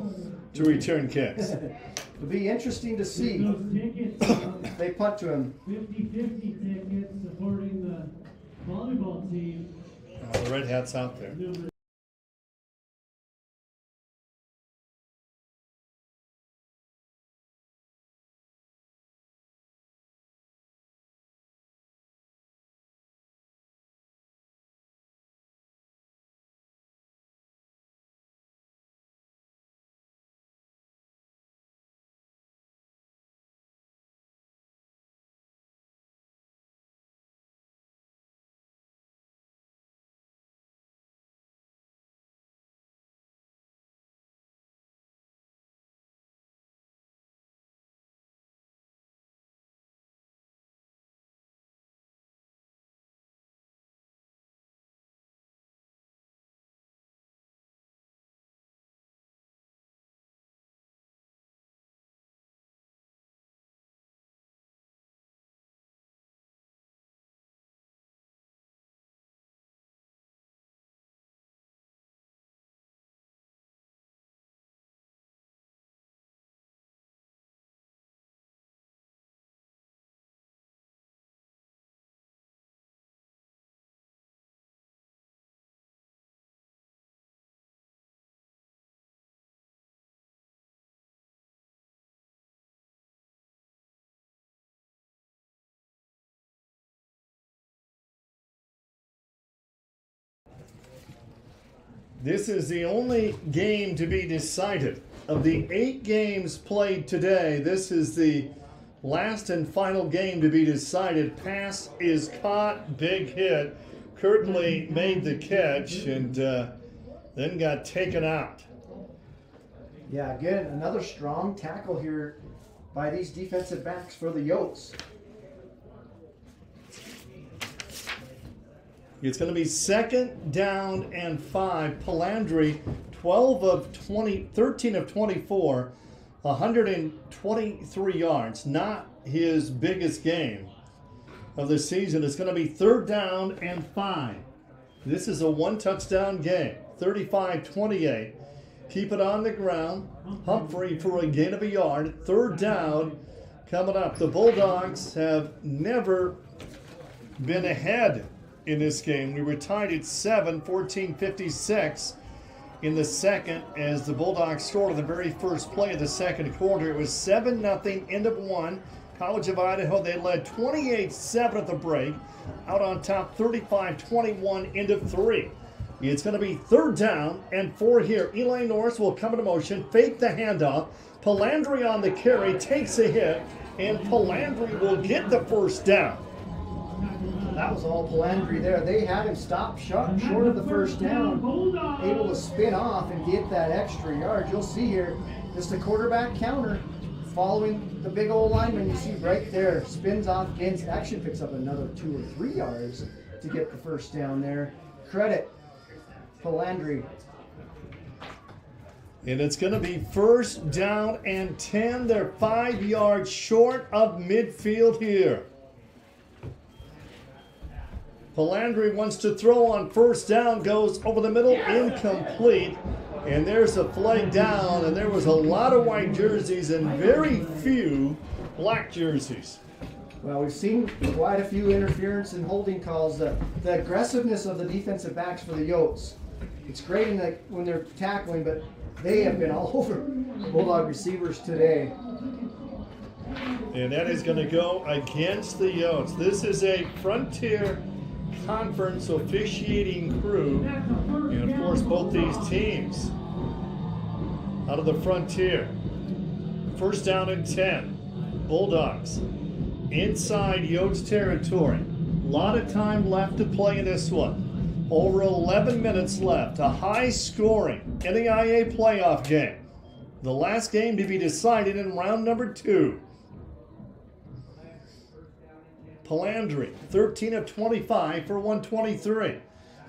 to return kicks. It'll be interesting to see if they punt to him. 50-50 tickets supporting the volleyball team. The Red Hat's out there. This is the only game to be decided. Of the 8 games played today, this is the last and final game to be decided. Pass is caught, big hit. Kirtley made the catch and then got taken out. Yeah, again, another strong tackle here by these defensive backs for the Yotes. It's going to be 2nd down and 5. Palandri, 13 of 24, 123 yards. Not his biggest game of the season. It's going to be 3rd down and 5. This is a 1-touchdown game, 35-28. Keep it on the ground. Humphrey for a gain of a yard. 3rd down coming up. The Bulldogs have never been ahead in this game. We were tied at 7, 14-56 in the second as the Bulldogs scored on the very first play of the second quarter. It was 7-0, end of 1. College of Idaho, they led 28-7 at the break. Out on top, 35-21, end of 3. It's going to be 3rd down and 4 here. Eli Norris will come into motion, fake the handoff. Palandri on the carry, takes a hit, and Palandri will get the 1st down. That was all Palandri there. They had him stop short of the 1st down, able to spin off and get that extra yard. You'll see here, just a quarterback counter following the big old lineman. You see right there, spins off, gains, actually picks up another 2 or 3 yards to get the 1st down there. Credit Palandri. And it's going to be first down and 10. They're 5 yards short of midfield here. Palandri wants to throw on first down, goes over the middle, incomplete. And there's a flag down, and there was a lot of white jerseys and very few black jerseys. Well, we've seen quite a few interference and holding calls. The aggressiveness of the defensive backs for the Yotes. It's great when they're tackling, but they have been all over Bulldog receivers today. And that is going to go against the Yotes. This is a Frontier Conference officiating crew. And of course, both these teams out of the Frontier. First down and 10. Bulldogs inside Yotes territory. A lot of time left to play in this one. Over 11 minutes left. A high-scoring NAIA playoff game. The last game to be decided in round number 2. Palandri, 13 of 25 for 123.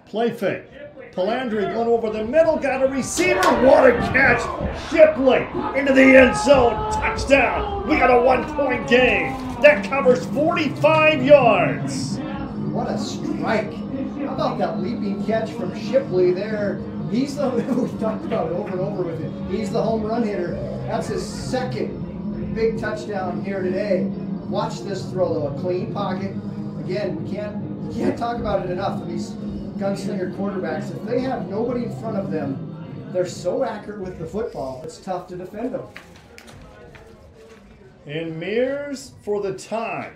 Play fake. Palandri going over the middle, got a receiver. What a catch! Shipley into the end zone. Touchdown. We got a 1-point game. That covers 45 yards. What a strike. How about that leaping catch from Shipley there? He's the, we've talked about it over and over with him. He's the home run hitter. That's his second big touchdown here today. Watch this throw though, a clean pocket. Again, we can't talk about it enough for these gunslinger quarterbacks. If they have nobody in front of them, they're so accurate with the football, it's tough to defend them. And Mears for the tie.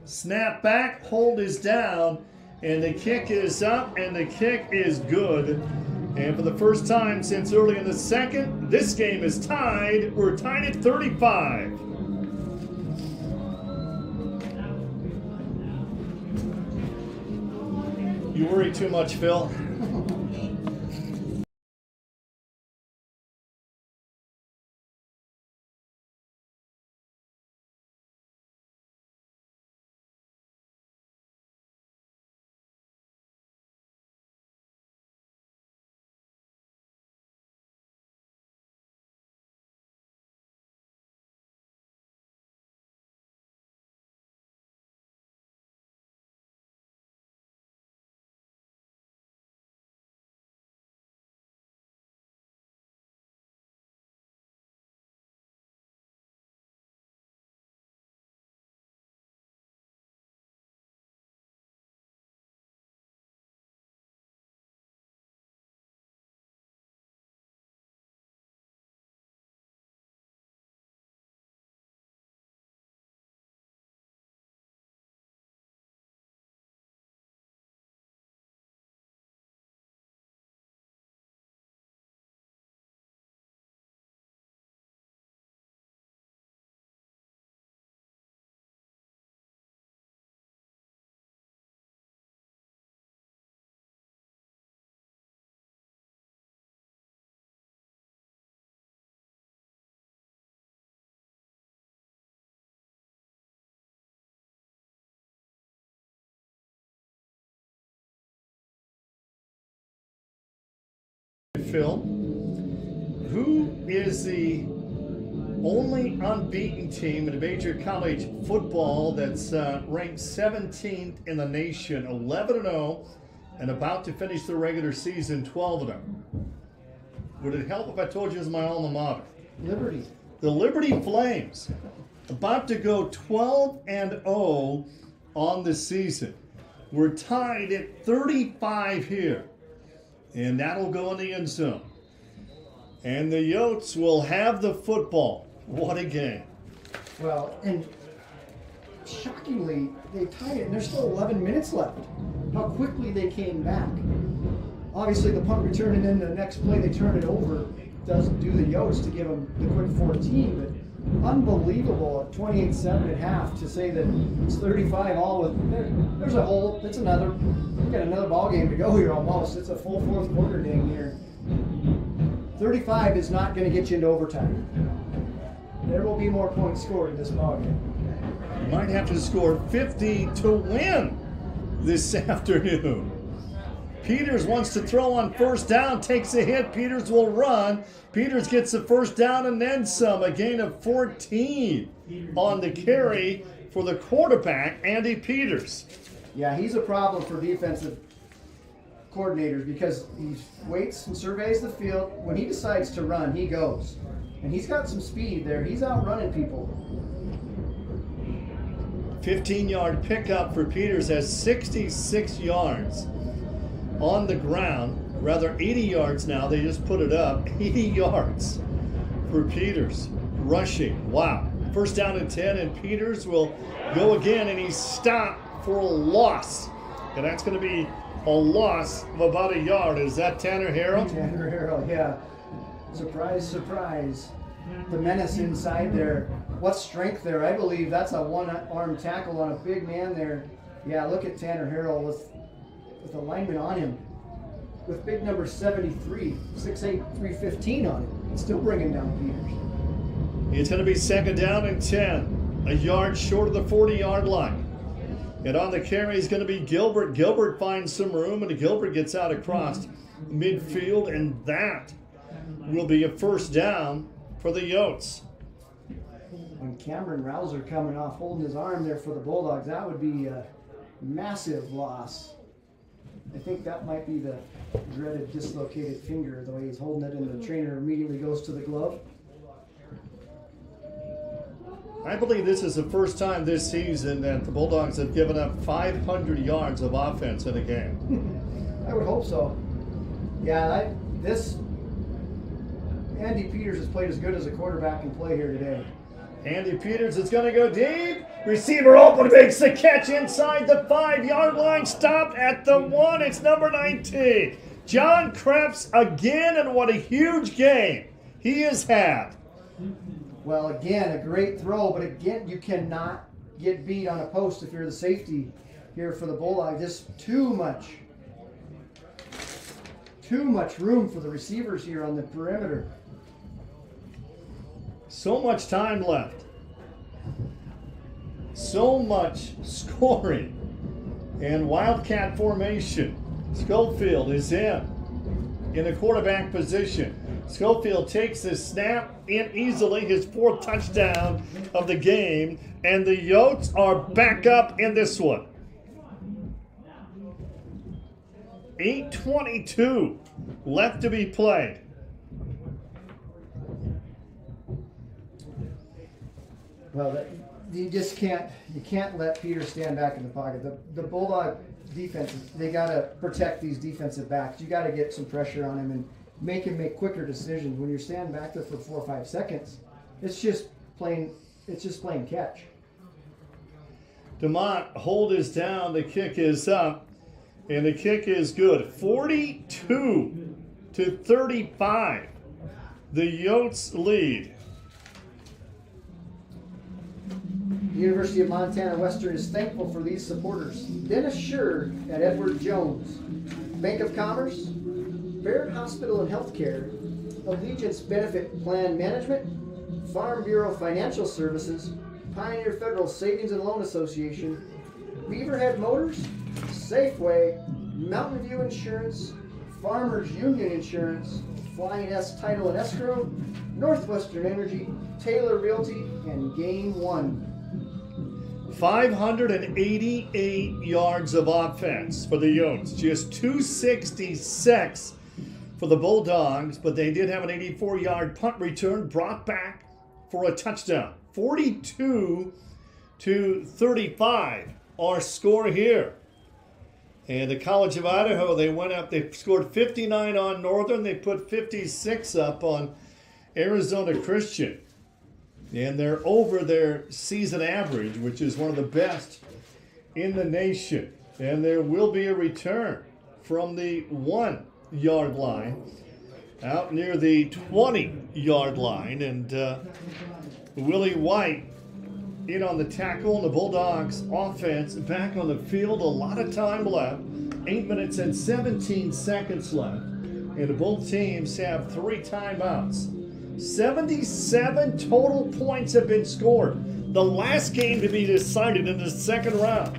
Snap back, hold is down, and the kick is up, and the kick is good. And for the first time since early in the second, this game is tied. We're tied at 35. You worry too much, Phil. Phil, who is the only unbeaten team in major college football that's ranked 17th in the nation, 11-0, and about to finish the regular season 12-0? Would it help if I told you it was my alma mater? Liberty. The Liberty Flames, about to go 12-0 on the season. We're tied at 35 here. And that'll go in the end zone. And the Yotes will have the football. What a game. Well, and shockingly, they tied it, and there's still 11 minutes left. How quickly they came back. Obviously, the punt return, and then the next play they turn it over. Doesn't do the Yotes to give them the quick 14, but unbelievable at 28-7 at half to say that it's 35 all with. There's a hole. It's another. We've got another ball game to go here almost. It's a full fourth quarter dang here. 35 is not going to get you into overtime. There will be more points scored in this ball game. You might have to score 50 to win this afternoon. Peters wants to throw on first down, takes a hit. Peters will run. Peters gets the first down and then some. A gain of 14 on the carry for the quarterback, Andy Peters. Yeah, he's a problem for defensive coordinators because he waits and surveys the field. When he decides to run, he goes. And he's got some speed there. He's outrunning people. 15-yard pickup for Peters, has 66 yards on the ground. Rather, 80 yards now. They just put it up. 80 yards for Peters. Rushing. Wow. First down and 10, and Peters will go again, and he's stopped for a loss. And that's going to be a loss of about a yard. Is that Tanner Harrell? Tanner Harrell, yeah. Surprise, surprise. The menace inside there. What strength there. I believe that's a one-arm tackle on a big man there. Yeah, look at Tanner Harrell with a lineman on him. With big number 73, 6'8", 315 on it. Still bringing down Peters. It's going to be second down and 10. A yard short of the 40-yard line. And on the carry is going to be Gilbert. Gilbert finds some room, and Gilbert gets out across midfield, and that will be a first down for the Yotes. And Cameron Rouser coming off, holding his arm there for the Bulldogs. That would be a massive loss. I think that might be the dreaded dislocated finger, the way he's holding it, and the trainer immediately goes to the glove. I believe this is the first time this season that the Bulldogs have given up 500 yards of offense in a game. I would hope so. Yeah, Andy Peters has played as good as a quarterback can play here today. Andy Peters is going to go deep. Receiver open, makes the catch inside the 5-yard line. Stopped at the 1. It's number 19. John Krebs again, and what a huge game he has had. Well, again, a great throw, but again, you cannot get beat on a post if you're the safety here for the Bulldogs. Just too much room for the receivers here on the perimeter. So much time left. So much scoring. And Wildcat formation. Schofield is in the quarterback position. Schofield takes the snap in easily, his 4th touchdown of the game, and the Yotes are back up in this one. 8:22 left to be played. Well, you can't let Peters stand back in the pocket. The Bulldog defense, they got to protect these defensive backs. You got to get some pressure on him and make him make quicker decisions. When you're standing back there for 4 or 5 seconds, it's just plain catch. DeMont, hold is down, the kick is up, and the kick is good. 42-35. The Yotes lead. The University of Montana Western is thankful for these supporters. Dennis Schur at Edward Jones, Bank of Commerce, Barrett Hospital and Healthcare, Allegiance Benefit Plan Management, Farm Bureau Financial Services, Pioneer Federal Savings and Loan Association, Beaverhead Motors, Safeway, Mountain View Insurance, Farmers Union Insurance, Flying S Title and Escrow, Northwestern Energy, Taylor Realty, and Game One. 588 yards of offense for the Yotes. Just 266 for the Bulldogs, but they did have an 84-yard punt return brought back for a touchdown. 42-35 our score here. And the College of Idaho, they went up, they scored 59 on Northern, they put 56 up on Arizona Christian. And they're over their season average, which is one of the best in the nation. And there will be a return from the 1-yard line out near the 20-yard line. And Willie White in on the tackle, and the Bulldogs offense back on the field. A lot of time left. 8 minutes and 17 seconds left. And both teams have 3 timeouts. 77 total points have been scored. The last game to be decided in the second round.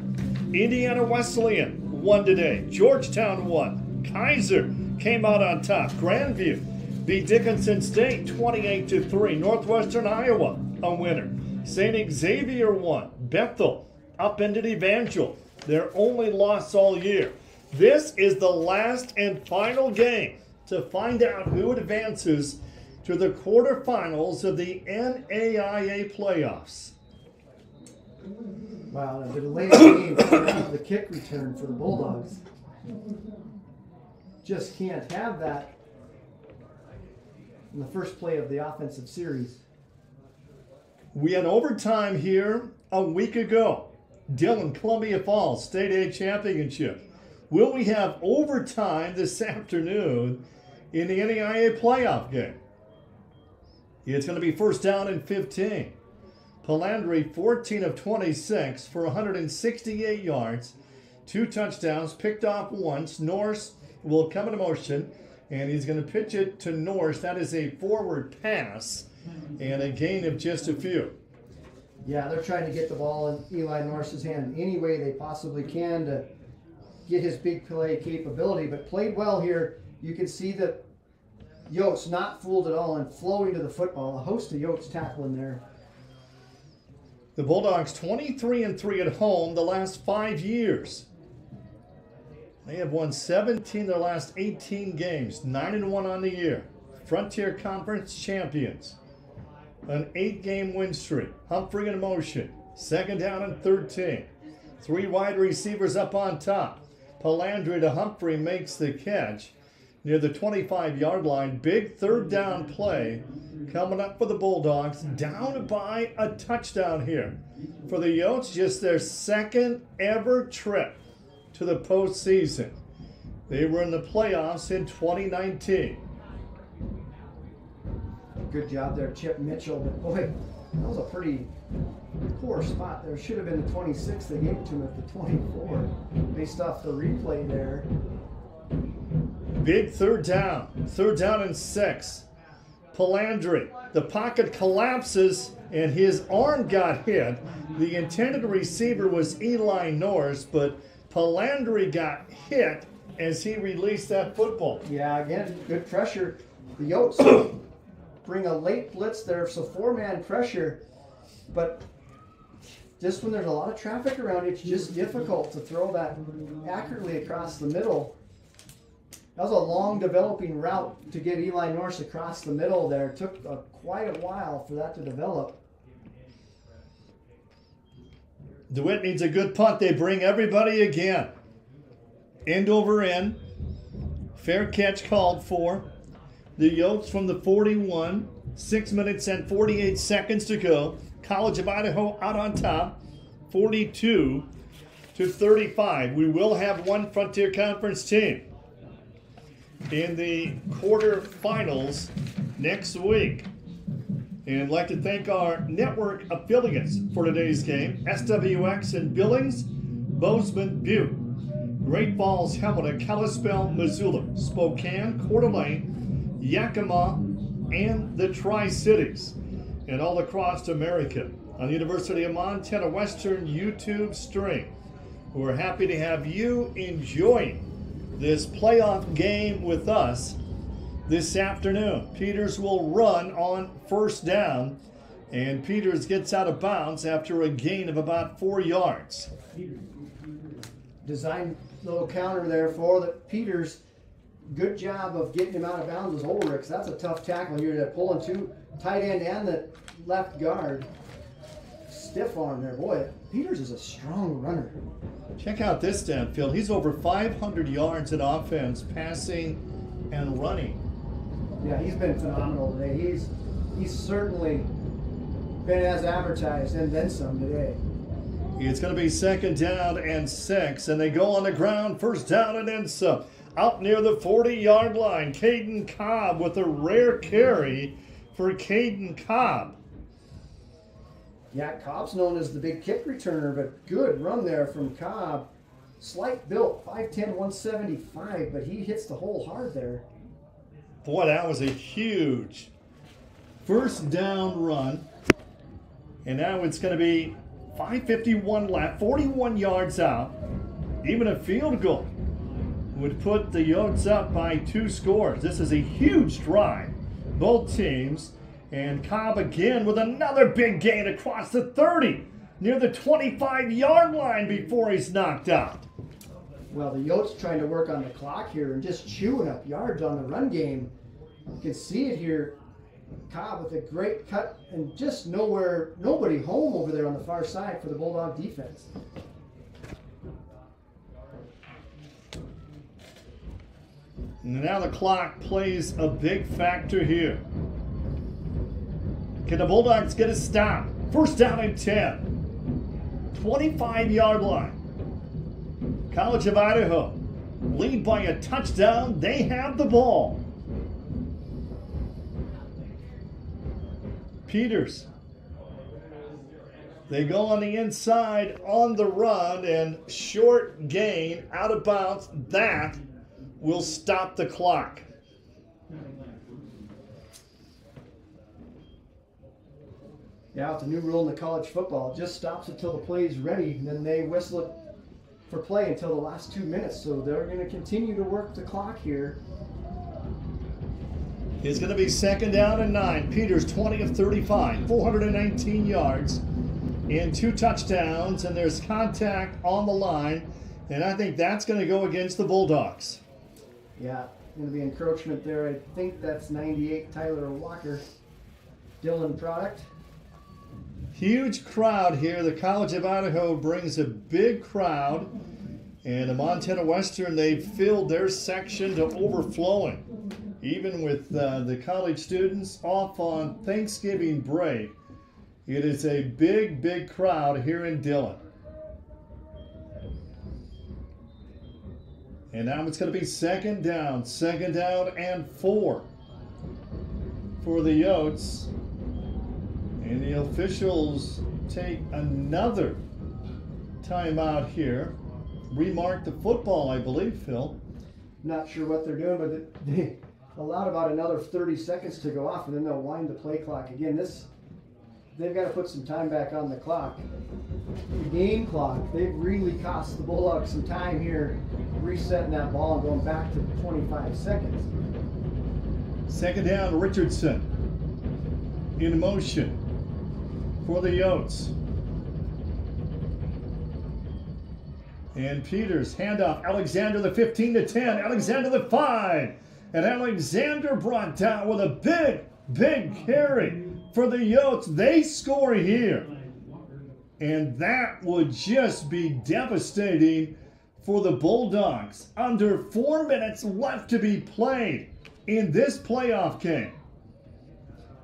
Indiana Wesleyan won today. Georgetown won. Kaiser came out on top. Grandview beat Dickinson State 28-3. Northwestern Iowa, a winner. St. Xavier won. Bethel upended Evangel, their only loss all year. This is the last and final game to find out who advances to the quarterfinals of the NAIA playoffs. Wow, the delayed game for the kick return for the Bulldogs. Just can't have that in the first play of the offensive series. We had overtime here a week ago. Dillon, Columbia Falls, State A Championship. Will we have overtime this afternoon in the NAIA playoff game? It's going to be first down and 15. Palandri, 14 of 26 for 168 yards, 2 touchdowns, picked off once. Norse will come into motion, and he's going to pitch it to Norse. That is a forward pass and a gain of just a few. Yeah, they're trying to get the ball in Eli Norse's hand any way they possibly can to get his big play capability, but played well here. You can see that Yotes not fooled at all and flowing to the football. A host of Yotes tackling there. The Bulldogs 23-3 at home the last 5 years. They have won 17 of their last 18 games, 9-1 on the year. Frontier Conference champions. An 8-game win streak. Humphrey in motion. Second down and 13. 3 wide receivers up on top. Palandri to Humphrey makes the catch near the 25-yard line. Big third down play coming up for the Bulldogs. Down by a touchdown here. For the Yotes, just their second ever trip to the postseason. They were in the playoffs in 2019. Good job there, Chip Mitchell. But boy, that was a pretty poor spot there. Should have been the 26. They gave it to him at the 24. Based off the replay there. Big third down. Third down and 6. Palandri. The pocket collapses and his arm got hit. The intended receiver was Eli Norse, but Palandri got hit as he released that football. Yeah, again, good pressure. The Yotes bring a late blitz there, so 4-man pressure. But just when there's a lot of traffic around, it's just difficult to throw that accurately across the middle. That was a long developing route to get Eli Norse across the middle there. It took quite a while for that to develop. DeWitt needs a good punt. They bring everybody again. End over end. Fair catch called for. The Yotes from the 41. 6 minutes and 48 seconds to go. College of Idaho out on top. 42-35. We will have one Frontier Conference team in the quarterfinals next week. And I'd like to thank our network affiliates for today's game. SWX in Billings, Bozeman, Butte, Great Falls, Helena, Kalispell, Missoula, Spokane, Coeur d'Alene, Yakima, and the Tri-Cities, and all across America on the University of Montana Western YouTube stream. We're happy to have you enjoying this playoff game with us this afternoon. Peters will run on first down, and Peters gets out of bounds after a gain of about 4 yards. Design little counter there for the Peters. Good job of getting him out of bounds with Ulrichs. That's a tough tackle here. They're pulling 2 tight end and the left guard. Stiff arm there. Boy, Peters is a strong runner. Check out this downfield. He's over 500 yards in offense, passing and running. Yeah, he's been phenomenal today. He's certainly been as advertised and then some today. It's going to be second down and 6, and they go on the ground, first down and then some. Out near the 40-yard line, Caden Cobb with a rare carry for Caden Cobb. Yeah, Cobb's known as the big kick returner, but good run there from Cobb. Slight built, 5'10", 175, but he hits the hole hard there. Boy, that was a huge first down run. And now it's going to be 5:51 left, 41 yards out, even a field goal. would put the Yotes up by 2 scores. This is a huge drive, both teams. And Cobb again with another big gain across the 30, near the 25-yard line before he's knocked out. Well, the Yotes trying to work on the clock here and just chewing up yards on the run game. You can see it here. Cobb with a great cut and just nobody home over there on the far side for the Bulldog defense. And now the clock plays a big factor here. Can the Bulldogs get a stop? First down and 10. 25-yard line. College of Idaho lead by a touchdown. They have the ball. Peters. They go on the inside on the run and short gain out of bounds. That will stop the clock. Yeah, with the new rule in the college football, it just stops until the play is ready, and then they whistle it for play until the last 2 minutes. So they're going to continue to work the clock here. It's going to be second down and 9. Peters 20 of 35, 419 yards and 2 touchdowns, and there's contact on the line, and I think that's going to go against the Bulldogs. Yeah, going to be encroachment there. I think that's 98 Tyler Walker. Dillon product. Huge crowd here. The College of Idaho brings a big crowd, and the Montana Western, they've filled their section to overflowing. Even with the college students off on Thanksgiving break, it is a big, big crowd here in Dillon. And now it's going to be second down and 4 for the Yotes. And the officials take another timeout here. Remark the football, I believe, Phil. Not sure what they're doing, but they allowed about another 30 seconds to go off, and then they'll wind the play clock again. They've got to put some time back on the clock. The game clock, they've really cost the Bulldogs some time here, resetting that ball and going back to 25 seconds. Second down, Richardson in motion for the Yotes. And Peters, handoff, Alexander the 15 to 10, Alexander the 5. And Alexander brought down with a big, big carry for the Yotes. They score here. And that would just be devastating for the Bulldogs. Under 4 minutes left to be played in this playoff game.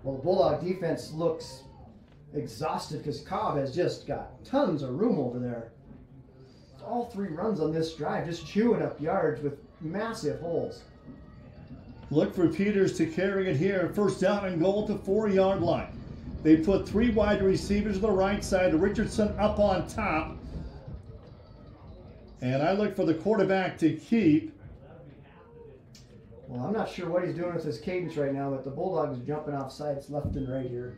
Well, the Bulldog defense looks exhausted because Cobb has just got tons of room over there. All 3 runs on this drive, just chewing up yards with massive holes. Look for Peters to carry it here. First down and goal to 4-yard line. They put 3 wide receivers to the right side. Richardson up on top. And I look for the quarterback to keep. Well, I'm not sure what he's doing with his cadence right now, but the Bulldogs are jumping off sides left and right here.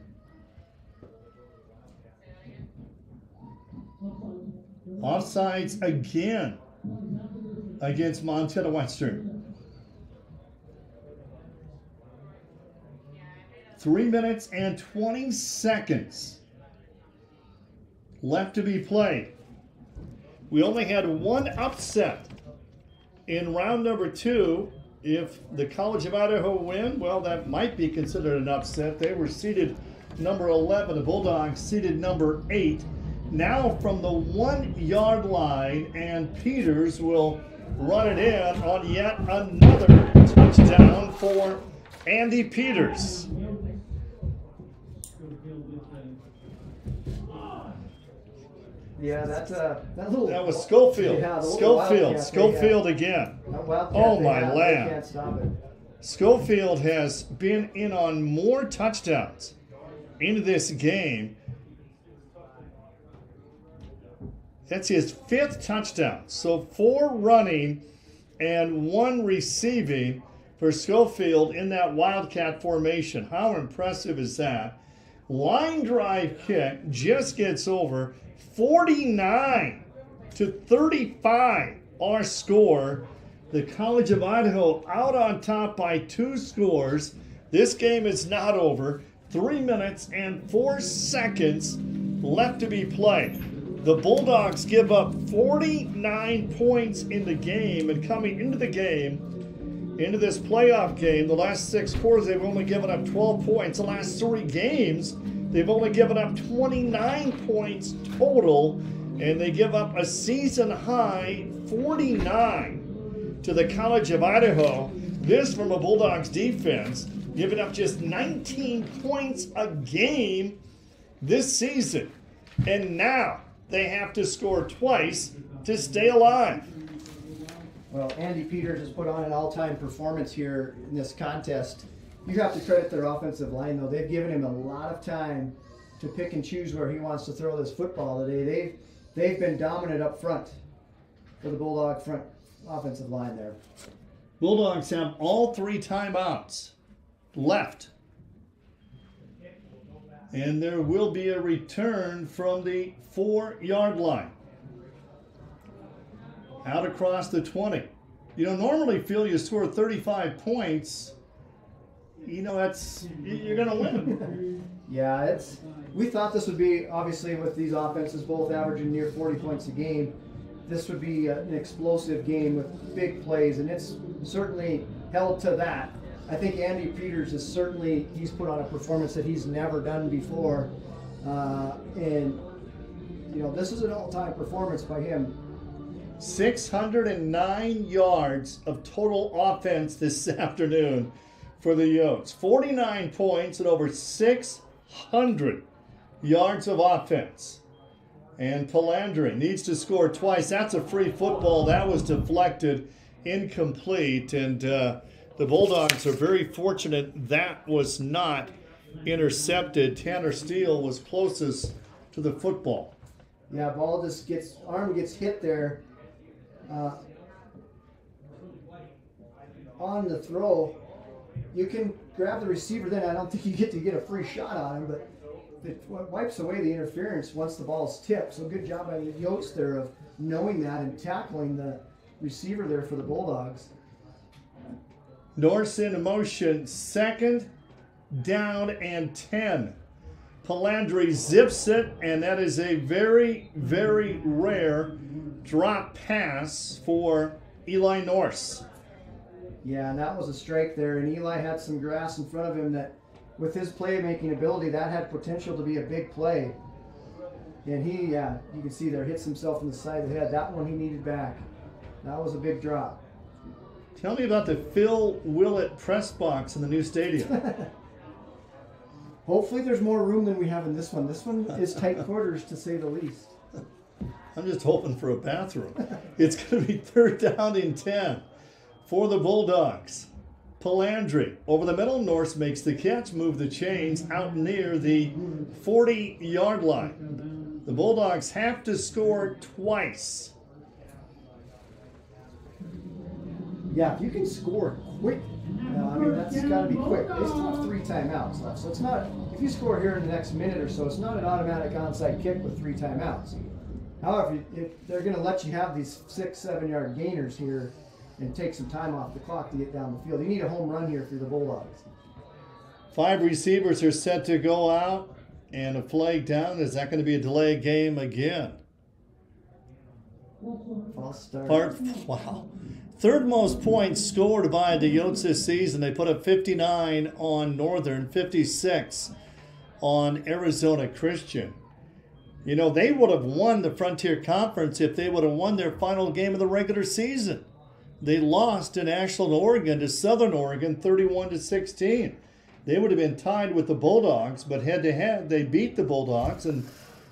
Offsides again against Montana Western. 3 minutes and 20 seconds left to be played. We only had 1 upset in round number 2. If the College of Idaho win, well, that might be considered an upset. They were seeded number 11. The Bulldogs seeded number 8. Now from the 1-yard line, and Peters will run it in on yet another touchdown for Andy Peters. Yeah, that was Schofield. Yeah, Schofield again. Oh my land! Can't stop it. Schofield has been in on more touchdowns into this game. That's his 5th touchdown. So 4 running and 1 receiving for Schofield in that Wildcat formation. How impressive is that? Line drive kick just gets over. 49-35 our score. The College of Idaho out on top by 2 scores. This game is not over. 3 minutes and 4 seconds left to be played. The Bulldogs give up 49 points in the game, and coming into the game, into this playoff game, the last 6 quarters, they've only given up 12 points. The last 3 games, they've only given up 29 points total, and they give up a season-high 49 to the College of Idaho. This from a Bulldogs defense, giving up just 19 points a game this season. And now they have to score twice to stay alive. Well, Andy Peters has put on an all-time performance here in this contest. You have to credit their offensive line, though. They've given him a lot of time to pick and choose where he wants to throw this football today. They've been dominant up front for the Bulldog front offensive line there. Bulldogs have all 3 timeouts left. And there will be a return from the 4-yard line. Out across the 20. You know, normally, Phil, you score 35 points, you know, you're going to win. Yeah, we thought this would be, obviously, with these offenses both averaging near 40 points a game, this would be an explosive game with big plays, and it's certainly held to that. I think Andy Peters he's put on a performance that he's never done before. And, you know, this is an all-time performance by him. 609 yards of total offense this afternoon for the Yotes. 49 points and over 600 yards of offense. And Palandri needs to score twice. That's a free football. That was deflected, incomplete. And the Bulldogs are very fortunate that was not intercepted. Tanner Steele was closest to the football. Yeah, ball just arm gets hit there on the throw. You can grab the receiver then. I don't think you get to get a free shot on him, but it wipes away the interference once the ball's tipped. So good job by the Yotes there of knowing that and tackling the receiver there for the Bulldogs. Norson in motion, 2nd down and 10. Palandri zips it, and that is a very, very rare drop pass for Eli Norse. Yeah, and that was a strike there, and Eli had some grass in front of him that, with his playmaking ability, that had potential to be a big play. And you can see there, hits himself in the side of the head. That one he needed back. That was a big drop. Tell me about the Phil Willett press box in the new stadium. Hopefully there's more room than we have in this one. This one is tight quarters, to say the least. I'm just hoping for a bathroom. It's going to be 3rd down and 10 for the Bulldogs. Palandri over the middle. Norse makes the catch, move the chains out near the 40-yard line. The Bulldogs have to score twice. Yeah, if you can score quick, that's got to be quick. They still have 3 timeouts left, so it's not. If you score here in the next minute or so, it's not an automatic onside kick with 3 timeouts. However, if they're going to let you have these 6-7 yard gainers here and take some time off the clock to get down the field, you need a home run here for the Bulldogs. 5 receivers are set to go out, and a flag down. Is that going to be a delay game again? False start. Wow. 3rd most points scored by the Yotes this season. They put up 59 on Northern, 56 on Arizona Christian. You know, they would have won the Frontier Conference if they would have won their final game of the regular season. They lost in Ashland, Oregon to Southern Oregon 31-16. They would have been tied with the Bulldogs, but head-to-head, they beat the Bulldogs, and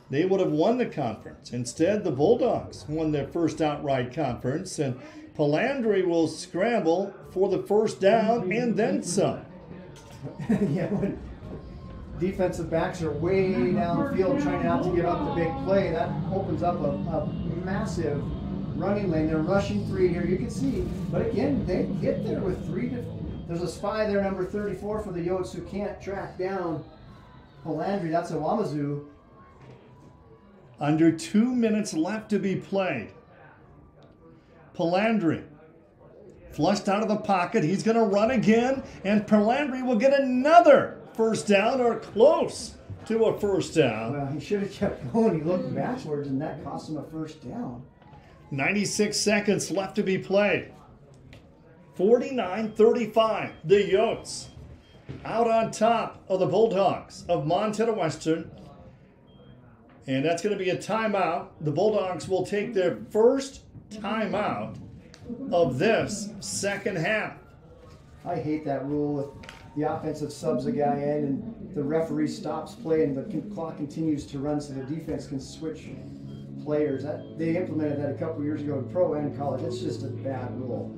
they would have won the conference. Instead, the Bulldogs won their first outright conference, and Palandri will scramble for the 1st down and then some. Yeah, when defensive backs are way downfield trying not to give up the big play, that opens up a massive running lane. They're rushing 3 here, you can see. But again, they get there with 3. There's a spy there, number 34 for the Yotes, who can't track down Palandri. That's a Wamazoo. Under 2 minutes left to be played. Palandri Flushed out of the pocket. He's going to run again, and Perlandry will get another first down or close to a first down. Well, he should have kept going. He looked backwards, and that cost him a first down. 96 seconds left to be played. 49-35, the Yotes out on top of the Bulldogs of Montana Western. And that's going to be a timeout. The Bulldogs will take their first timeout of this second half. I hate that rule with the offensive subs a guy in and the referee stops play and the clock continues to run so the defense can switch players. They implemented that a couple years ago in pro and college. It's just a bad rule.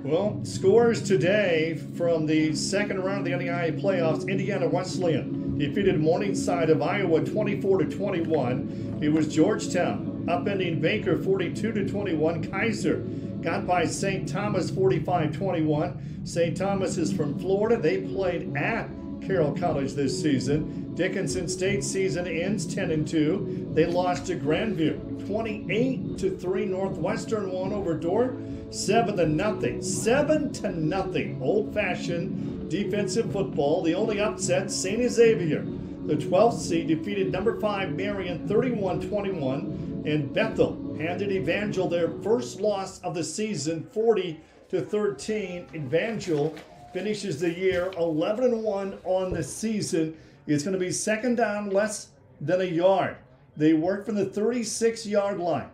Well, scores today from the second round of the NAIA playoffs. Indiana Wesleyan defeated Morningside of Iowa 24-21. It was Georgetown upending Baker 42-21. Kaiser got by St. Thomas 45-21. St. Thomas is from Florida. They played at Carroll College this season. Dickinson State season ends 10-2. They lost to Grandview 28-3. Northwestern won over Dordt 7-0. 7-0. Old-fashioned defensive football. The only upset, St. Xavier, the 12th seed, defeated number 5 Marion 31-21. And Bethel handed Evangel their first loss of the season, 40-13. Evangel finishes the year 11-1 on the season. It's going to be second down, less than a yard. They work from the 36-yard line.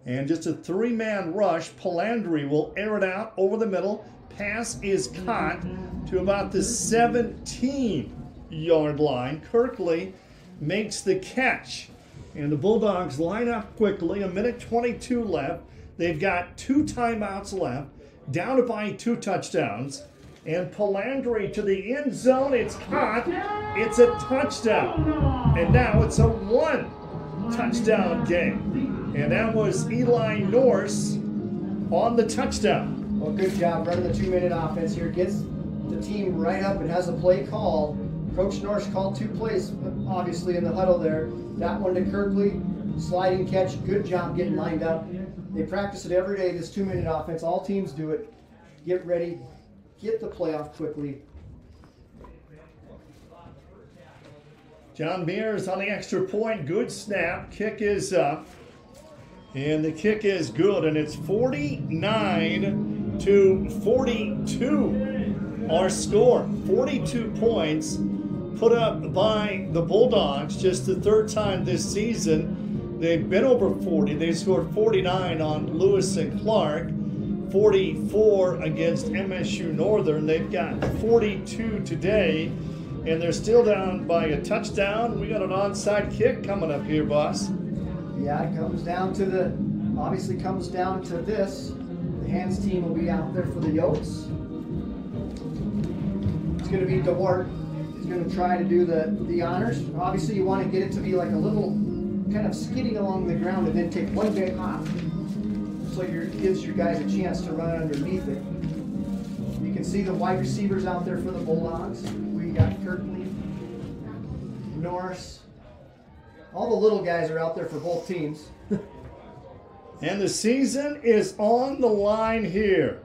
And just a three-man rush. Perlandry will air it out over the middle. Pass is caught to about the 17-yard line. Kirkley makes the catch. And the Bulldogs line up quickly. 1:22 left. They've got 2 timeouts left. Down to by 2 touchdowns. And Perlandry to the end zone. It's caught. It's a touchdown. And now it's a 1-touchdown game. And that was Eli Norse on the touchdown. Well, good job running the 2-minute offense here. Gets the team right up and has a play call. Coach Norse called 2 plays, obviously, in the huddle there. That one to Kirkley, sliding catch. Good job getting lined up. They practice it every day, this 2-minute offense. All teams do it. Get ready. Get the play off quickly. John Mears on the extra point. Good snap. Kick is up. And the kick is good. And it's 49-42. Our score. 42 points put up by the Bulldogs. Just the 3rd time this season. They've been over 40. They scored 49 on Lewis and Clark. 44 against MSU Northern. They've got 42 today, and they're still down by a touchdown. We got an onside kick coming up here, boss. Yeah, it comes down to this. The hands team will be out there for the Yotes. It's going to be DeWart. He's going to try to do the honors. Obviously, you want to get it to be like a little kind of skidding along the ground and then take one big hop. So it gives you guys a chance to run underneath it. You can see the wide receivers out there for the Bulldogs. We got Kirkley, Norris. All the little guys are out there for both teams. And the season is on the line here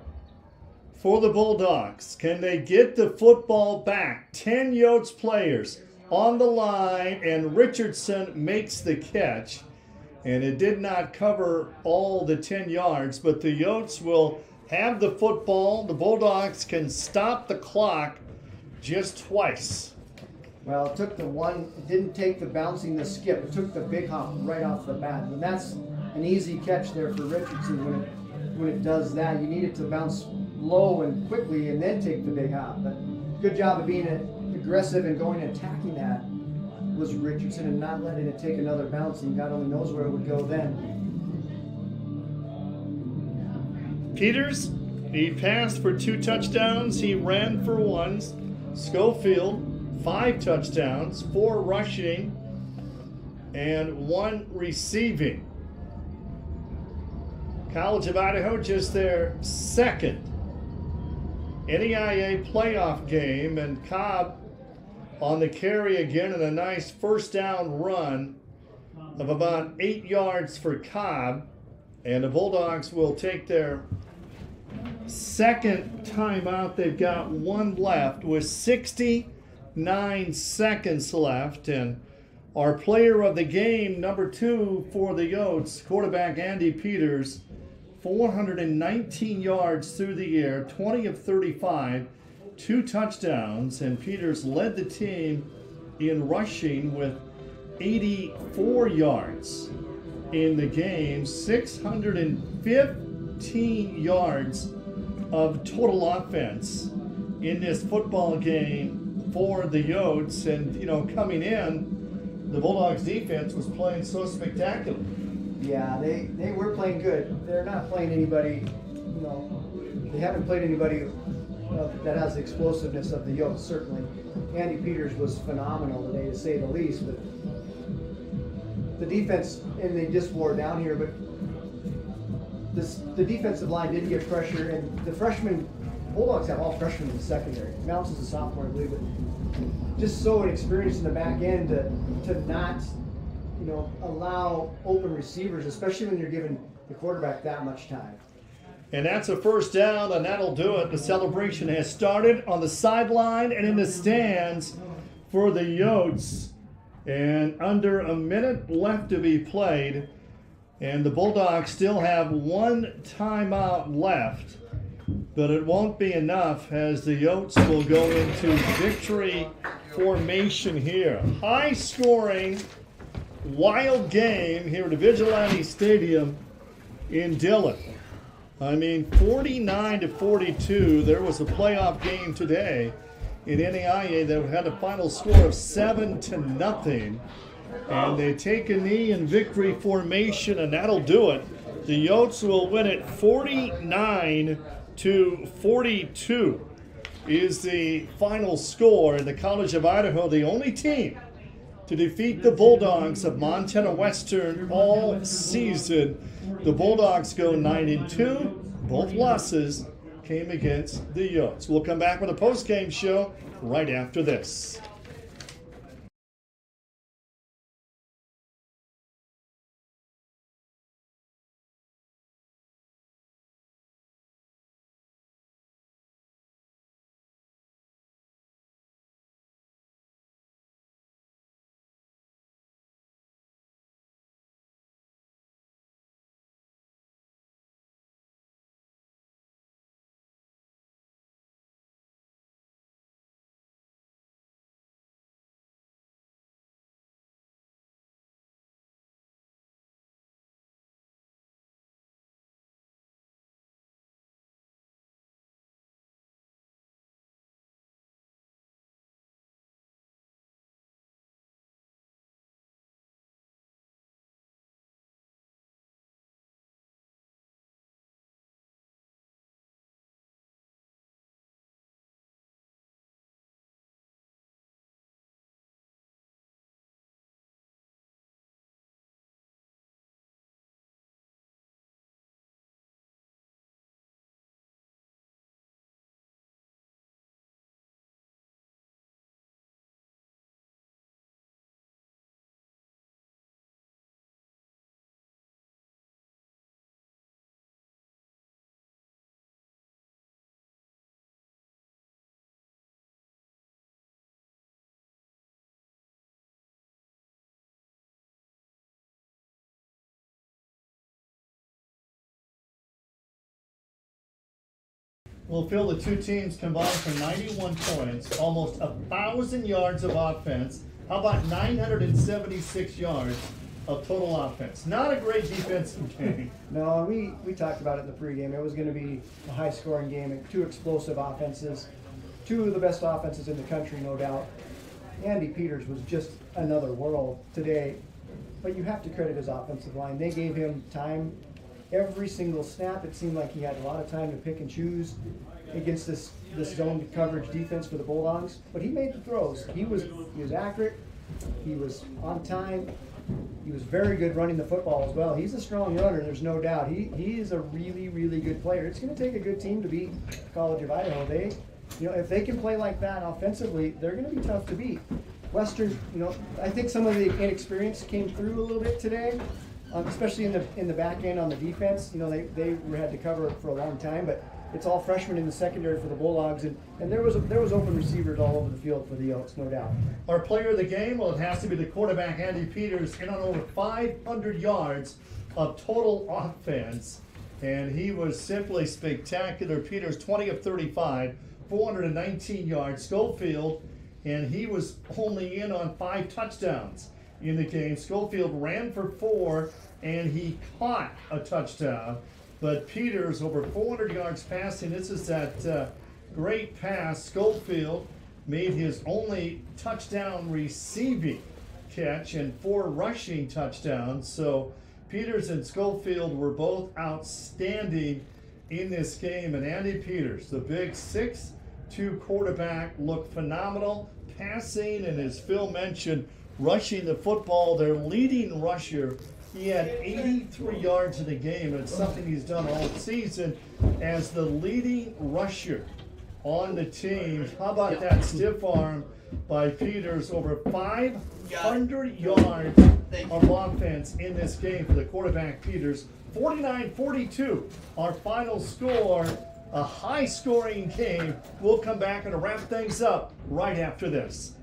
for the Bulldogs. Can they get the football back? 10 Yotes players on the line, and Richardson makes the catch. And it did not cover all the 10 yards, but the Yotes will have the football. The Bulldogs can stop the clock just twice. Well, it took it didn't take the bouncing, the skip. It took the big hop right off the bat. And that's an easy catch there for Richardson when it does that. You need it to bounce low and quickly and then take the big hop. But good job of being aggressive and going and attacking that was Richardson and not letting it take another bounce, and God only knows where it would go then. Peters, he passed for 2 touchdowns. He ran for 1. Schofield, 5 touchdowns, 4 rushing, and 1 receiving. College of Idaho, just their 2nd NAIA playoff game, and Cobb on the carry again, and a nice first down run of about 8 yards for Cobb. And the Bulldogs will take their second timeout. They've got one left with 69 seconds left. And our player of the game, number 2 for the Yotes, quarterback Andy Peters, 419 yards through the air, 20 of 35, 2 touchdowns. And Peters led the team in rushing with 84 yards in the game, 615 yards of total offense in this football game for the Yotes. And, coming in, the Bulldogs defense was playing so spectacular. Yeah, they were playing good. They're not playing anybody, they haven't played anybody that has the explosiveness of the Yotes, certainly. Andy Peters was phenomenal today, to say the least. But the defense, and they just wore down here, but the defensive line did get pressure, and the freshmen, Bulldogs have all freshmen in the secondary. Mounts is a sophomore, I believe, but just so inexperienced in the back end to not, allow open receivers, especially when you're giving the quarterback that much time. And that's a first down, and that'll do it. The celebration has started on the sideline and in the stands for the Yotes. And under a minute left to be played, and the Bulldogs still have one timeout left, but it won't be enough as the Yotes will go into victory formation here. High scoring, wild game here at Vigilante Stadium in Dillon. 49-42. There was a playoff game today in NAIA that had a final score of 7-0. And they take a knee in victory formation, and that'll do it. The Yotes will win it 49-42 is the final score. In the College of Idaho, the only team to defeat the Bulldogs of Montana Western all season. The Bulldogs go 9-2. Both losses came against the Yotes. We'll come back with a post-game show right after this. Well, Phil, the two teams combined for 91 points, almost 1,000 yards of offense. How about 976 yards of total offense? Not a great defensive game. No, we talked about it in the pregame. It was going to be a high-scoring game and two explosive offenses, two of the best offenses in the country, no doubt. Andy Peters was just another world today, but you have to credit his offensive line. They gave him time. Every single snap, it seemed like he had a lot of time to pick and choose against this zone coverage defense for the Bulldogs. But he made the throws. He was accurate. He was on time. He was very good running the football as well. He's a strong runner, there's no doubt. He is a really, really good player. It's going to take a good team to beat College of Idaho. If they can play like that offensively, they're going to be tough to beat. Western, I think some of the inexperience came through a little bit today. Especially in the back end on the defense, they had to cover it for a long time. But it's all freshmen in the secondary for the Bulldogs, and there was open receivers all over the field for the Yotes, no doubt. Our player of the game, well, it has to be the quarterback, Andy Peters, in on over 500 yards of total offense, and he was simply spectacular. Peters, 20 of 35, 419 yards. Schofield, and he was only in on 5 touchdowns in the game. Schofield ran for 4, and he caught a touchdown. But Peters, over 400 yards passing. This is that great pass. Schofield made his only touchdown receiving catch and 4 rushing touchdowns. So Peters and Schofield were both outstanding in this game. And Andy Peters, the big 6'2" quarterback, looked phenomenal. Passing, and as Phil mentioned, rushing the football, their leading rusher. He had 83 yards in the game, and it's something he's done all season as the leading rusher on the team. How about that stiff arm by Peters? Over 500 yards of offense in this game for the quarterback Peters. 49-42, our final score. A high-scoring game. We'll come back and wrap things up right after this.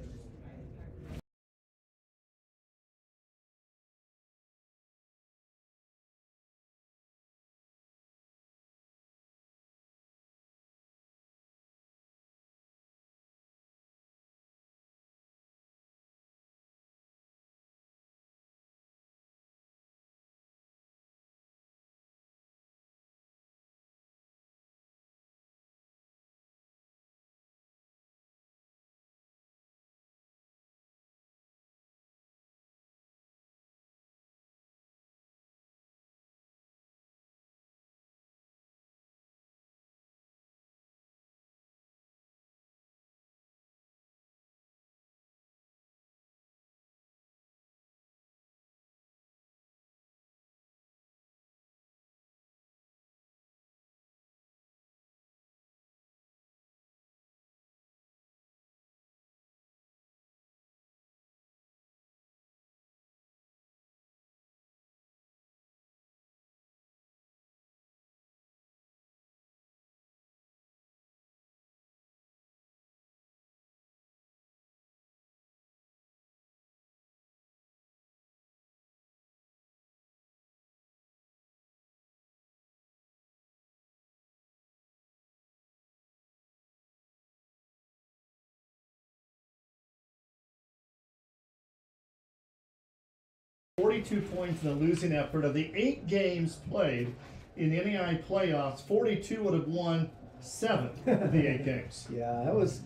$42 points in a losing effort. Of the 8 games played in the NAIA playoffs, 42 would have won 7 of the 8 games. Yeah, that was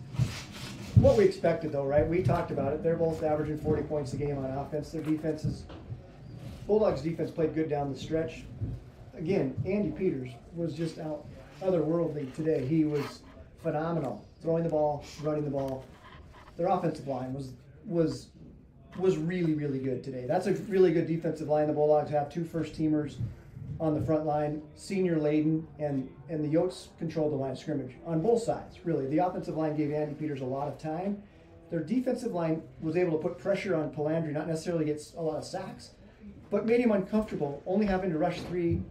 what we expected, though, right? We talked about it. They're both averaging 40 points a game on offense. Their defenses, Bulldogs' defense played good down the stretch. Again, Andy Peters was just otherworldly today. He was phenomenal, throwing the ball, running the ball. Their offensive line was really, really good today. That's a really good defensive line. The Bulldogs have 2 first-teamers on the front line, senior Layden, and the Yotes controlled the line of scrimmage on both sides, really. The offensive line gave Andy Peters a lot of time. Their defensive line was able to put pressure on Palandri, not necessarily get a lot of sacks, but made him uncomfortable, only having to rush 3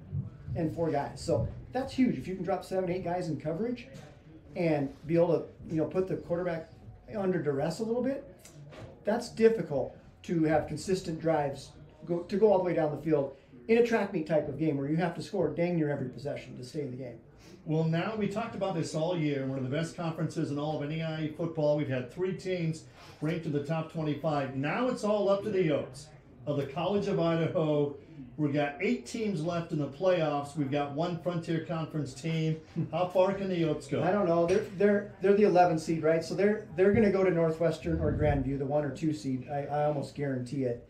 and 4 guys. So that's huge. If you can drop 7, 8 guys in coverage and be able to, put the quarterback under duress a little bit, that's difficult to have consistent drives go all the way down the field in a track meet type of game where you have to score dang near every possession to stay in the game. Well, now we talked about this all year. One of the best conferences in all of NAIA football. We've had 3 teams ranked to the top 25. Now it's all up to the Yotes of the College of Idaho. We've got 8 teams left in the playoffs. We've got 1 Frontier Conference team. How far can the Yotes go? I don't know. They're the 11 seed, right? So they're going to go to Northwestern or Grandview, the 1 or 2 seed. I almost guarantee it.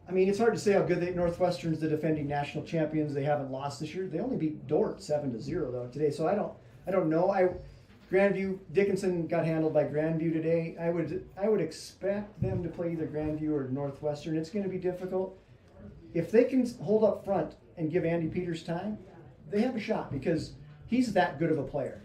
I mean, it's hard to say how good Northwestern's the defending national champions. They haven't lost this year. They only beat Dort 7-0 though today. So I don't know. Grandview, Dickinson got handled by Grandview today. I would expect them to play either Grandview or Northwestern. It's going to be difficult. If they can hold up front and give Andy Peters time, they have a shot because he's that good of a player.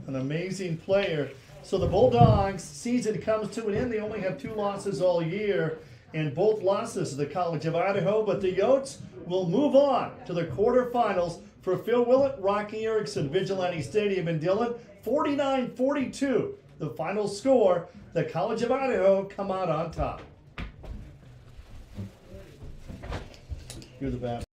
An amazing player. So the Bulldogs season comes to an end. They only have 2 losses all year, and both losses to the College of Idaho, but the Yotes will move on to the quarterfinals For Phil Willett, Rocky Erickson, Vigilante Stadium in Dillon, 49-42. The final score, the College of Idaho come out on top. Here's the bat.